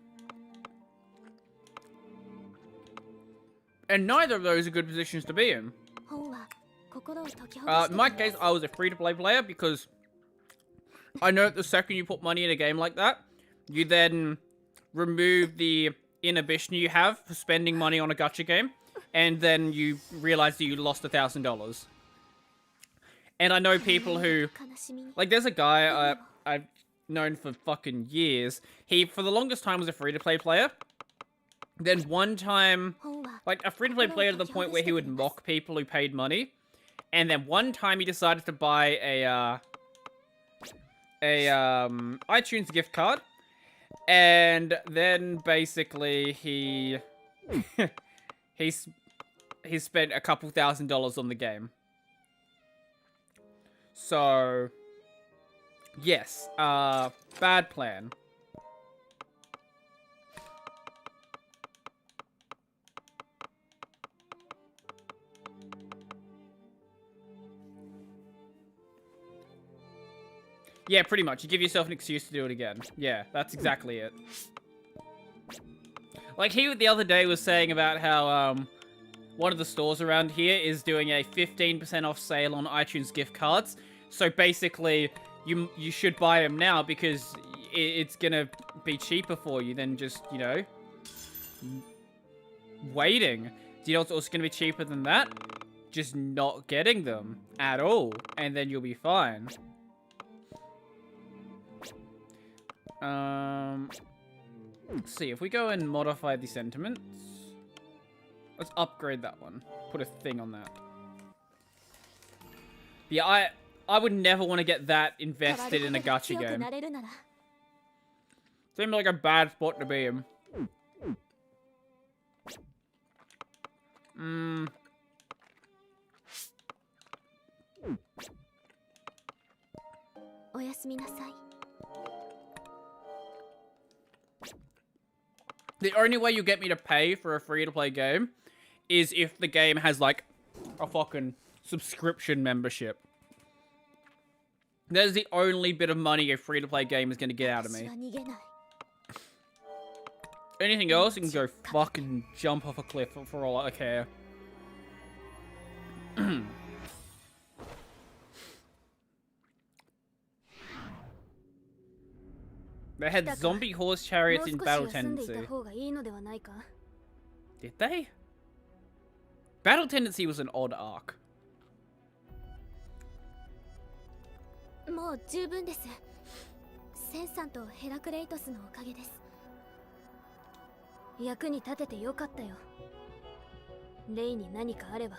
And neither of those are good positions to be in. 本は心を解きほぐして In my case, I was a free-to-play player because I know that the second you put money in a game like that, you then remove the inhibition you have for spending money on a gacha game, and then you realize that you lost $1,000. And I know people who, 悲しみに like, there's a guy I've known for fucking years. He, for the longest time, was a free-to-play player. Then one time, 本は like, a free-to-play player to the point where he would mock people who paid money. And then one time he decided to buy a iTunes gift card. And then basically he he spent a couple $1,000s on the game. So yes, bad plan. Yeah, pretty much. You give yourself an excuse to do it again. Yeah, that's exactly it. Like, he the other day was saying about how, one of the stores around here is doing a 15% off sale on iTunes gift cards. So basically, you should buy them now because it's gonna be cheaper for you than just, you know, waiting. Do you know what's also gonna be cheaper than that? Just not getting them at all. And then you'll be fine. Let's see, if we go and modify the sentiments, let's upgrade that one. Put a thing on that. Yeah, I would never want to get that invested in a gacha 強く game. なれるなら Seems like a bad spot to be in. おやすみなさい。 The only way you get me to pay for a free-to-play game is if the game has, like, a fucking subscription membership. That's the only bit of money a free-to-play game is going to get out of 私 me. は逃げない。 Anything else, you can go fucking jump off a cliff for all I care. They had zombie horse も chariots う in 少し Battle 休んでいた Tendency. 方がいいのではないか。 Did they? Battle Tendency was an odd arc. もう十分です。センさんとヘラクレイトスのおかげです。役に立ててよかったよ。レイに何かあれば、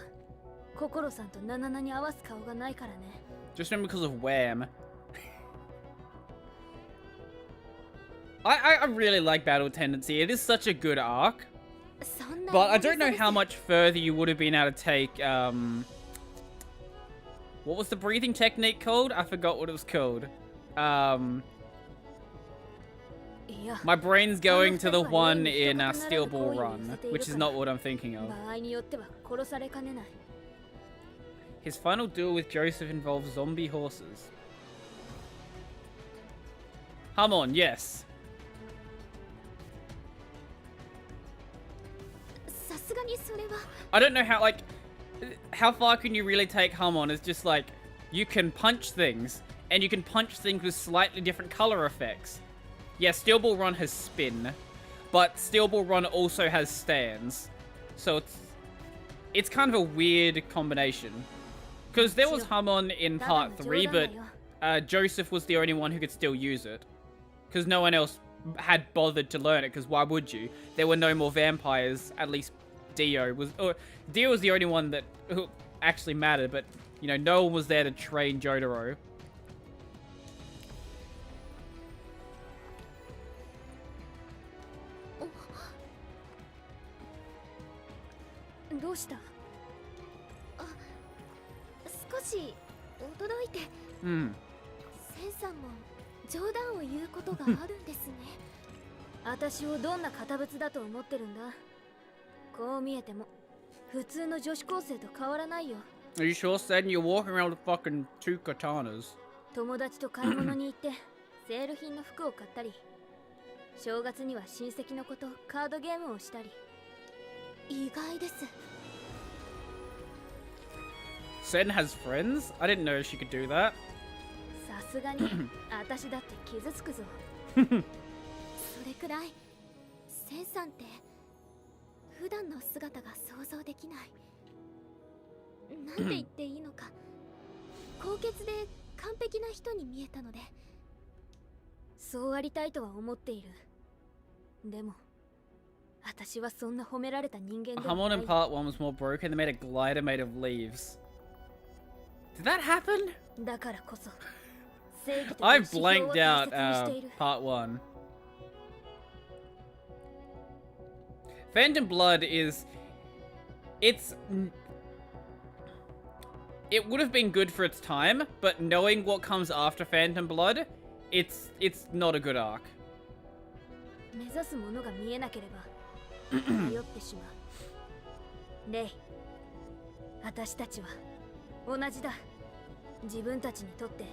心さんとナナナに合わす顔がないからね。I really like Battle Tendency. It is such a good arc. But I don't know how much further you would have been able to take, what was the breathing technique called? I forgot what it was called. My brain's going to the one in Steel Ball Run, which is not what I'm thinking of. His final duel with Joseph involves zombie horses. Hamon, yes. I don't know how, like, how far can you really take Hamon? It's just like, you can punch things, and you can punch things with slightly different color effects. Yeah, Steel Ball Run has spin, but Steel Ball Run also has stands. So it's kind of a weird combination. Because there was Hamon in part 3, but Joseph was the only one who could still use it. Because no one else had bothered to learn it, because why would you? There were no more vampires, at least Dio was... Dio was the only one that actually mattered, but, you know, no one was there to train Jotaro. Hmm. 冗談を言うことがあるんですね。私をどんな堅物だと思ってるんだ。こう見えても普通の女子高生と変わらないよ。Are you sure, Sen? You're walking around with fucking 2 katanas. 友達と買い物に行ってセール品の服を買ったり、正月には親戚の子とカードゲームをしたり。意外です。Sen has friends? I didn't know she could do that. さすがに私だって傷つくぞ。それくらいセンさんって普段の姿が想像できない。なんて言っていいのか。高潔で完璧な人に見えたので、そうありたいとは思っている。でも私はそんな褒められた人間ではない。 Hamon in part 1 was more broken. They made a glider made of leaves. Did that happen? だからこそ I blanked out part 1. Phantom Blood is... It would have been good for its time, but knowing what comes after Phantom Blood, it's not a good arc. 目指すものが見えなければ迷ってしまう。レイ、私たちは同じだ。自分たちにとって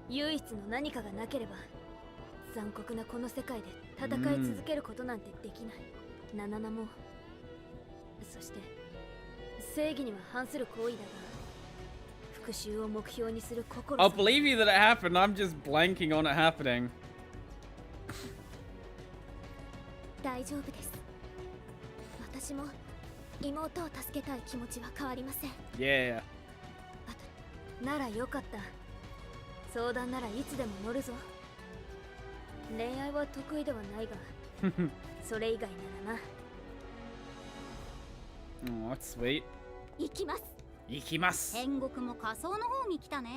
唯一の何かがなければ残酷なこの世界で戦い続けることなんてできない。ナナナもそして正義には反する行為だが復讐を目標にする心。 I'll believe you that it happened. I'm just blanking on it happening. 大丈夫です。私も妹を助けたい気持ちは変わりません。 Yeah. ならよかった。相談ならいつでも乗るぞ。恋愛は得意ではないがそれ以外ならな。 Oh, that's sweet. 行きます。行きます。天国も仮想の方に来たね。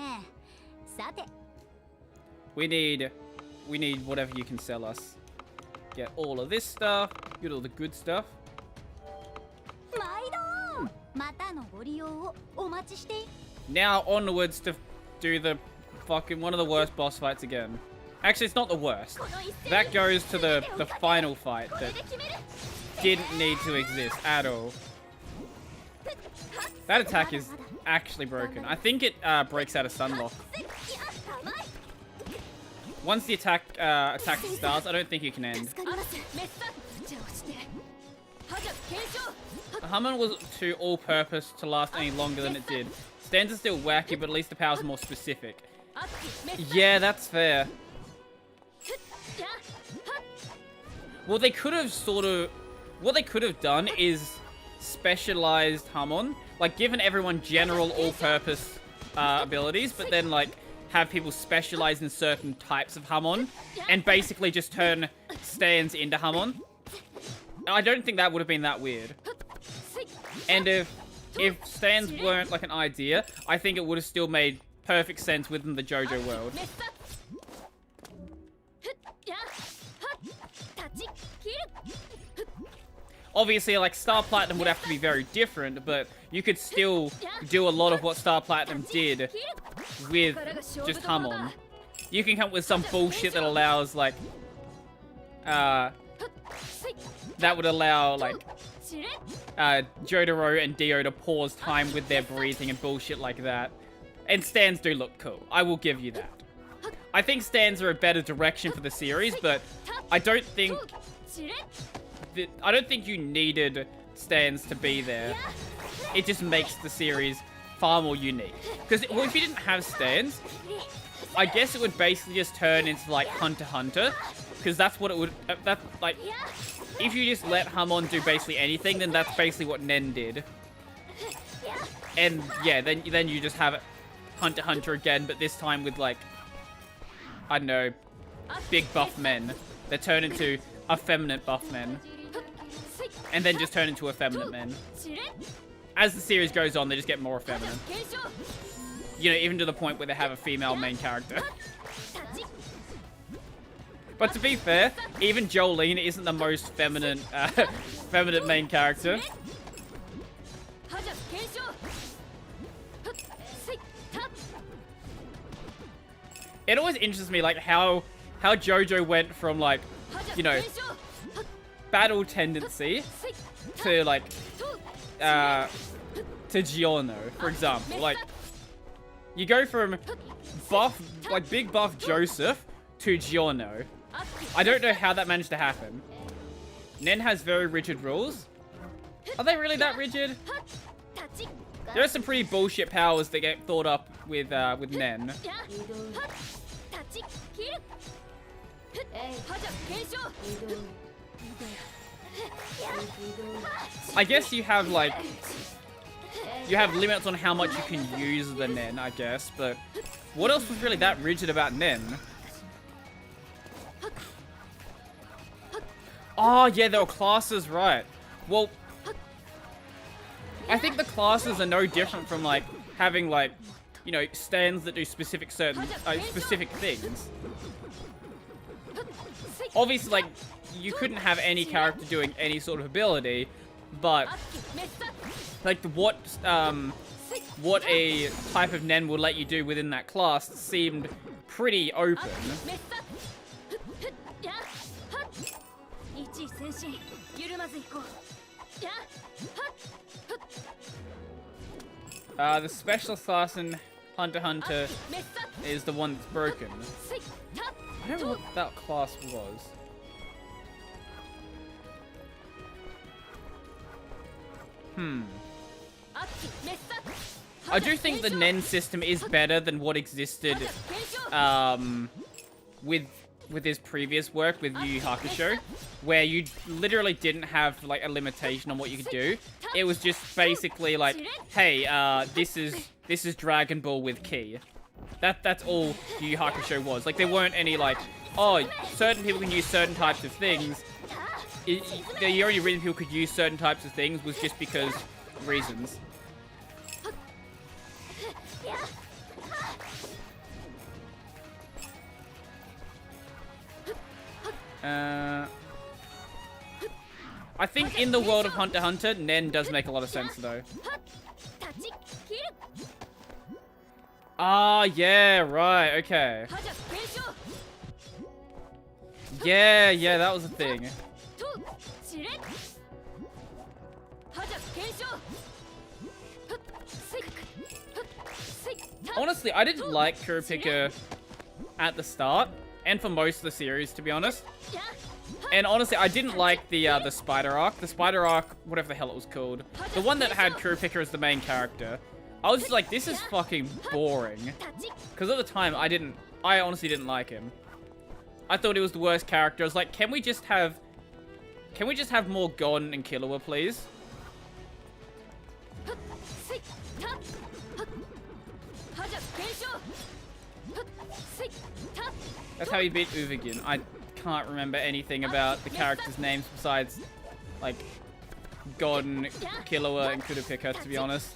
さて We need whatever you can sell us. Get all of this stuff. Get all the good stuff. 毎度またのご利用をお待ちして。 Now onwards to do the fucking one of the worst boss fights again. Actually, it's not the worst. That goes to the final fight that didn't need to exist at all. That attack is actually broken. I think it breaks out of Sunlock. Once the attack starts, I don't think it can end. Hamon was too all-purpose to last any longer than it did. Stands are still wacky, but at least the powers are more specific. Yeah, that's fair. Well, they could have what they could have done is specialized Hamon. Like, given everyone general all-purpose abilities, but then, like, have people specialize in certain types of Hamon, and basically just turn stands into Hamon. I don't think that would have been that weird. And if stands weren't like an idea, I think it would have still made perfect sense within the JoJo world. Obviously, like, Star Platinum would have to be very different, but you could still do a lot of what Star Platinum did with just Hamon. You can come up with some bullshit that allows, like, that would allow, like, Jotaro and Dio to pause time with their breathing and bullshit like that. And stands do look cool. I will give you that. I think stands are a better direction for the series, but I don't think you needed stands to be there. It just makes the series far more unique. Because well, if you didn't have stands, I guess it would basically just turn into like Hunter x Hunter, because that's what it would. That's like, if you just let Hamon do basically anything, then that's basically what Nen did. And yeah, then you just have Hunter x Hunter again, but this time with like, I don't know, big buff men that turn into effeminate buff men, and then just turn into effeminate men. As the series goes on, they just get more effeminate. You know, even to the point where they have a female main character. But to be fair, even Jolene isn't the most feminine main character. It always interests me, like, how JoJo went from, like, you know, battle tendency to, like, to Giorno, for example. Like, you go from buff, like, big buff Joseph to Giorno. I don't know how that managed to happen. Nen has very rigid rules. Are they really that rigid? There are some pretty bullshit powers that get thought up with Nen. I guess you have, like, you have limits on how much you can use the Nen, I guess, but what else was really that rigid about Nen? Oh, yeah, there were classes, right. Well, I think the classes are no different from, like, having, like, you know, stands that do specific things. Obviously, like, you couldn't have any character doing any sort of ability, but, like, what a type of Nen would let you do within that class seemed pretty open. The specialist class in Hunter x Hunter is the one that's broken. I don't know what that class was. I do think the Nen system is better than what existed with his previous work with Yu Yu Hakusho, where you literally didn't have like a limitation on what you could do. It was just basically like, hey, this is Dragon Ball with Ki. That's all Yu Yu Hakusho was. Like, there weren't any like, oh, certain people can use certain types of things. The only reason people could use certain types of things was just because reasons. I think in the world of Hunter x Hunter, Nen does make a lot of sense, though. Ah, yeah, right, okay. Yeah, that was a thing. Honestly, I didn't like Kurapika at the start, and for most of the series, to be honest. And honestly, I didn't like the spider arc. The spider arc, whatever the hell it was called. The one that had Kurapika as the main character. I was just like, this is fucking boring. Because at the time, I honestly didn't like him. I thought he was the worst character. I was like, can we just have more Gon and Killua, please? That's how he beat Uvagin. I can't remember anything about the characters' names besides, like, Gon, Killua, and Kurapika, to be honest.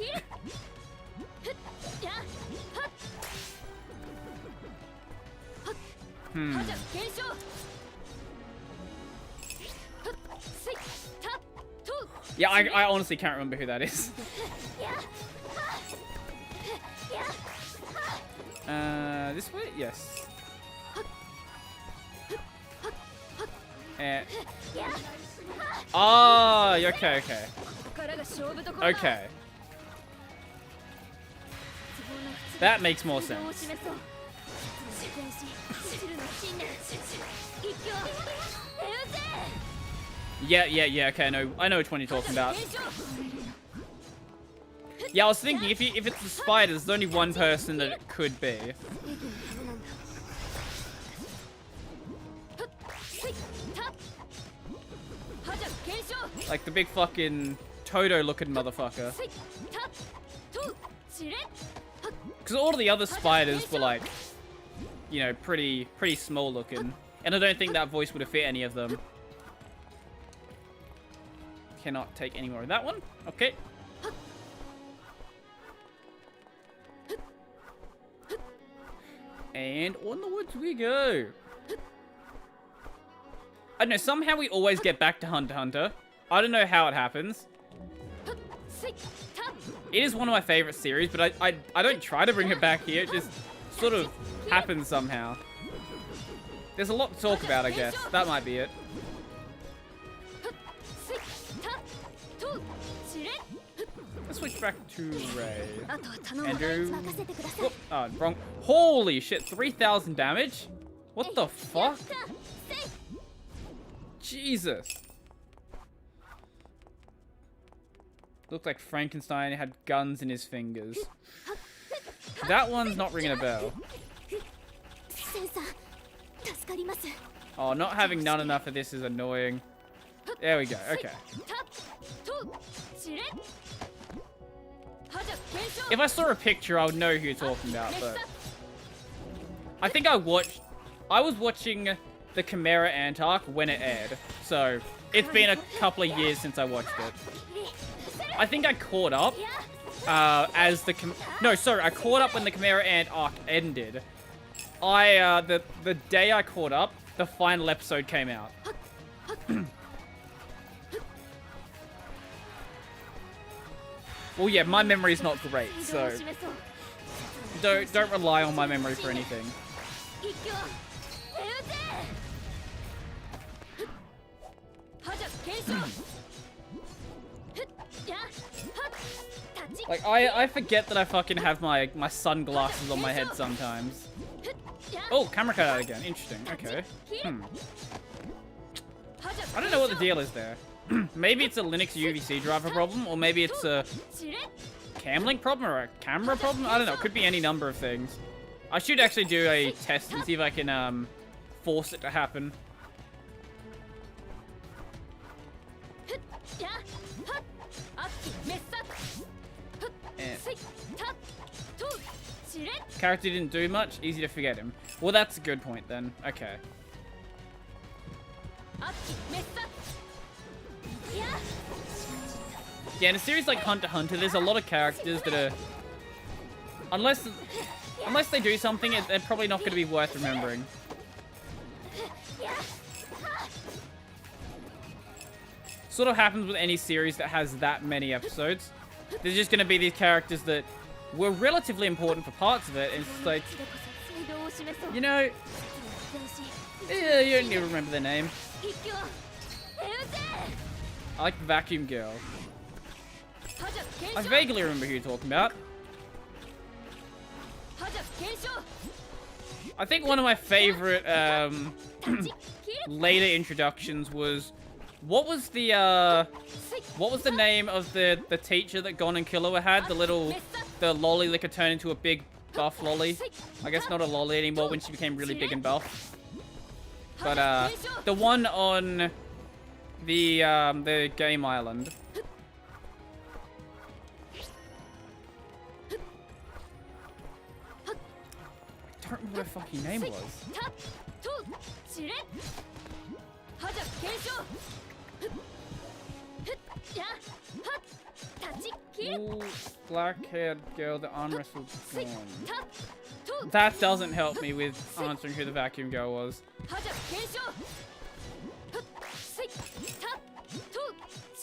Yeah, I honestly can't remember who that is. This way? Yes. Oh, okay. Okay. That makes more sense. Yeah, okay, no, I know which one you're talking about. Yeah, I was thinking, if it's the spiders, there's only one person that it could be. Like the big fucking Toto-looking motherfucker. Because all of the other spiders were like, you know, pretty small looking. And I don't think that voice would have fit any of them. Cannot take any more of that one. Okay. And onwards we go. I don't know, somehow we always get back to Hunter x Hunter. I don't know how it happens. It is one of my favorite series, but I don't try to bring it back here. It just sort of happens somehow. There's a lot to talk about, I guess. That might be it. Let's switch back to Ray. Andrew. Whoop. Oh, wrong. Holy shit, 3,000 damage? What the fuck? Jesus. Looked like Frankenstein had guns in his fingers. That one's not ringing a bell. Oh, not having none enough of this is annoying. There we go, okay. If I saw a picture, I would know who you're talking about, but... I think I was watching the Chimera Ant arc when it aired, so it's been a couple of years since I watched it. I think I caught up as the I caught up when the Chimera Ant arc ended. The day I caught up, the final episode came out. Well, yeah, my memory's not great, so don't rely on my memory for anything. Like, I forget that I fucking have my sunglasses on my head sometimes. Oh, camera cut out again. Interesting. Okay. I don't know what the deal is there. Maybe it's a Linux UVC driver problem, or maybe it's a Camlink problem, or a camera problem? I don't know. It could be any number of things. I should actually do a test and see if I can force it to happen. Character didn't do much, easy to forget him. Well, that's a good point then. Okay. Yeah, in a series like Hunter x Hunter, there's a lot of characters that are... Unless they do something, they're probably not going to be worth remembering. Sort of happens with any series that has that many episodes. There's just going to be these characters that were relatively important for parts of it, and it's like, you know, yeah, you don't even remember their name. I like the Vacuum Girl. I vaguely remember who you're talking about. I think one of my favorite later introductions was, what was the name of the teacher that Gon and Killua had? The lolly that could turn into a big buff lolly. I guess not a lolly anymore when she became really big and buff. But the one on the game island. I don't remember what her fucking name was. Ooh, black-haired girl, the arm wrestled Gon. That doesn't help me with answering who the Vacuum Girl was.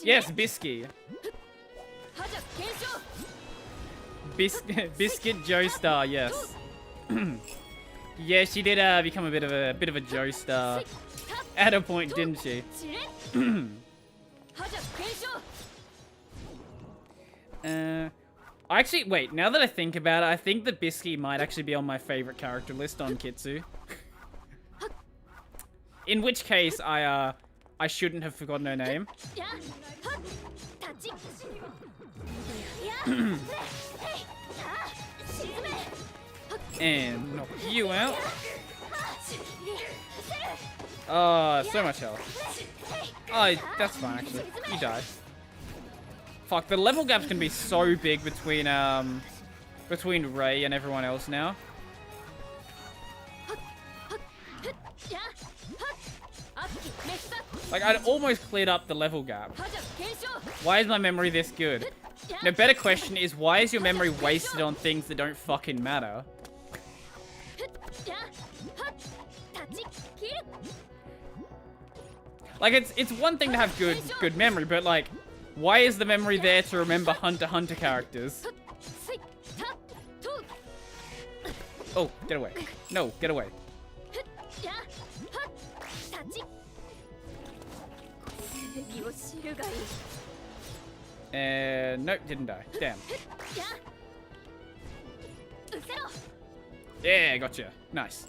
Yes, Bisky. Biscuit Joestar, yes. Yeah, she did become a bit of a Joestar at a point, didn't she? Actually, wait, now that I think about it, I think that Bisky might actually be on my favorite character list on Kitsu. In which case, I shouldn't have forgotten her name. And knock you out. Oh, so much health. Oh, that's fine, actually. You died. Fuck, the level gaps can be so big between Ray and everyone else now. Like, I'd almost cleared up the level gap. Why is my memory this good? The better question is, why is your memory wasted on things that don't fucking matter? Like, it's one thing to have good memory, but like, why is the memory there to remember Hunter x Hunter characters? Oh, get away. No, get away. And nope, didn't die. Damn. Yeah, gotcha. Nice.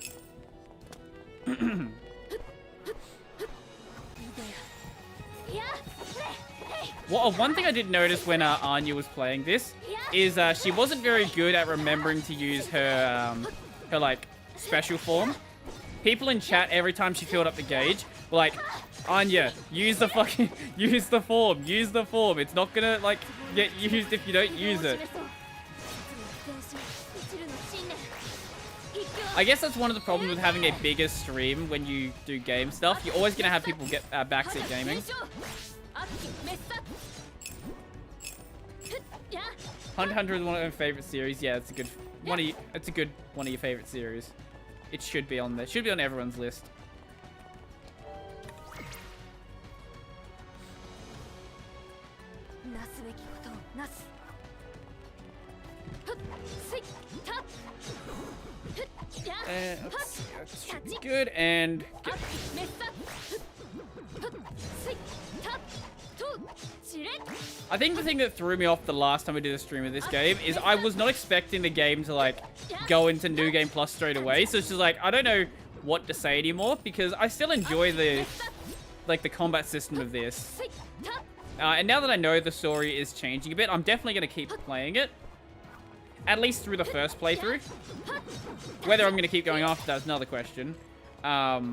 Well, one thing I did notice when Anya was playing this is she wasn't very good at remembering to use her like special form. People in chat every time she filled up the gauge were like, Anya, use the form. Use the form. It's not gonna like get used if you don't use it. I guess that's one of the problems with having a bigger stream when you do game stuff. You're always gonna have people get backseat gaming. Hunter x Hunter is one of my favorite series. Yeah, it's a good one of your favorite series. It should be on there. Should be on everyone's list. That should be good, and I think the thing that threw me off the last time I did a stream of this game is I was not expecting the game to like go into New Game Plus straight away, so it's just like I don't know what to say anymore because I still enjoy the combat system of this. And now that I know the story is changing a bit, I'm definitely going to keep playing it. At least through the first playthrough. Whether I'm going to keep going after that is another question. But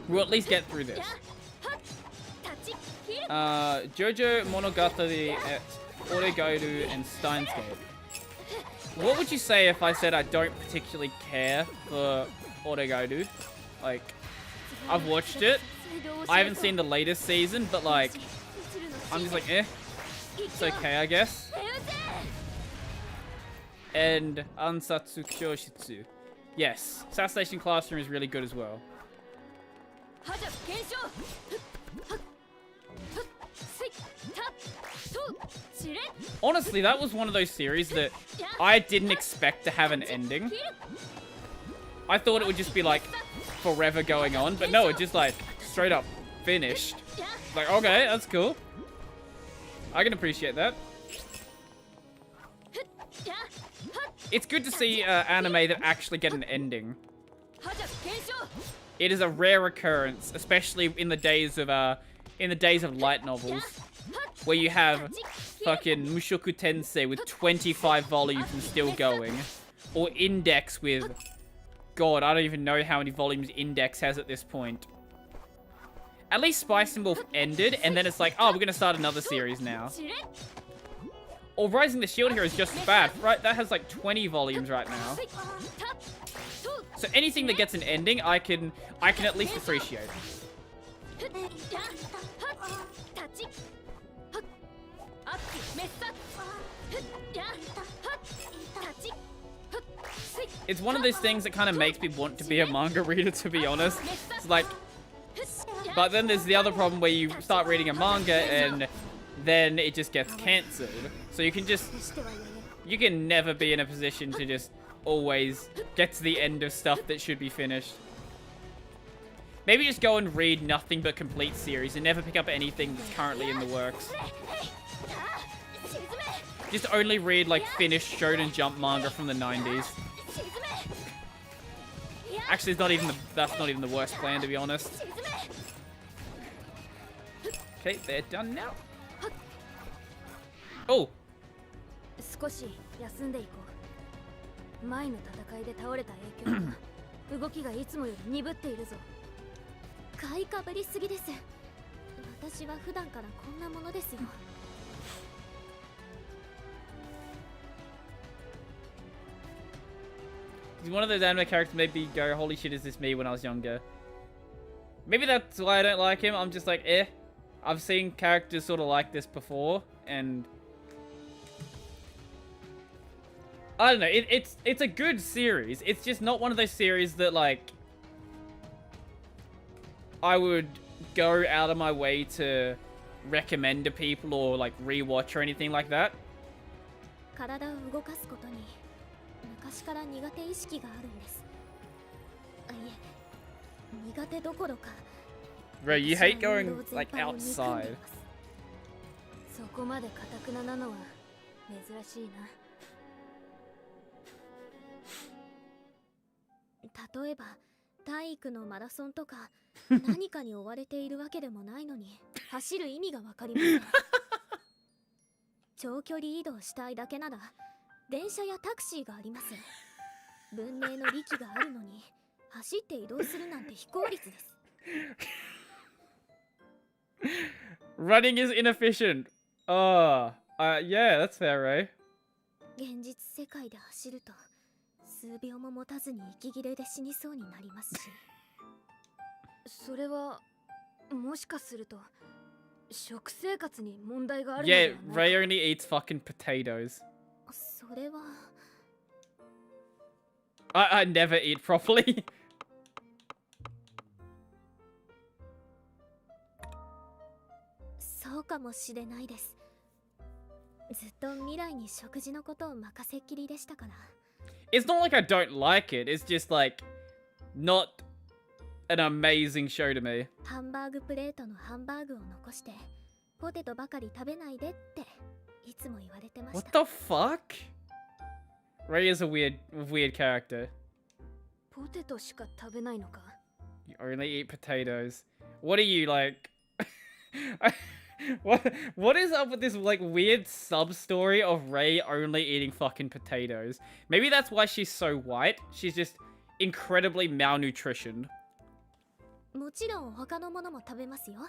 we'll at least get through this. Jojo Monogatari at Oregairu and Steins Gate. What would you say if I said I don't particularly care for Oregairu? Like, I've watched it. I haven't seen the latest season, but like, I'm just like, eh. It's okay, I guess. And Ansatsu Kyoshitsu. Yes, Assassination Classroom is really good as well. Honestly, that was one of those series that I didn't expect to have an ending. I thought it would just be like forever going on, but no, it just like straight up finished. Like, okay, that's cool. I can appreciate that. It's good to see anime that actually get an ending. It is a rare occurrence, especially in the days of light novels, where you have fucking Mushoku Tensei with 25 volumes and still going, or Index with, God, I don't even know how many volumes Index has at this point. At least Spice and Wolf ended, and then it's like, oh, we're gonna start another series now. Or Rising the Shield Hero is just as bad, right? That has like 20 volumes right now. So anything that gets an ending, I can at least appreciate. It's one of those things that kind of makes me want to be a manga reader, to be honest. It's like, But then there's the other problem where you start reading a manga and then it just gets cancelled. So you can never be in a position to just always get to the end of stuff that should be finished. Maybe just go and read nothing but complete series and never pick up anything that's currently in the works. Just only read like finished Shonen Jump manga from the 90s. Actually, that's not even the worst plan, to be honest. Okay, they're done now. Oh. 少し休んでいこう。前の戦いで倒れた影響が動きがいつもより鈍っているぞ。買いかぶりすぎです。私は普段からこんなものですよ。He's one of those anime characters made me go, holy shit, is this me when I was younger? Maybe that's why I don't like him. I'm just like, eh. I've seen characters sort of like this before, and I don't know. It's a good series. It's just not one of those series that like I would go out of my way to recommend to people or like rewatch or anything like that. 体を動かすことに昔から苦手意識があるんです。いえ、苦手どころか。Bro, you hate going like outside. そこまで堅くななのは珍しいな。例えば体育のマラソンとか何かに追われているわけでもないのに走る意味がわかりません。長距離移動したいだけなら電車やタクシーがあります。文明の利器があるのに走って移動するなんて非効率です。Running is inefficient. Oh, yeah, that's fair, right? 現実世界で走ると数秒も持たずに息切れで死にそうになりますし。それはもしかすると食生活に問題があるのではないか。Yeah, Ray only eats fucking potatoes. それは I never eat properly. そうかもしれないです。ずっと未来に食事のことを任せっきりでしたから。It's not like I don't like it. It's just like not an amazing show to me. ハンバーグプレートのハンバーグを残してポテトばかり食べないでっていつも言われてました。What the fuck? Ray is a weird character. ポテトしか食べないのか。 You only eat potatoes. What are you like? What is up with this like weird sub story of Ray only eating fucking potatoes? Maybe that's why she's so white. She's just incredibly malnutritioned. もちろん他のものも食べますよ。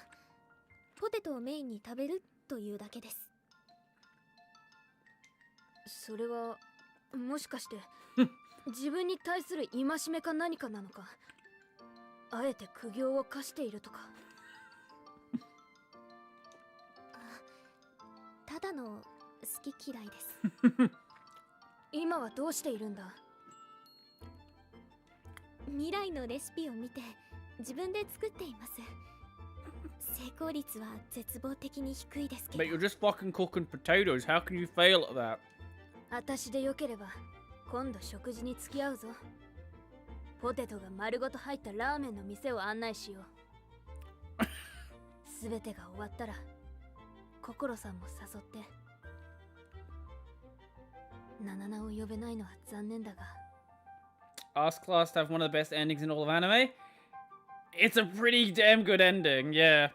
ポテトをメインに食べるというだけです。それはもしかして自分に対する戒めか何かなのか。あえて苦行を課しているとか。ただの好き嫌いです。今はどうしているんだ。未来のレシピを見て自分で作っています。成功率は絶望的に低いですけど。But you're just fucking cooking potatoes. How can you fail at that? 私でよければ今度食事に付き合うぞ。ポテトが丸ごと入ったラーメンの店を案内しよう。すべてが終わったら心さんも誘って。ナナナを呼べないのは残念だが。Ask Class to have one of the best endings in all of anime. It's a pretty damn good ending, yeah.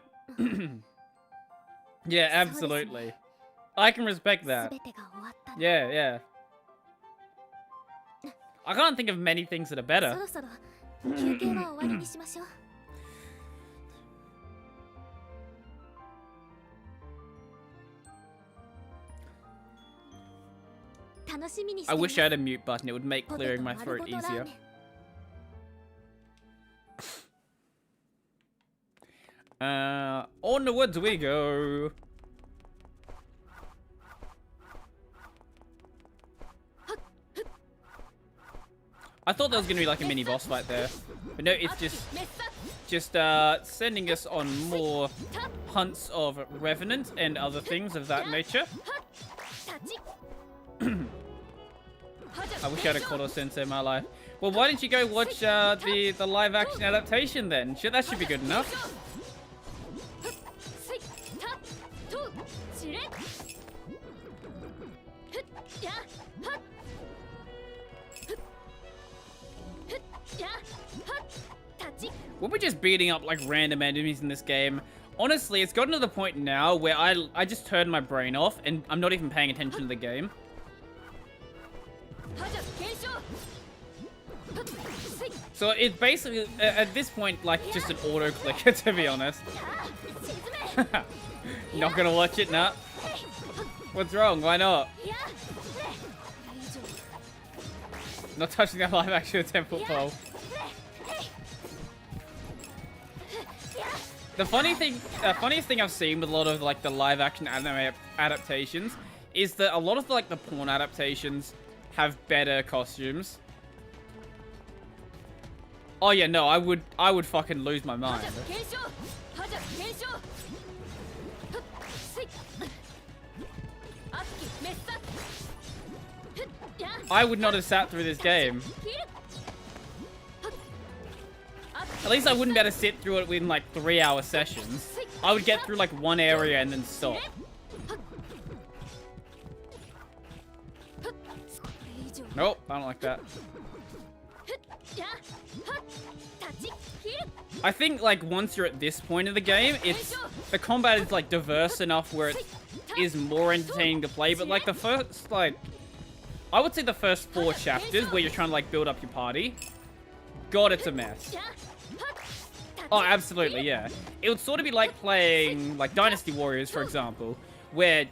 Yeah, absolutely. I can respect that. Yeah, yeah. I can't think of many things that are better. そろそろ休憩は終わりにしましょう。楽しみにして I wish I had a mute button. It would make clearing my throat easier. Onwards we go. I thought there was gonna be like a mini boss fight there, but no, it's just just sending us on more hunts of Revenant and other things of that nature. I wish I had a Kodo Sensei in my life. Well, why didn't you go watch the live action adaptation then? That should be good enough. We'll be just beating up like random enemies in this game. Honestly, it's gotten to the point now where I just turned my brain off and I'm not even paying attention to the game. So it's basically, at this point, like just an auto clicker, to be honest. Not gonna watch it, nah. What's wrong? Why not? Not touching that live action 10-foot pole. The funniest thing I've seen with a lot of like the live action anime adaptations is that a lot of like the porn adaptations have better costumes. Oh yeah, no, I would fucking lose my mind. I would not have sat through this game. At least I wouldn't be able to sit through it in like 3-hour sessions. I would get through like one area and then stop. Nope, I don't like that. I think like once you're at this point of the game, the combat is like diverse enough where it is more entertaining to play, but like the first I would say the first 4 chapters where you're trying to like build up your party, God, it's a mess. Oh, absolutely, yeah. It would sort of be like playing like Dynasty Warriors, for example, where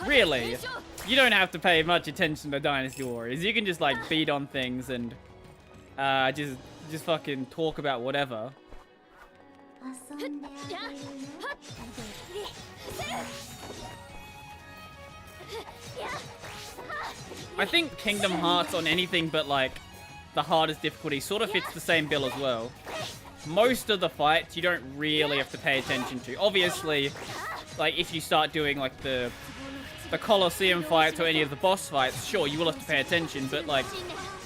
really you don't have to pay much attention to Dynasty Warriors. You can just like beat on things and just fucking talk about whatever. I think Kingdom Hearts on anything but like the hardest difficulty sort of fits the same bill as well. Most of the fights you don't really have to pay attention to. Obviously, like if you start doing like the Colosseum fights or any of the boss fights, sure, you will have to pay attention, but like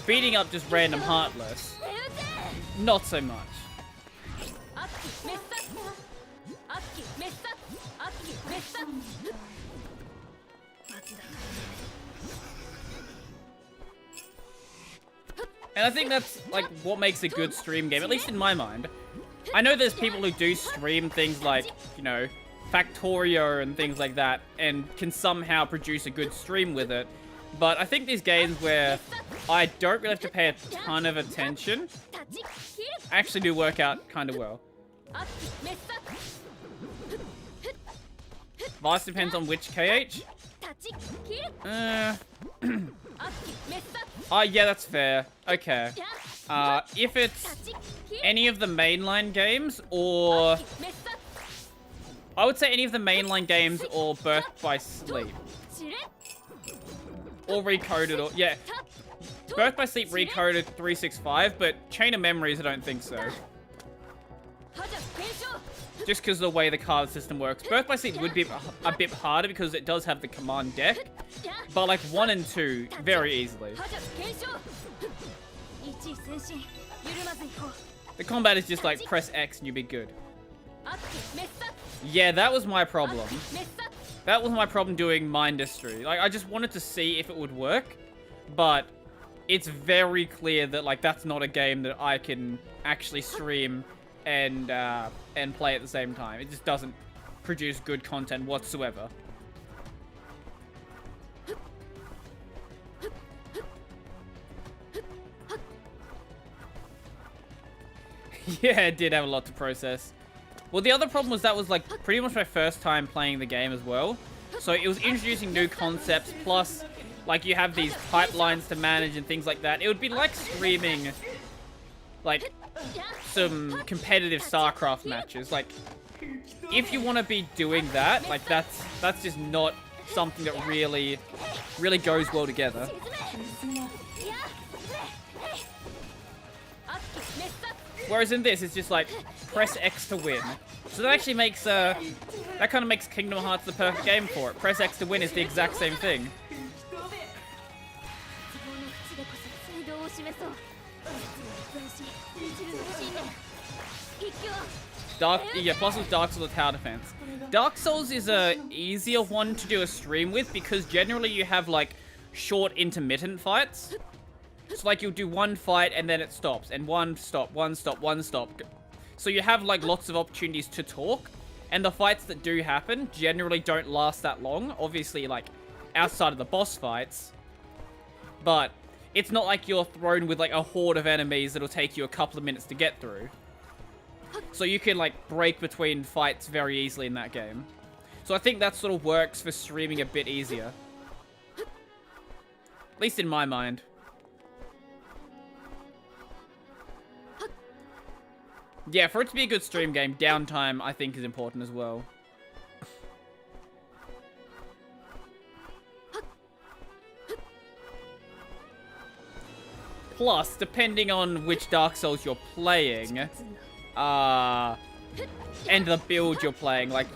beating up just random Heartless, not so much. And I think that's like what makes a good stream game, at least in my mind. I know there's people who do stream things like, you know, Factorio and things like that, and can somehow produce a good stream with it. But I think these games where I don't really have to pay a ton of attention actually do work out kind of well. Vice depends on which KH. Oh, yeah, that's fair. Okay. If it's any of the mainline games, or I would say any of the mainline games, or Birth by Sleep, or Recoded, or yeah, Birth by Sleep Recoded 365, but Chain of Memories, I don't think so. Just because of the way the card system works. Birth by Sleep would be a bit harder because it does have the command deck, but like 1 and 2, very easily. The combat is just like press X and you'll be good. Yeah, that was my problem. That was my problem doing Mindustry. Like, I just wanted to see if it would work, but it's very clear that like that's not a game that I can actually stream and play at the same time. It just doesn't produce good content whatsoever. Yeah, it did have a lot to process. Well, the other problem was that was like pretty much my first time playing the game as well. So it was introducing new concepts, plus like you have these pipelines to manage and things like that. It would be like streaming like some competitive StarCraft matches. Like if you want to be doing that, like that's just not something that really goes well together. Whereas in this, it's just like, press X to win. So that actually makes, that kind of makes Kingdom Hearts the perfect game for it. Press X to win is the exact same thing. Plus with Dark Souls tower defense. Dark Souls is a easier one to do a stream with because generally you have like short intermittent fights. So like you'll do one fight and then it stops, and one stop, one stop, one stop. So you have like lots of opportunities to talk, and the fights that do happen generally don't last that long. Obviously like outside of the boss fights, but it's not like you're thrown with like a horde of enemies that'll take you a couple of minutes to get through. So you can like break between fights very easily in that game. So I think that sort of works for streaming a bit easier. At least in my mind. Yeah, for it to be a good stream game, downtime I think is important as well. Plus, depending on which Dark Souls you're playing, and the build you're playing, like,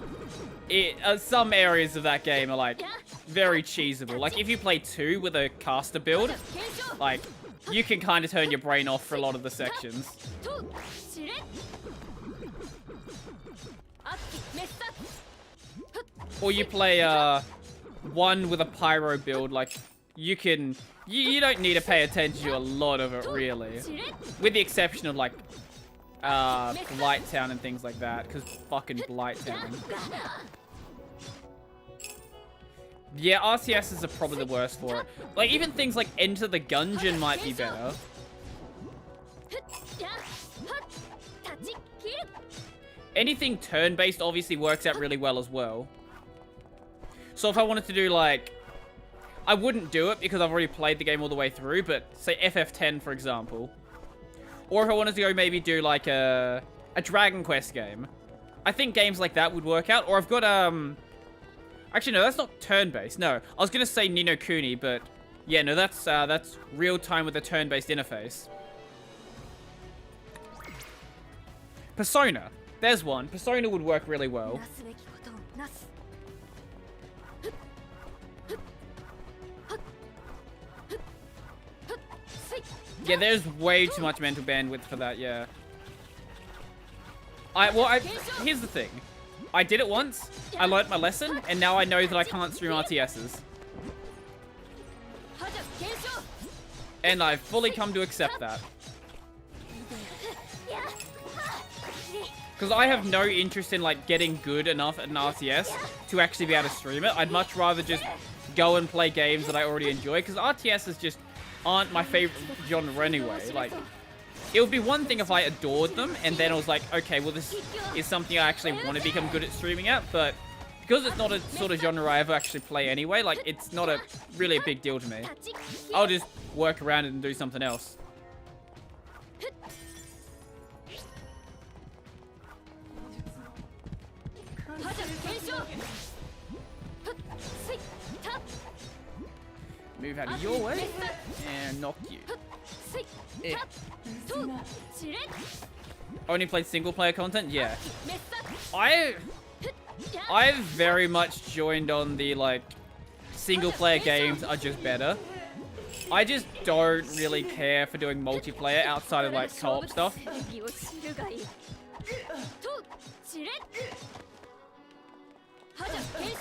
some areas of that game are, like, very cheesable. Like, if you play 2 with a caster build, like, you can kind of turn your brain off for a lot of the sections. Or you play, 1 with a pyro build, like, you can... You don't need to pay attention to a lot of it, really. With the exception of, like, Blight Town and things like that, because fucking Blight Town. Yeah, RCSs are probably the worst for it. Like, even things like Enter the Gungeon might be better. Anything turn-based obviously works out really well as well. So if I wanted to do, like... I wouldn't do it because I've already played the game all the way through, but say FF10, for example. Or if I wanted to go maybe do, like, a Dragon Quest game. I think games like that would work out. Or I've got, Actually, no, that's not turn-based. No, I was going to say Ni no Kuni, but... Yeah, no, that's real-time with a turn-based interface. Persona. There's one. Persona would work really well. Yeah, there's way too much mental bandwidth for that, yeah. Here's the thing. I did it once, I learnt my lesson, and now I know that I can't stream RTSs. And I've fully come to accept that. Because I have no interest in, like, getting good enough at an RTS to actually be able to stream it. I'd much rather just go and play games that I already enjoy, because RTSs just aren't my favorite genre anyway. Like, it would be one thing if I adored them, and then I was like, okay, well, this is something I actually want to become good at streaming at, but because it's not a sort of genre I ever actually play anyway, like, it's not really a big deal to me. I'll just work around it and do something else. Move out of your way and knock you. Only played single player content? Yeah. I've very much joined on the, like, single player games are just better. I just don't really care for doing multiplayer outside of, like, co-op stuff.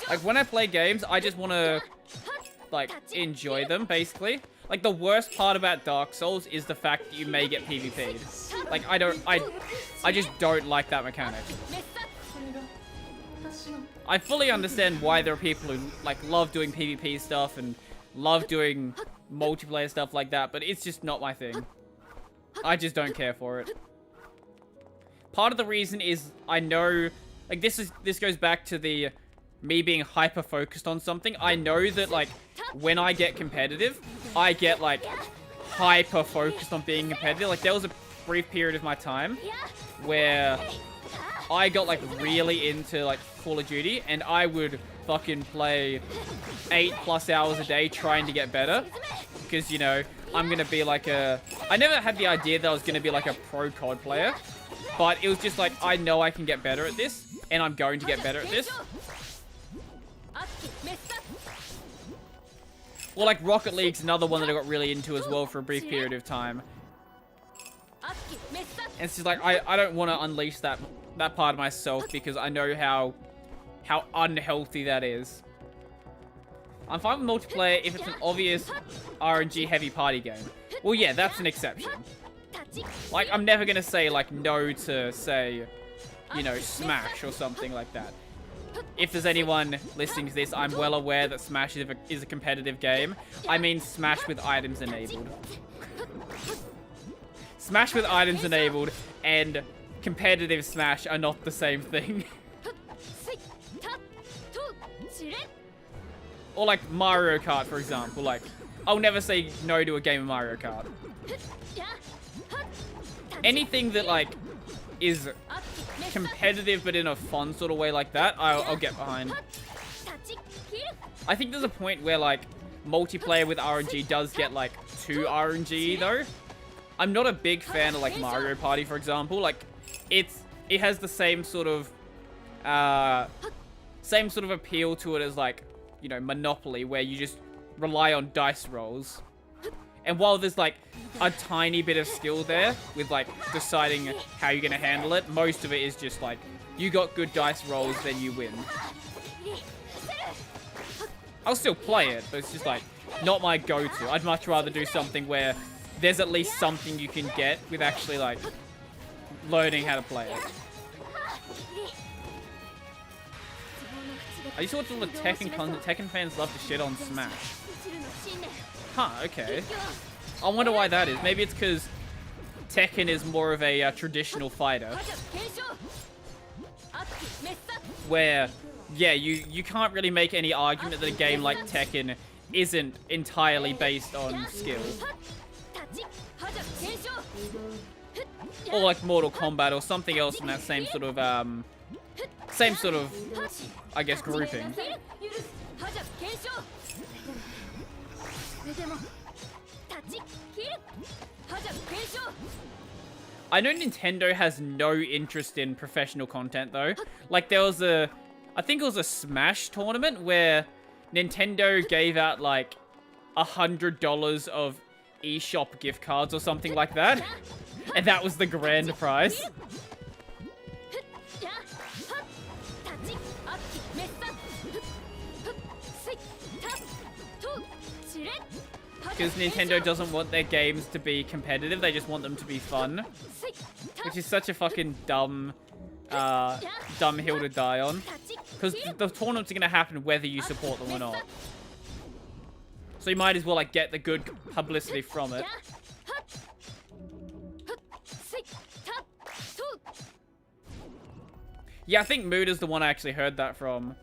Like, when I play games, I just want to, like, enjoy them, basically. Like, the worst part about Dark Souls is the fact that you may get PvP'd. Like, I just don't like that mechanic. I fully understand why there are people who, like, love doing PvP stuff and love doing multiplayer stuff like that, but it's just not my thing. I just don't care for it. Part of the reason is I know, like, this goes back to the me being hyper focused on something. I know that, like, when I get competitive, I get, like, hyper focused on being competitive. Like, there was a brief period of my time where I got, like, really into, like, Call of Duty, and I would fucking play 8+ hours a day trying to get better. Because, you know, I'm gonna be like a... I never had the idea that I was gonna be like a pro COD player, but it was just like, I know I can get better at this, and I'm going to get better at this. Or like Rocket League's another one that I got really into as well for a brief period of time. And it's just like, I don't want to unleash that part of myself because I know how unhealthy that is. I'm fine with multiplayer if it's an obvious RNG heavy party game. Well, yeah, that's an exception. Like, I'm never gonna say, like, no to, say, you know, Smash or something like that. If there's anyone listening to this, I'm well aware that Smash is a competitive game. I mean Smash with items enabled. Smash with items enabled and competitive Smash are not the same thing. Or like Mario Kart, for example. Like, I'll never say no to a game of Mario Kart. Anything that, like, is competitive but in a fun sort of way like that, I'll get behind. I think there's a point where, like, multiplayer with RNG does get, like, too RNG, though. I'm not a big fan of, like, Mario Party, for example. Like, it has the same sort of appeal to it as, like, you know, Monopoly, where you just rely on dice rolls. And while there's, like, a tiny bit of skill there with, like, deciding how you're gonna handle it, most of it is just, like, you got good dice rolls, then you win. I'll still play it, but it's just, like, not my go-to. I'd much rather do something where there's at least something you can get with actually, like, learning how to play it. I used to watch all the Tekken content. Tekken fans love to shit on Smash. Huh, okay. I wonder why that is. Maybe it's because Tekken is more of a traditional fighter. Where, yeah, you can't really make any argument that a game like Tekken isn't entirely based on skill. Or like Mortal Kombat or something else in that same sort of, I guess, grouping. I know Nintendo has no interest in professional content, though. Like, there was I think it was a Smash tournament where Nintendo gave out, like, $100 of eShop gift cards or something like that. And that was the grand prize. Because Nintendo doesn't want their games to be competitive, they just want them to be fun. Which is such a fucking dumb hill to die on. Because the tournaments are going to happen whether you support them or not. So you might as well, like, get the good publicity from it. Yeah, I think Mood is the one I actually heard that from.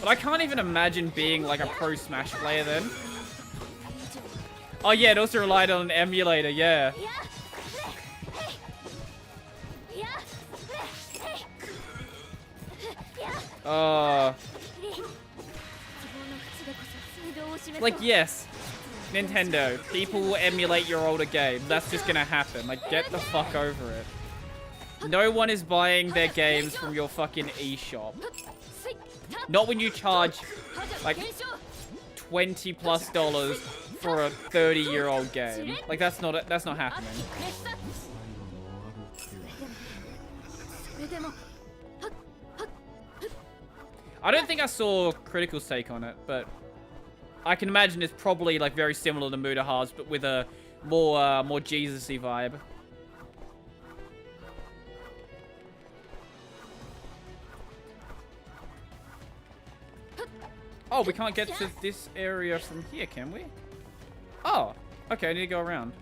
But I can't even imagine being, like, a pro Smash player then. Oh yeah, it also relied on an emulator, yeah. Like, yes, Nintendo, people will emulate your older game. That's just gonna happen. Like, get the fuck over it. No one is buying their games from your fucking eShop. Not when you charge, like, $20+ for a 30-year-old game. Like, that's not happening. I don't think I saw Critical's take on it, but I can imagine it's probably, like, very similar to Mudahar's, but with a more Jesus-y vibe. Oh, we can't get to this area from here, can we? Oh, okay, I need to go around.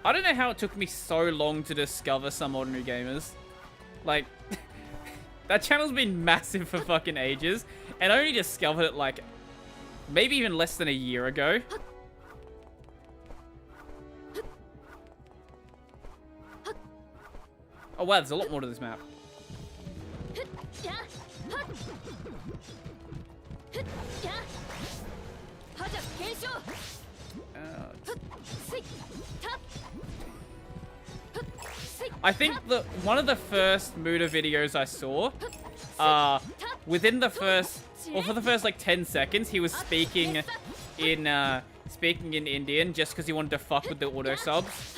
I don't know how it took me so long to discover Some Ordinary Gamers. Like, that channel's been massive for fucking ages, and I only discovered it, like, maybe even less than a year ago. Oh wow, there's a lot more to this map. I think one of the first Muda videos I saw, within the first, or for the first like 10 seconds, he was speaking in Indian just because he wanted to fuck with the auto subs.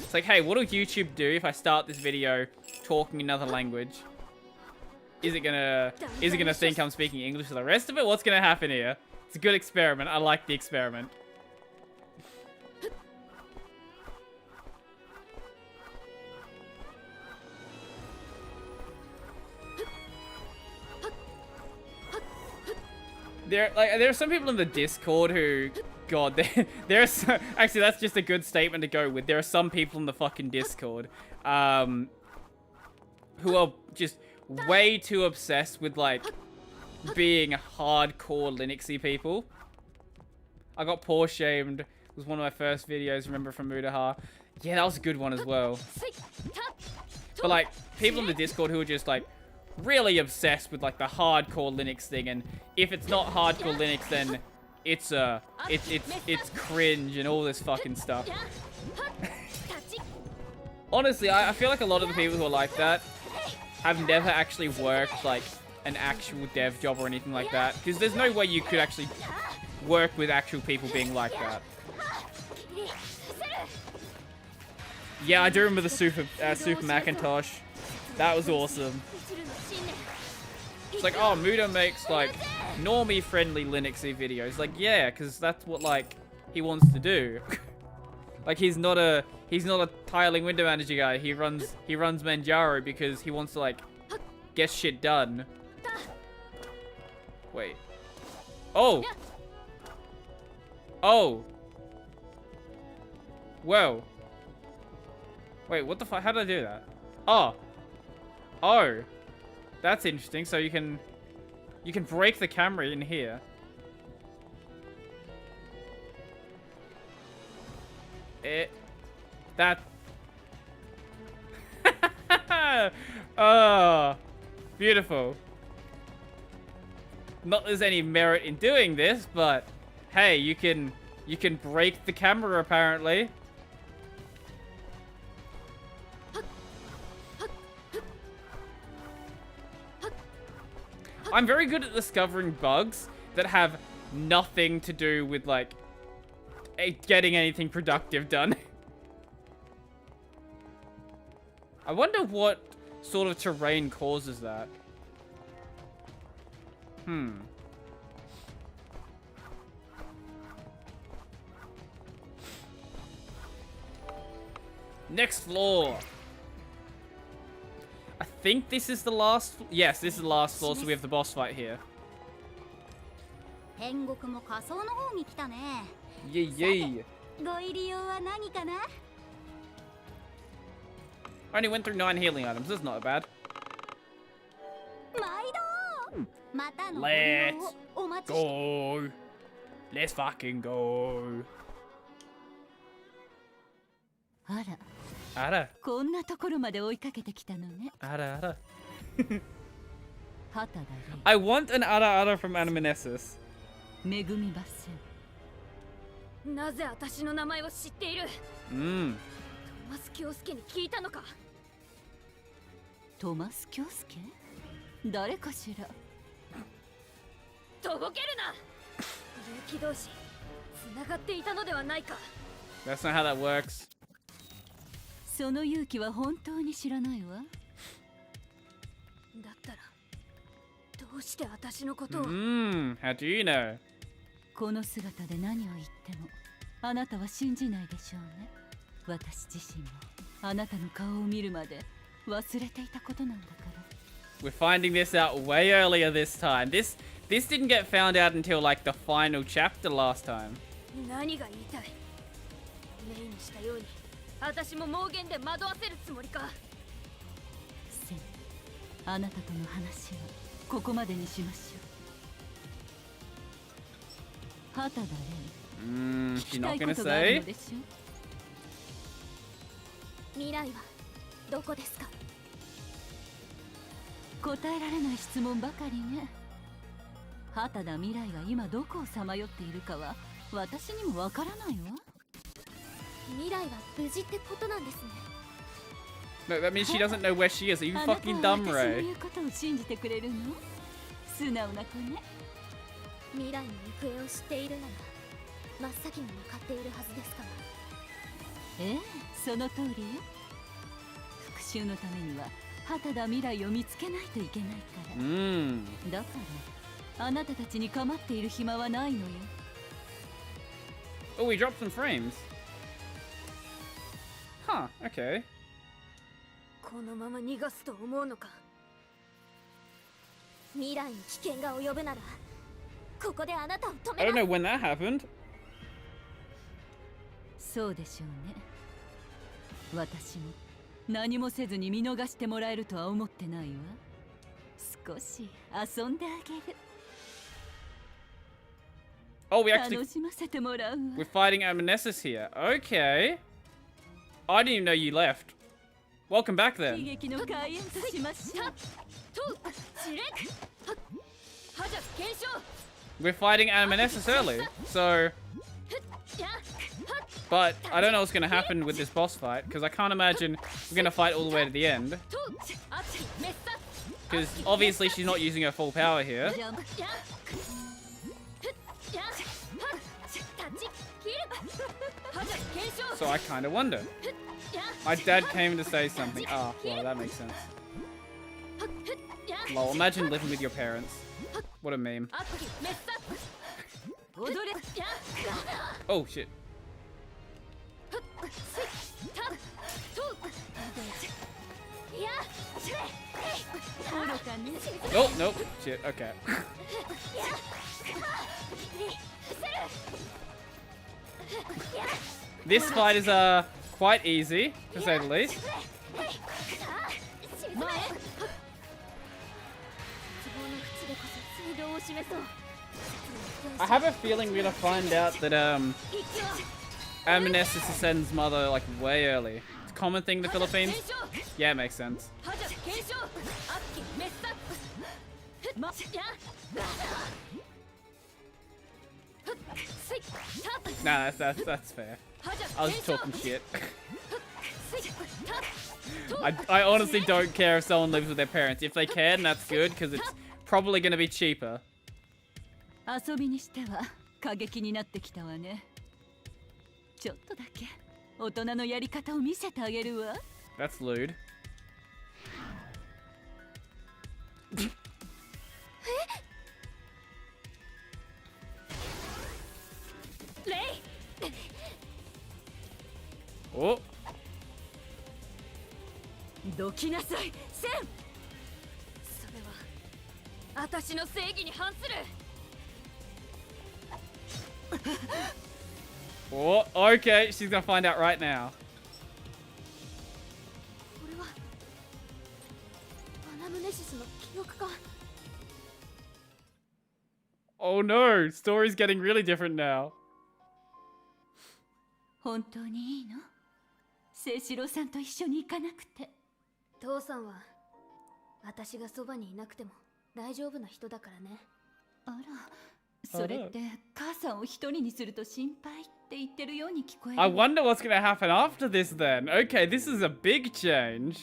It's like, hey, what will YouTube do if I start this video talking another language? Is it gonna think I'm speaking English for the rest of it? What's gonna happen here? It's a good experiment. I like the experiment. There are some people in the Discord who, God, there's actually that's just a good statement to go with. There are some people in the fucking Discord, who are just way too obsessed with like being hardcore Linuxy people. I got paw shamed. It was one of my first videos. Remember from Mudaha? Yeah, that was a good one as well. But like people in the Discord who are just like really obsessed with like the hardcore Linux thing, and if it's not hardcore Linux, then it's cringe and all this fucking stuff. Honestly, I feel like a lot of the people who are like that have never actually worked like an actual dev job or anything like that, because there's no way you could actually work with actual people being like that. Yeah, I do remember the Super Macintosh. That was awesome. It's like, oh, Muda makes like normie-friendly Linuxy videos. Like, yeah, because that's what like he wants to do. Like, he's not a tiling window manager guy. He runs Manjaro because he wants to like get shit done. Wait. Oh. Oh. Whoa. Wait, what the fuck? How did I do that? Oh. Oh. That's interesting. So you can break the camera in here. That. Oh, beautiful. Not there's any merit in doing this, but hey, you can break the camera apparently. I'm very good at discovering bugs that have nothing to do with, like, getting anything productive done. I wonder what sort of terrain causes that. Next floor. I think this is the last... Yes, this is the last floor, so we have the boss fight here. Yay, yay. Only went through 9 healing items. That's not bad. Let's go. Let's fucking go. あら。こんなところまで追いかけてきたのね。あらあら。ハタだね。I want an ara ara from Animanesis. めぐみばせん。なぜ私の名前を知っている？トマス京介に聞いたのか？トマス京介？誰かしら？とぼけるな！勇気同士、繋がっていたのではないか。That's not how that works. その勇気は本当に知らないわ。だったらどうして私のことをhow do you know? この姿で何を言ってもあなたは信じないでしょうね。私自身もあなたの顔を見るまで忘れていたことなんだから。We're finding this out way earlier this time. This didn't get found out until like the final chapter last time. 何が言いたい？メインにしたように私も妄言で惑わせるつもりか？せん、あなたとの話はここまでにしましょう。畑田蓮、聞 She's きた not いこ gonna とがある say. のでしょう。未来はどこですか？答えられない質問ばかりね。畑田未来が今どこをさまよっているかは私にもわからないわ。未来は無事ってことなんですね。 No, that means she doesn't know where she is. Are you あなた fucking は dumb, 私の Ray? 言うことを信じてくれるの？素直な子ね。未来の行方を知っているなら真っ先に向かっているはずですから。ええ、その通りよ。復讐のためには畑田未来を見つけないといけないから。だからあなたたちに構っている暇はないのよ。Oh, we dropped some frames. Huh, okay. このまま逃がすと思うのか？未来に危険が及ぶならここであなたを止 I め don't ます。 know when that happened. そうでしょうね。私も何もせずに見逃してもらえるとは思ってないわ。少し遊んであげる。 Oh, we actually 楽しませてもらうわ。 we're fighting Amnesis here. Okay. I didn't even know you left. Welcome back 悲 then. 劇の開演としましょう。We're fighting Amnesis early, so. But I don't know what's gonna happen with this boss fight because I can't imagine we're gonna fight all the way to the end. Because obviously she's not using her full power here. ジャンプ So I kind of wonder. My dad came to say something. Ah, well, that makes sense. Lol, imagine living with your parents. What a meme. Oh, shit. Oh, nope. Shit, okay. This fight is, quite easy, to say the least. I have a feeling we're gonna find out that, Amnesis Ascend's mother, like, way early. It's a common thing in the Philippines. Yeah, it makes sense. Nah, that's fair. I was just talking shit. I honestly don't care if someone lives with their parents. If they can, that's good, because it's probably gonna be cheaper. 遊びにしては過激になってきたわね。ちょっとだけ大人のやり方を見せてあげるわ。 That's lewd. Oh. どきなさい、セン。それは私の正義に反する。 Oh, okay, she's gonna find out right now. これはアナムネシスの記憶か。 Oh no, story's getting really different now. 本当にいいの？清志郎さんと一緒に行かなくて。父さんは私がそばにいなくても大丈夫な人だからね。あら、それって母さんを一人にすると心配って言ってるように聞こえる。 I wonder what's gonna happen after this then. Okay, this is a big change.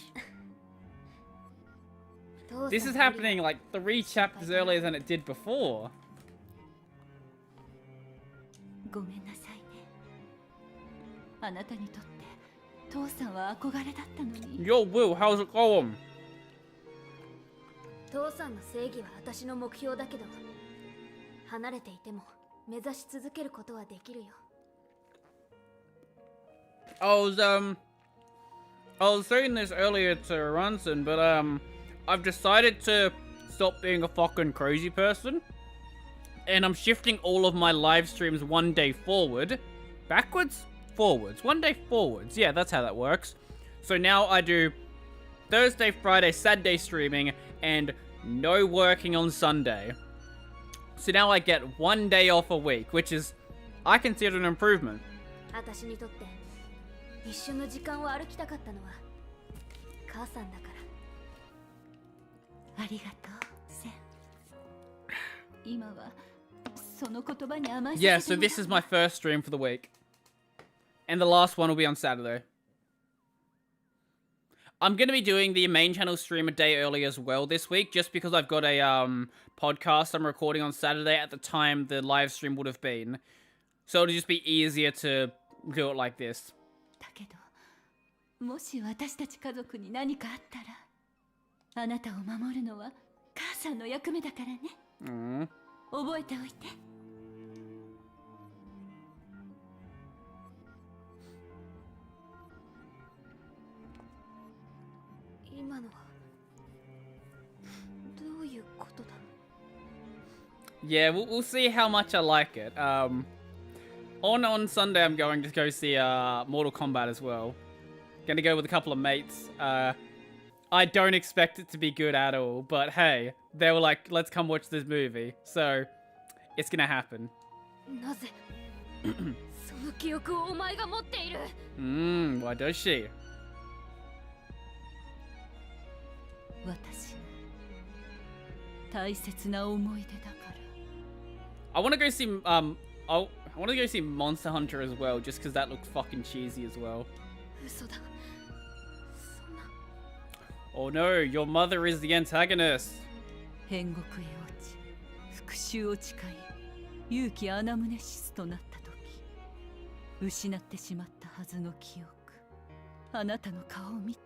This is happening like 3 chapters earlier than it did before. ごめんなさいね。あなたにとって父さんは憧れだったのに。 Yo, Will, how's it going? 父さんの正義は私の目標だけど、離れていても目指し続けることはできるよ。 I was saying this earlier to Runson, but I've decided to stop being a fucking crazy person. And I'm shifting all of my live streams one day forward. Backwards? Forwards. One day forwards. Yeah, that's how that works. So now I do Thursday, Friday, Saturday streaming, and no working on Sunday. So now I get 1 day off a week, which is, I consider an improvement. 私にとって一緒の時間を歩きたかったのは母さんだから。ありがとう、セン。今はその言葉に甘えさせてもら Yeah, so this is my first stream for the week. And the last one will be on Saturday. I'm going to be doing the main channel stream a day early as well this week, just because I've got a podcast I'm recording on Saturday at the time the live stream would have been. So it'll just be easier to do it like this. だけど、もし私たち家族に何かあったら、あなたを守るのは母さんの役目だからね。覚えておいて。今のはどういうことだ。 Yeah, we'll see how much I like it. On Sunday, I'm going to go see Mortal Kombat as well. Gonna go with a couple of mates. I don't expect it to be good at all, but hey, they were like, let's come watch this movie. So, it's gonna happen. なぜその記憶をお前が持っている。Why does she? 私の大切な思い出だから。I wanna go see, I wanna go see Monster Hunter as well, just because that looked fucking cheesy as well. 嘘だ。そんな。 Oh no, your mother is the antagonist. 変国へ落ち、復讐を誓い、勇気アナムネシスとなった時、失ってしまったはずの記憶、あなたの顔を見て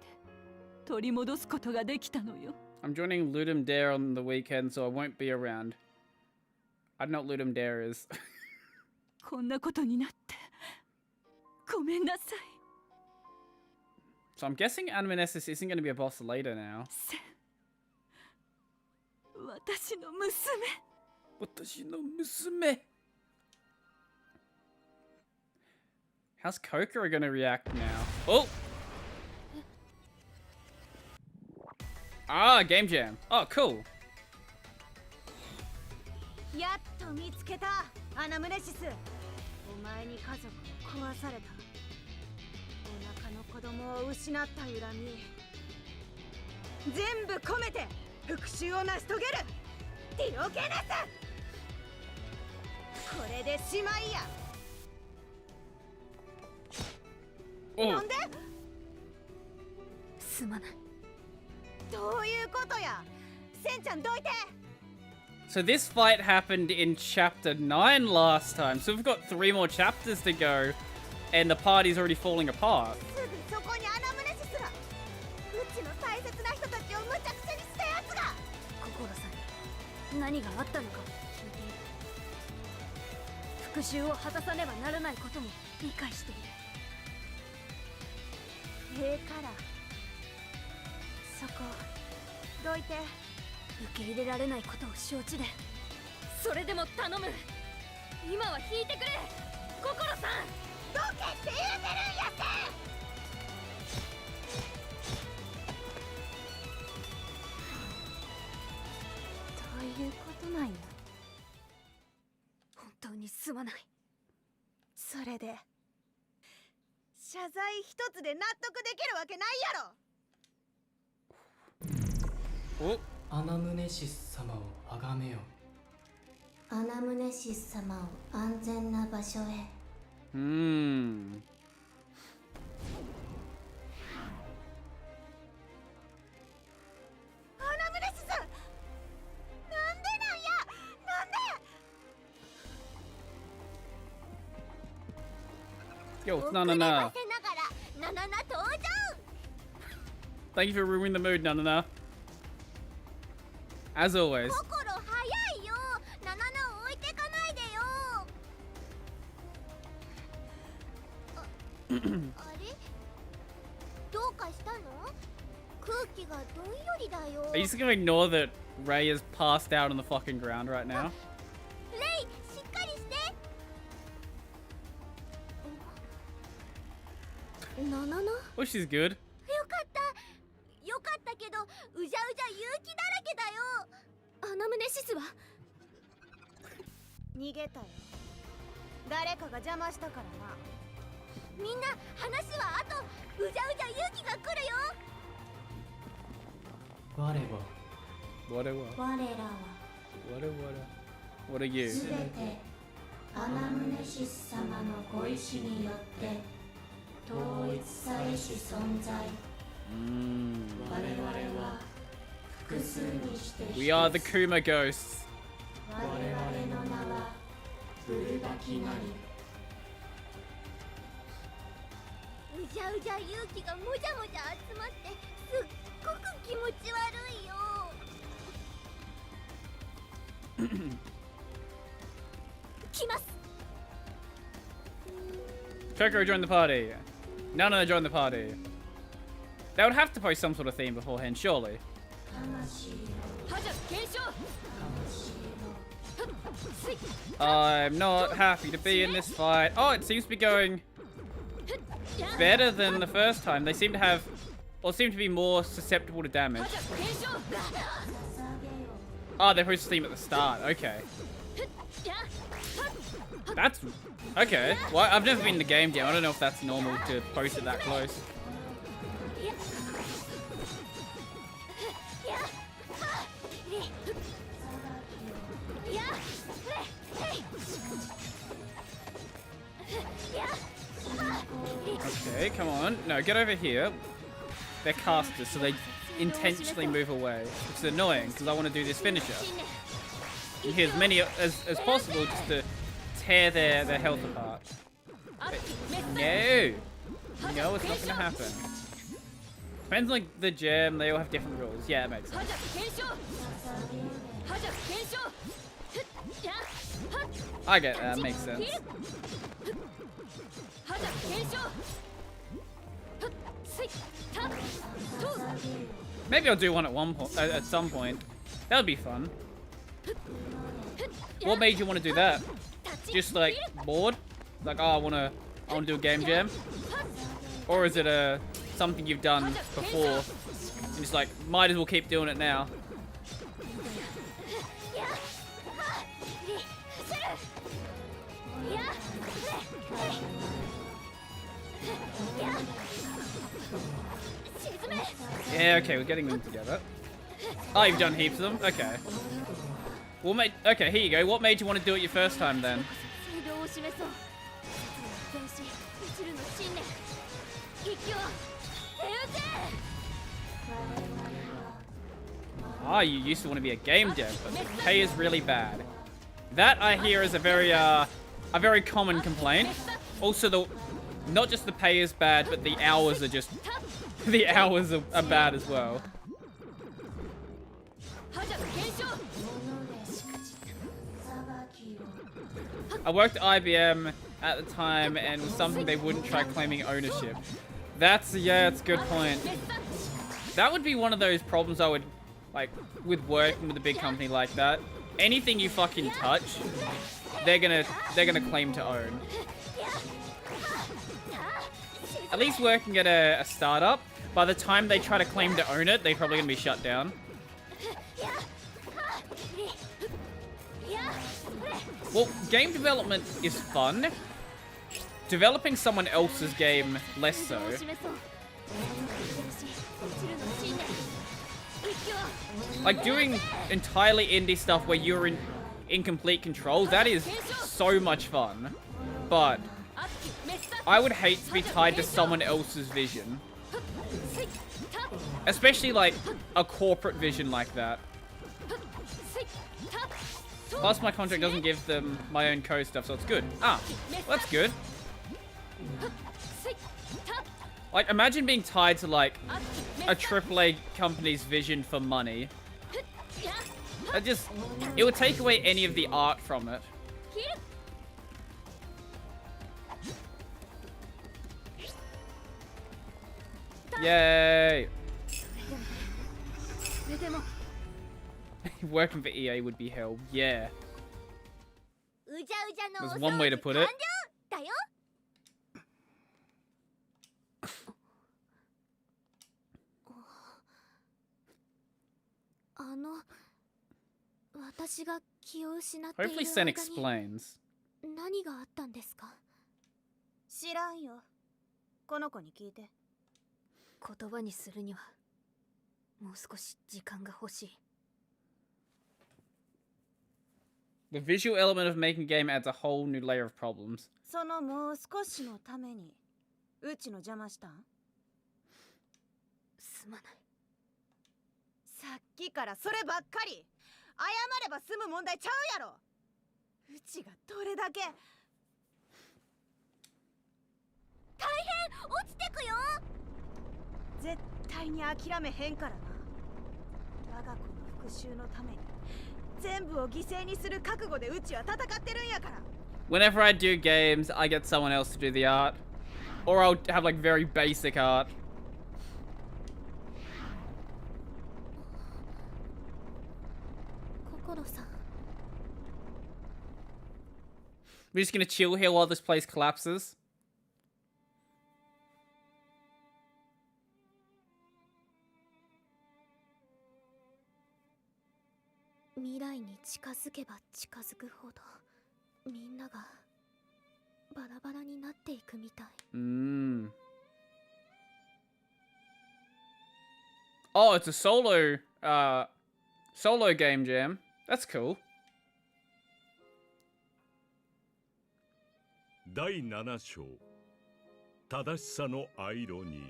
取り戻すことができたのよ。I'm joining Ludum Dare on the weekend, so I won't be around. I don't know what Ludum Dare is. こんなことになってごめんなさい。 So I'm guessing Anamnesis isn't going to be a boss later now. セン、私の娘。私の娘. How's Kokoro going to react now? Oh! Ah, game jam. Oh, cool. やっと見つけた、アナムネシス。お前に家族を壊された。お腹の子供を失った恨み、全部込めて復讐を成し遂げる。ディオゲネス。これでしまいや。 Oh. なんで？すまない。どういうことや。センちゃんどいて。 So this fight happened in chapter 9 last time, so we've got 3 more chapters to go, and the party's already falling apart. すぐそこにアナムネシスが。うちの大切な人たちを無茶苦茶にしたやつが。心さんに何があったのか聞いている。復讐を果たさねばならないことも理解している。からそこどいて。受け入れられないことを承知で。それでも頼む。今は引いてくれ、心さん。どけって言うてるんやって。どういうことなんや。本当にすまない。それで謝罪一つで納得できるわけないやろ。Oh. アナムネシス様を崇めよ。アナムネシス様を安全な場所へ。アナムネシス、なんでなんや。なんで。 Yo, Nanana. せながらナナナ登場。 Thank you for ruining the mood, Nanana. As always. 心早いよ。ナナナを置いてかないでよ。あれ？どうかしたの？空気がどんよりだよ。 Are you just gonna ignore that Ray is passed out on the fucking ground right now? レイ、しっかりして。ナナナ。 Well, she's good. よかった。よかっったけどうじゃうじゃ勇気だらけだよ。アナムネシスは逃げたよ。誰かが邪魔したからな。みんな話はあと。うじゃうじゃ勇気が来るよ。我は What a 我らは What are you? すべてアナムネシス様のご意志によって統一されし存在。我々は複数にして一つ。 We are the Kuma ghosts. 我々の名はブルダキなり。うじゃうじゃ勇気がもじゃもじゃ集まってすっごく気持ち悪いよ。来ます。 Choco joined the party. Nana joined the party. They would have to post some sort of theme beforehand, surely. 魂よ I'm not happy to be in this fight. Oh, it seems to be going better than the first time. They seem to have, or seem to be more susceptible to damage. Oh, they posted theme at the start. Okay. That's okay. Well, I've never been in the game jam. I don't know if that's normal to post it that close. Okay, come on. No, get over here. They're casters, so they intentionally move away, which is annoying because I want to do this finisher. And here as many as possible just to tear their health apart. But no! No, it's not going to happen. Depends on like the gem, they all have different rules. Yeah, that makes sense. I get that, makes sense. Maybe I'll do one at some point. That would be fun. What made you want to do that? Just like bored? Like, oh, I want to do a game jam? Or is it something you've done before? And just like, might as well keep doing it now. Yeah, okay, we're getting them together. Oh, you've done heaps of them? Okay. Okay, here you go. What made you want to do it your first time then? Ah, you used to want to be a game dev, but the pay is really bad. That I hear is a very common complaint. Also, not just the pay is bad, but the hours are just are bad as well. I worked at IBM at the time, and it was something they wouldn't try claiming ownership. That's a good point. That would be one of those problems I would like with working with a big company like that. Anything you fucking touch, they're gonna claim to own. At least working at a startup, by the time they try to claim to own it, they're probably gonna be shut down. Well, game development is fun. Developing someone else's game, less so. Like doing entirely indie stuff where you're in complete control, that is so much fun. But I would hate to be tied to someone else's vision. Especially like a corporate vision like that. Plus my contract doesn't give them my own code stuff, so it's good. Ah, well, that's good. Like, imagine being tied to like a AAA company's vision for money. It would take away any of the art from it. Yay! Working for EA would be hell. Yeah. There's one way to put it. 私が気を失っている Hopefully 間 Sen に explains. 何があったんですか？知らんよ。この子に聞いて。言葉にするにはもう少し時間が欲しい。 The visual element of making a game adds a whole new layer of problems. そのもう少しのためにうちの邪魔したん？すまない。さっきからそればっかり。謝れば済む問題ちゃうやろ。うちがどれだけ。大変落ちてくよ。絶対に諦めへんからな。我が子の復讐のために全部を犠牲にする覚悟でうちは戦ってるんやから。 Whenever I do games, I get someone else to do the art. Or I'll have like very basic art. 心さん、 We're just gonna chill here while this place collapses. 未来に近づけば近づくほどみんながバラバラになっていくみたい。Oh, it's a solo game jam. That's cool. 第7章正しさのアイロニー。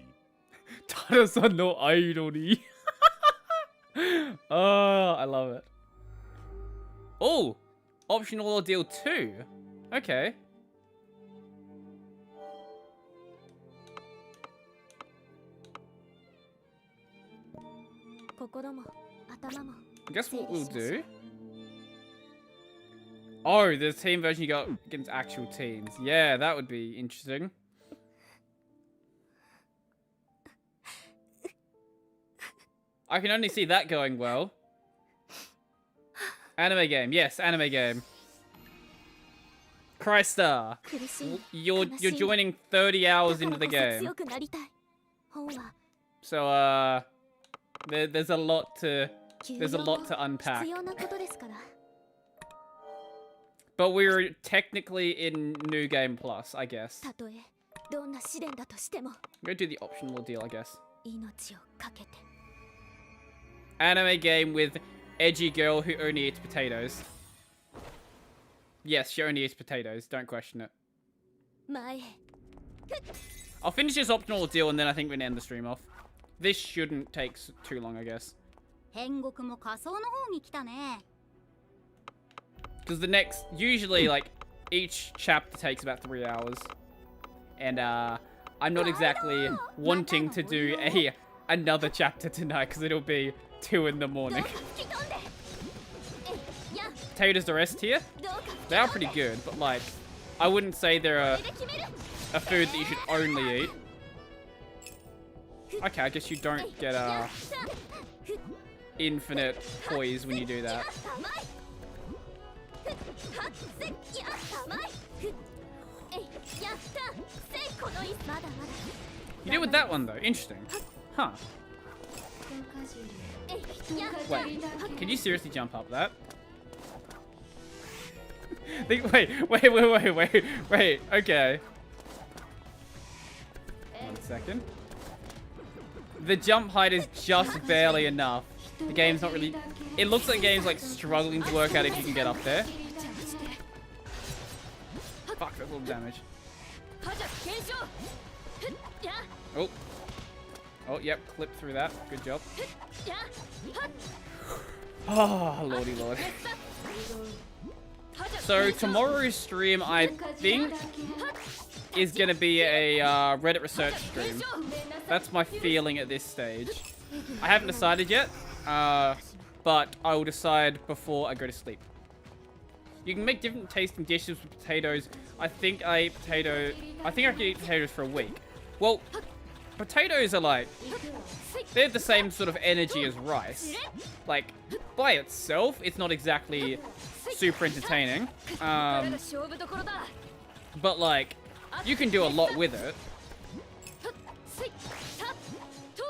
Tada-san no irony. Oh, I love it. Oh, optional ordeal 2. Okay. 心も頭も I guess what we'll do. Oh, the team version you got against actual teams. Yeah, that would be interesting. I can only see that going well. Anime game, yes, anime game. Crystar, 苦しい。 you're joining 30 hours だ into から the こそ game. 強くなりたい。本は So there's a lot to 急 there's a 用 lot も to unpack. 必要なことですから。 But we're technically in New Game Plus, I guess. たとえどんな試練だとしても I'm gonna do the optional deal, I guess. 命をかけて。 Anime game with edgy girl who only eats potatoes. Yes, she only eats potatoes. Don't question it. 前へ。 I'll finish this optional deal and then I think we're gonna end the stream off. This shouldn't take too long, I guess. 天国も仮想の方に来たね。 Because the next, usually, like, each chapter takes about 3 hours. And, I'm not exactly wanting to do another chapter tonight, because it'll be 2 in the morning. どうか吹き飛んで。えいや、 Potatoes the rest here? どうか They are pretty good, but, like, I wouldn't say they're a これで決める。 food that you should only eat. Okay, I guess you don't get, やった。 infinite poise when you do や that. ったまい。はっせやったまい。えいやったせいこのいまだまだ。 You did with that one, though. Interesting. Huh. えいやった Wait, can you seriously jump up that? Wait, okay. 1 second. The jump height is just barely enough. The game's not really... It looks like the game's like struggling to work out if you can get up there. Fuck, that's a little damage. はじゃ検証。ふっや Oh. Oh, yep, clip through that. Good job. やはっ Oh, lordy lord. So tomorrow's stream, I think, is gonna be a Reddit research stream. That's my feeling at this stage. I haven't decided yet, but I will decide before I go to sleep. You can make different tasting dishes with potatoes. I think I can eat potatoes for a week. Well, potatoes are like, they're the same sort of energy as rice. Like, by itself, it's not exactly super entertaining. これが勝負どころだ。 But like, you can do a lot with it. ふっせいたと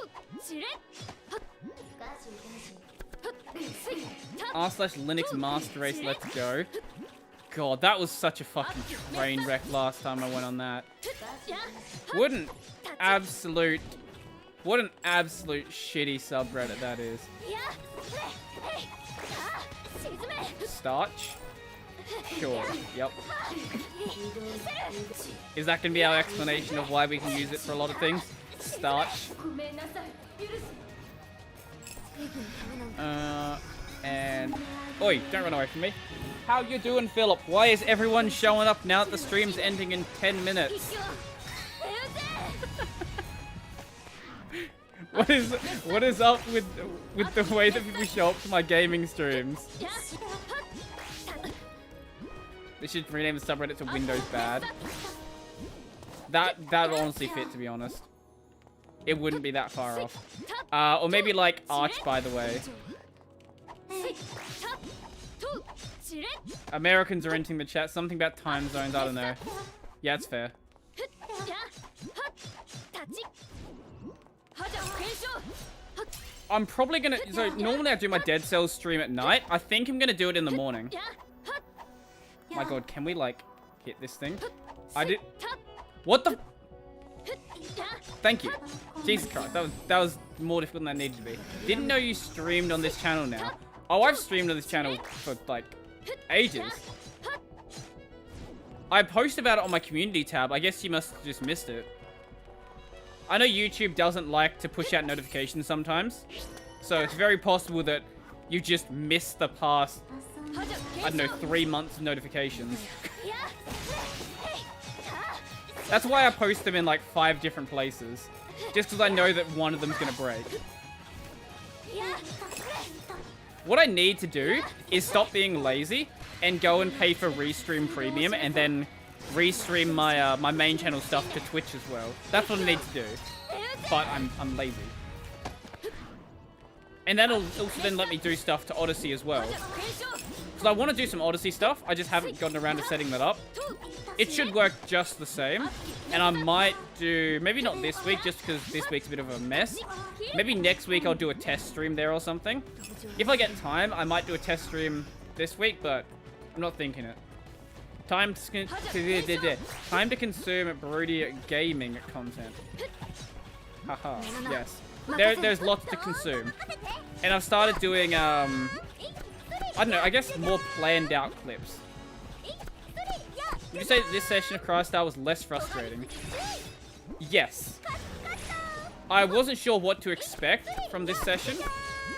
しれはっふっ r/Linux Master Race, let's go. God, that was such a fucking train wreck last time I went on that. What an absolute shitty subreddit that is. Starch? Sure, yep. Is that gonna be our explanation of why we can use it for a lot of things? Starch. And... Oi, don't run away from me. How you doing, Philip? Why is everyone showing up now that the stream's ending in 10 minutes? What is up with the way that people show up to my gaming streams? They should rename the subreddit to Windows Bad. That would honestly fit, to be honest. It wouldn't be that far off. Or maybe like Arch, by the way. Americans are entering the chat. Something about time zones. I don't know. Yeah, it's fair. I'm probably gonna... So normally I do my Dead Cells stream at night. I think I'm gonna do it in the morning. My god, can we like hit this thing? I did... What the... Thank you. Jesus Christ, that was more difficult than that needed to be. Didn't know you streamed on this channel now. Oh, I've streamed on this channel for like ages. I post about it on my community tab. I guess you must have just missed it. I know YouTube doesn't like to push out notifications sometimes, so it's very possible that you just missed the past, I don't know, 3 months of notifications. That's why I post them in like 5 different places, just because I know that one of them's gonna break. What I need to do is stop being lazy and go and pay for Restream Premium and then restream my my main channel stuff to Twitch as well. That's what I need to do. But I'm lazy. And that'll also then let me do stuff to Odyssey as well. Because I want to do some Odyssey stuff, I just haven't gotten around to setting that up. It should work just the same. And I might do, maybe not this week, just because this week's a bit of a mess. Maybe next week I'll do a test stream there or something. If I get time, I might do a test stream this week, but I'm not thinking it. Time to consume broody gaming content. Haha, yes. There's lots to consume. And I've started doing, I don't know, I guess more planned out clips. Would you say that this session of Crystar was less frustrating? Yes. I wasn't sure what to expect from this session,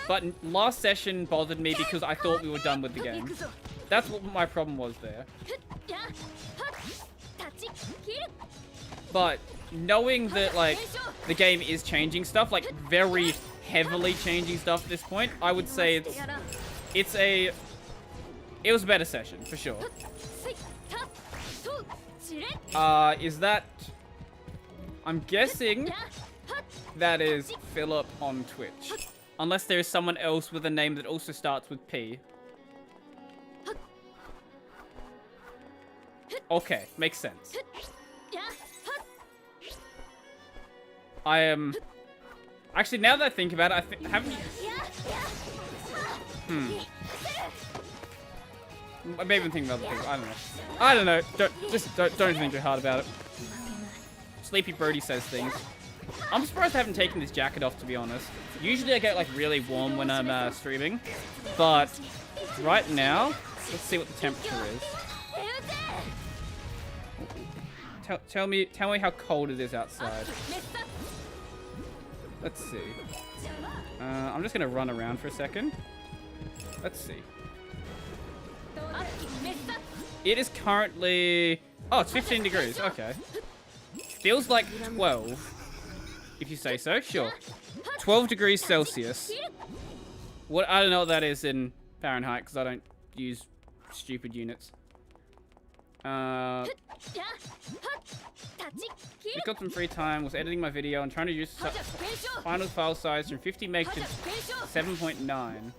but last session bothered me because I thought we were done with the game. That's what my problem was there. But knowing that, like, the game is changing stuff, like, very heavily changing stuff at this point, I would say it was a better session, for sure. Is that... I'm guessing that is Philip on Twitch. Unless there is someone else with a name that also starts with P. Okay, makes sense. I am... Actually, now that I think about it, haven't you... Maybe I'm thinking of other things. I don't know. Don't think too hard about it. Sleepy Brody says things. I'm surprised I haven't taken this jacket off, to be honest. Usually I get like really warm when I'm streaming, but right now, let's see what the temperature is. Tell me how cold it is outside. Let's see. I'm just gonna run around for a second. Let's see. It is currently... Oh, it's 15 degrees. Okay. Feels like 12. If you say so, sure. 12 degrees Celsius. What? I don't know what that is in Fahrenheit, because I don't use stupid units. Just got some free time, was editing my video and trying to use final file size from 50 meg to 7.9.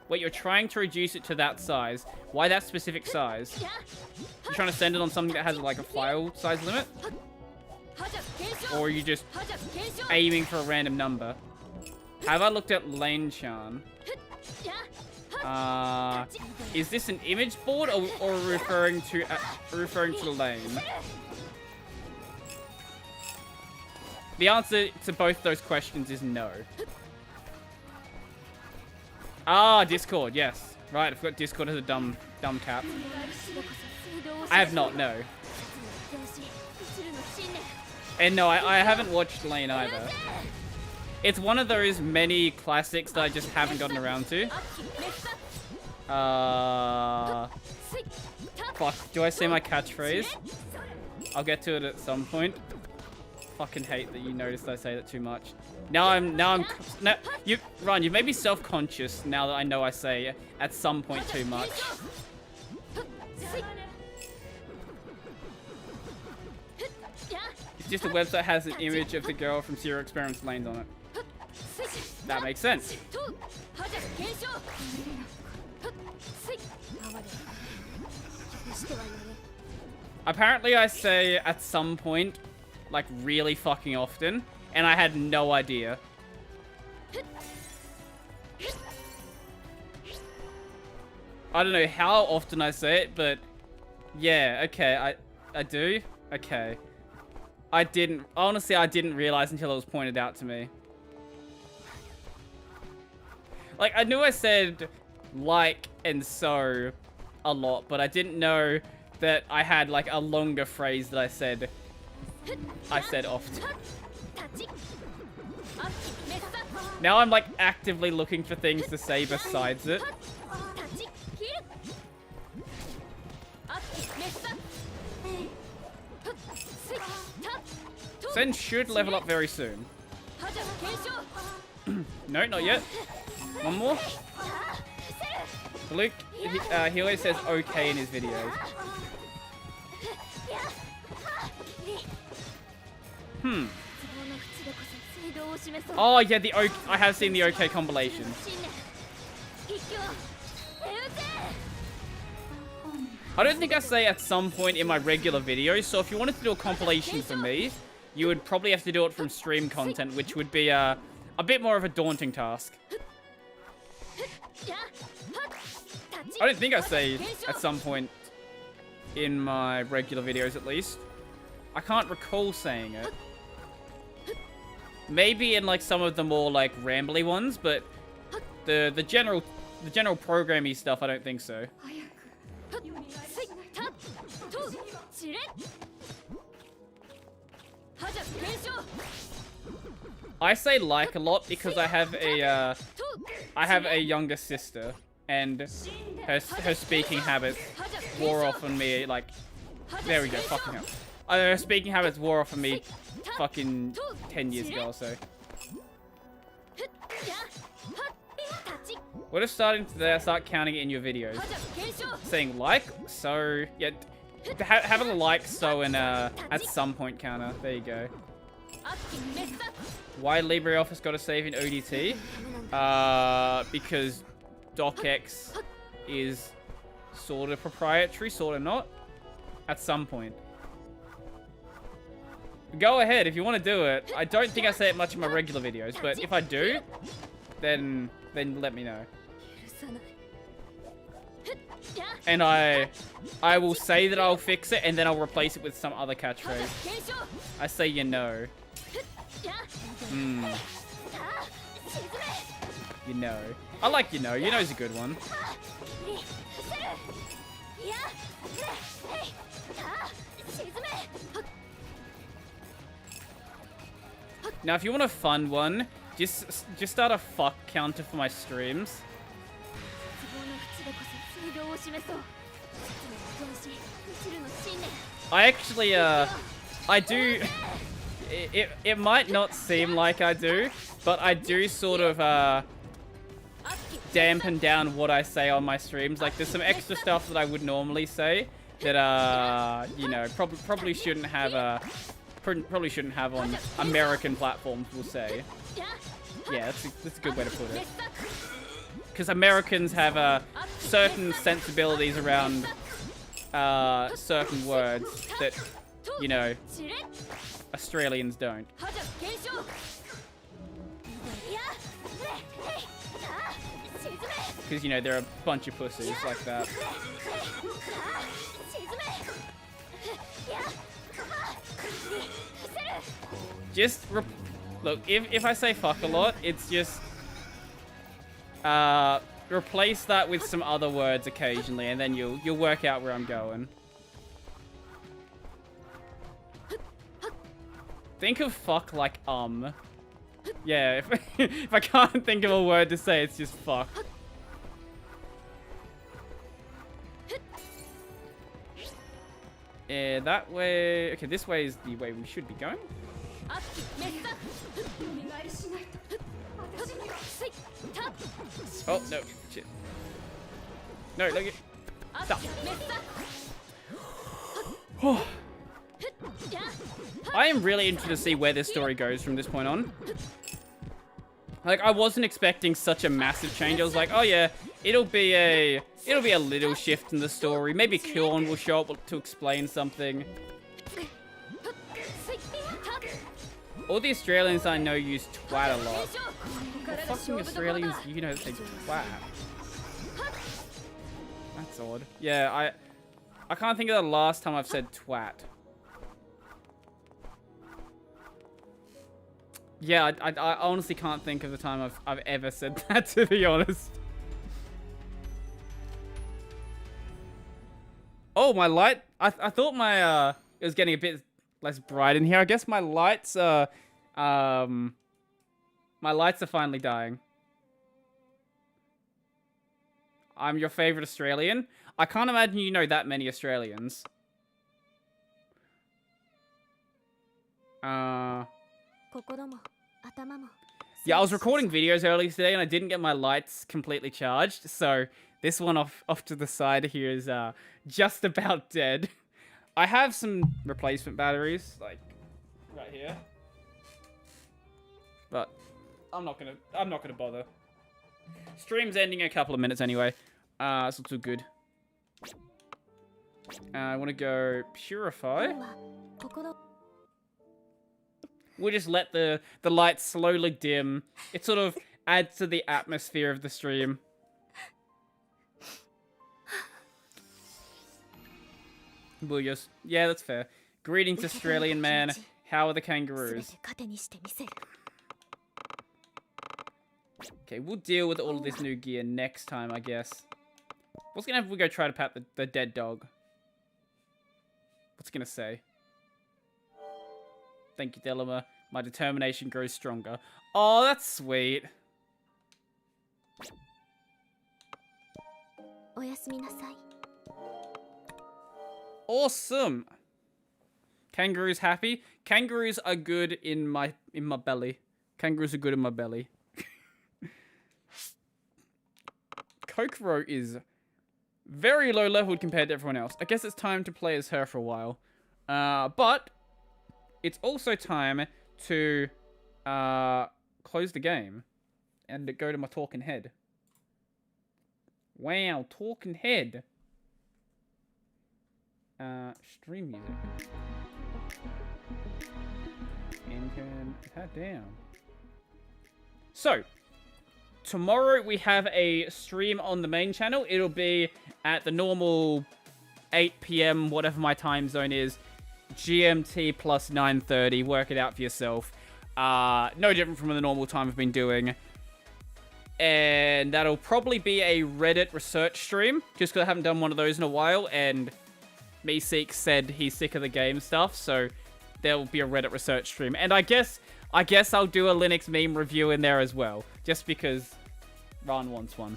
Wait, you're trying to reduce it to that size. Why that specific size? You're trying to send it on something that has like a file size limit? Or are you just aiming for a random number? Have I looked at Lane Chan? Is this an image board or referring to the lane? The answer to both those questions is no. Ah, Discord, yes. Right, I forgot Discord has a dumb cap. I have not, no. And no, I haven't watched Lane either. It's one of those many classics that I just haven't gotten around to. Fuck, do I say my catchphrase? I'll get to it at some point. Fucking hate that you noticed I say that too much. Ryan, you've made me self-conscious now that I know I say at some point too much. It's just a website that has an image of the girl from Zero Experiments Lanes on it. That makes sense. Apparently I say at some point, like really fucking often, and I had no idea. I don't know how often I say it, but yeah, okay, I do. Okay. I didn't realize until it was pointed out to me. Like, I knew I said like and so a lot, but I didn't know that I had like a longer phrase that I said often. Now I'm like actively looking for things to say besides it. Sen should level up very soon. No, not yet. One more. Luke, he always says okay in his videos. Oh yeah, I have seen the okay compilation. I don't think I say at some point in my regular videos, so if you wanted to do a compilation for me, you would probably have to do it from stream content, which would be a bit more of a daunting task. I don't think I say at some point in my regular videos, at least. I can't recall saying it. Maybe in like some of the more like rambly ones, but the general programmy stuff, I don't think so. I say like a lot because I have a younger sister, and her speaking habits wore off on me like, there we go, fucking hell. Her speaking habits wore off on me fucking 10 years ago or so. What if starting today I start counting it in your videos? Saying like, so, yeah, having a like, so, and at some point counter. There you go. Why LibreOffice got to save in ODT? Because DocX is sort of proprietary, sort of not. At some point. Go ahead if you want to do it. I don't think I say it much in my regular videos, but if I do, then let me know. And I will say that I'll fix it, and then I'll replace it with some other catchphrase. I say you know. You know. I like you know. You know's a good one. Now, if you want a fun one, just start a fuck counter for my streams. I actually, I do. It might not seem like I do, but I do sort of dampen down what I say on my streams. Like, there's some extra stuff that I would normally say that you know, probably shouldn't have on American platforms, we'll say. Yeah, that's a good way to put it. Because Americans have certain sensibilities around certain words that, you know, Australians don't. Because, you know, there are a bunch of pussies like that. Just, look, if I say fuck a lot, it's just, replace that with some other words occasionally, and then you'll work out where I'm going. Think of fuck like, Yeah, if I can't think of a word to say, it's just fuck. Yeah, that way... Okay, this way is the way we should be going. Oh, no. Shit. No, look it. Stop. I am really interested to see where this story goes from this point on. Like, I wasn't expecting such a massive change. I was like, oh yeah, it'll be a little shift in the story. Maybe Kyon will show up to explain something. All the Australians I know use twat a lot. What fucking Australians you know say twat? That's odd. Yeah, I can't think of the last time I've said twat. Yeah, I honestly can't think of the time I've ever said that, to be honest. Oh, my light. I thought my it was getting a bit less bright in here. I guess my lights are finally dying. I'm your favorite Australian. I can't imagine you know that many Australians. Yeah, I was recording videos earlier today and I didn't get my lights completely charged, so this one off to the side here is just about dead. I have some replacement batteries, like right here, but I'm not gonna bother. Stream's ending in a couple of minutes anyway, so it's all good. I want to go purify. We'll just let the lights slowly dim. It sort of adds to the atmosphere of the stream. We'll just... Yeah, that's fair. Greetings, Australian man. How are the kangaroos? Okay, we'll deal with all of this new gear next time, I guess. What's gonna happen if we go try to pat the dead dog? What's it gonna say? Thank you, Delama. My determination grows stronger. Oh, that's sweet. Awesome. Kangaroos happy. Kangaroos are good in my belly. Kangaroos are good in my belly. Kokoro is very low leveled compared to everyone else. I guess it's time to play as her for a while. But it's also time to close the game and go to my talking head. Wow, talking head. Stream music. And turn that down. So, tomorrow we have a stream on the main channel. It'll be at the normal 8 PM, whatever my time zone is. GMT plus 9:30. Work it out for yourself. No different from the normal time I've been doing. And that'll probably be a Reddit research stream, just because I haven't done one of those in a while, and Meeseek said he's sick of the game stuff, so there'll be a Reddit research stream. And I guess I'll do a Linux meme review in there as well, just because Ran wants one.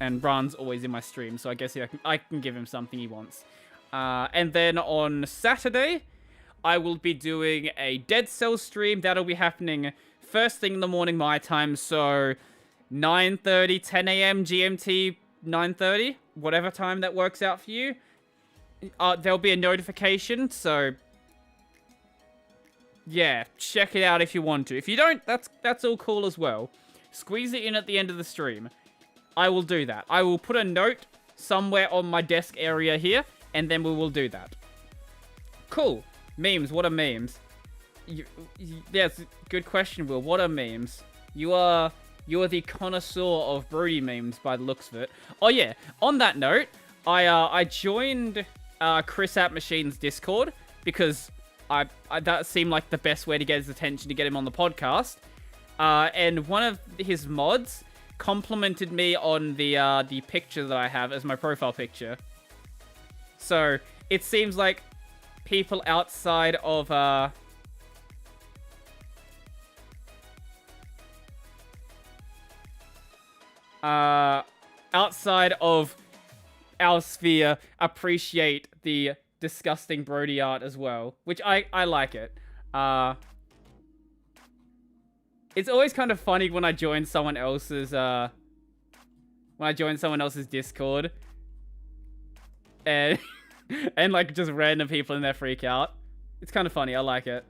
And Ran's always in my stream, so I guess I can give him something he wants. And then on Saturday, I will be doing a Dead Cells stream. That'll be happening first thing in the morning my time, so 9:30, 10 AM GMT, 9:30, whatever time that works out for you. There'll be a notification, so yeah, check it out if you want to. If you don't, that's all cool as well. Squeeze it in at the end of the stream. I will do that. I will put a note somewhere on my desk area here, and then we will do that. Cool. Memes. What are memes? Yes, good question, Will. What are memes? You are You're the connoisseur of Brody memes by the looks of it. Oh yeah, on that note, I joined Chris at Machine's Discord because I that seemed like the best way to get his attention to get him on the podcast. And one of his mods complimented me on the picture that I have as my profile picture. So it seems like people outside of outside of our sphere appreciate the disgusting Brody art as well, which I like it. It's always kind of funny when I join someone else's Discord and and like just random people in there freak out. It's kind of funny. I like it.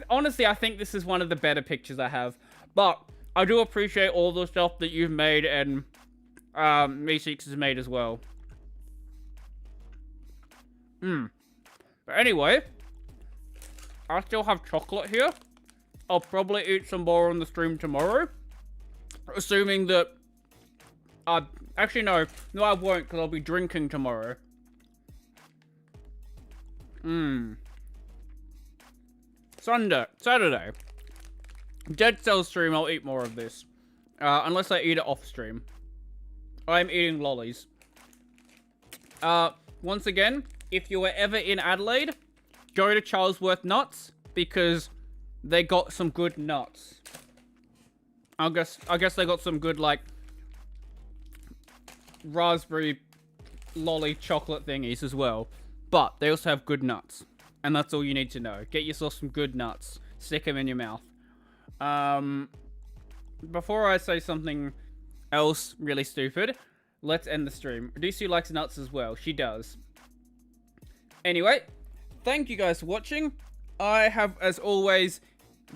Honestly, I think this is one of the better pictures I have, but I do appreciate all the stuff that you've made and Me6 has made as well. But anyway, I still have chocolate here. I'll probably eat some more on the stream tomorrow, assuming that actually no, I won't because I'll be drinking tomorrow. Saturday. Dead Cell stream, I'll eat more of this. Unless I eat it off stream. I'm eating lollies. Once again, if you were ever in Adelaide, go to Charlesworth Nuts, because they got some good nuts. I guess they got some good, like, raspberry lolly chocolate thingies as well. But they also have good nuts. And that's all you need to know. Get yourself some good nuts. Stick them in your mouth. Before I say something else really stupid, let's end the stream. Redusu likes nuts as well. She does. Anyway, thank you guys for watching. I have, as always,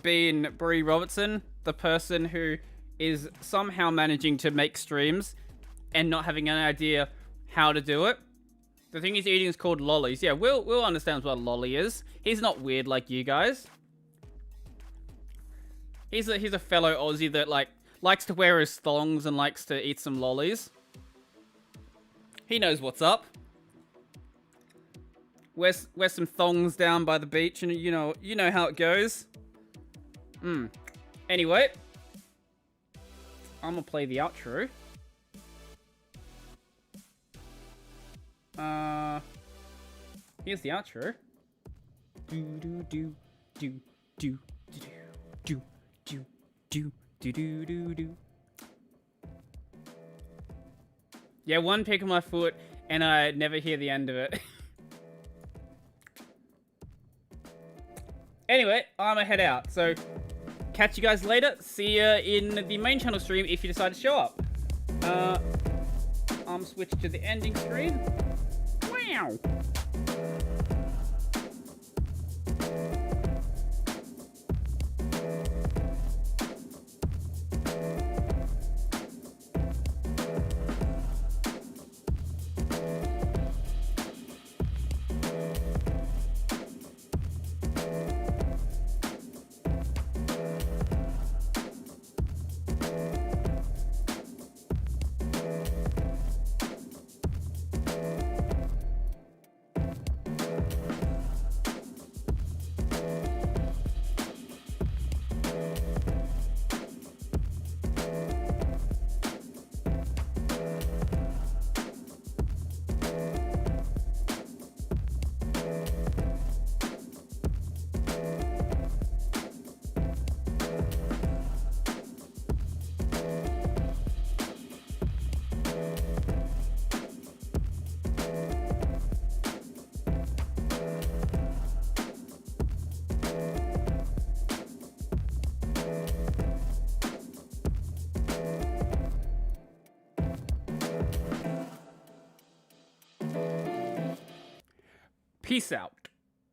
been Bree Robertson, the person who is somehow managing to make streams and not having an idea how to do it. The thing he's eating is called lollies. Yeah, Will understands what a lolly is. He's not weird like you guys. He's a fellow Aussie that likes to wear his thongs and likes to eat some lollies. He knows what's up. Wear some thongs down by the beach, and you know how it goes. Anyway, I'm gonna play the outro. Here's the outro. Do do do do do do do do do do do do. Yeah, one pick of my foot, and I never hear the end of it. Anyway, I'm gonna head out. So, catch you guys later. See ya in the main channel stream if you decide to show up. I'm switching to the ending screen. Wow. Peace out.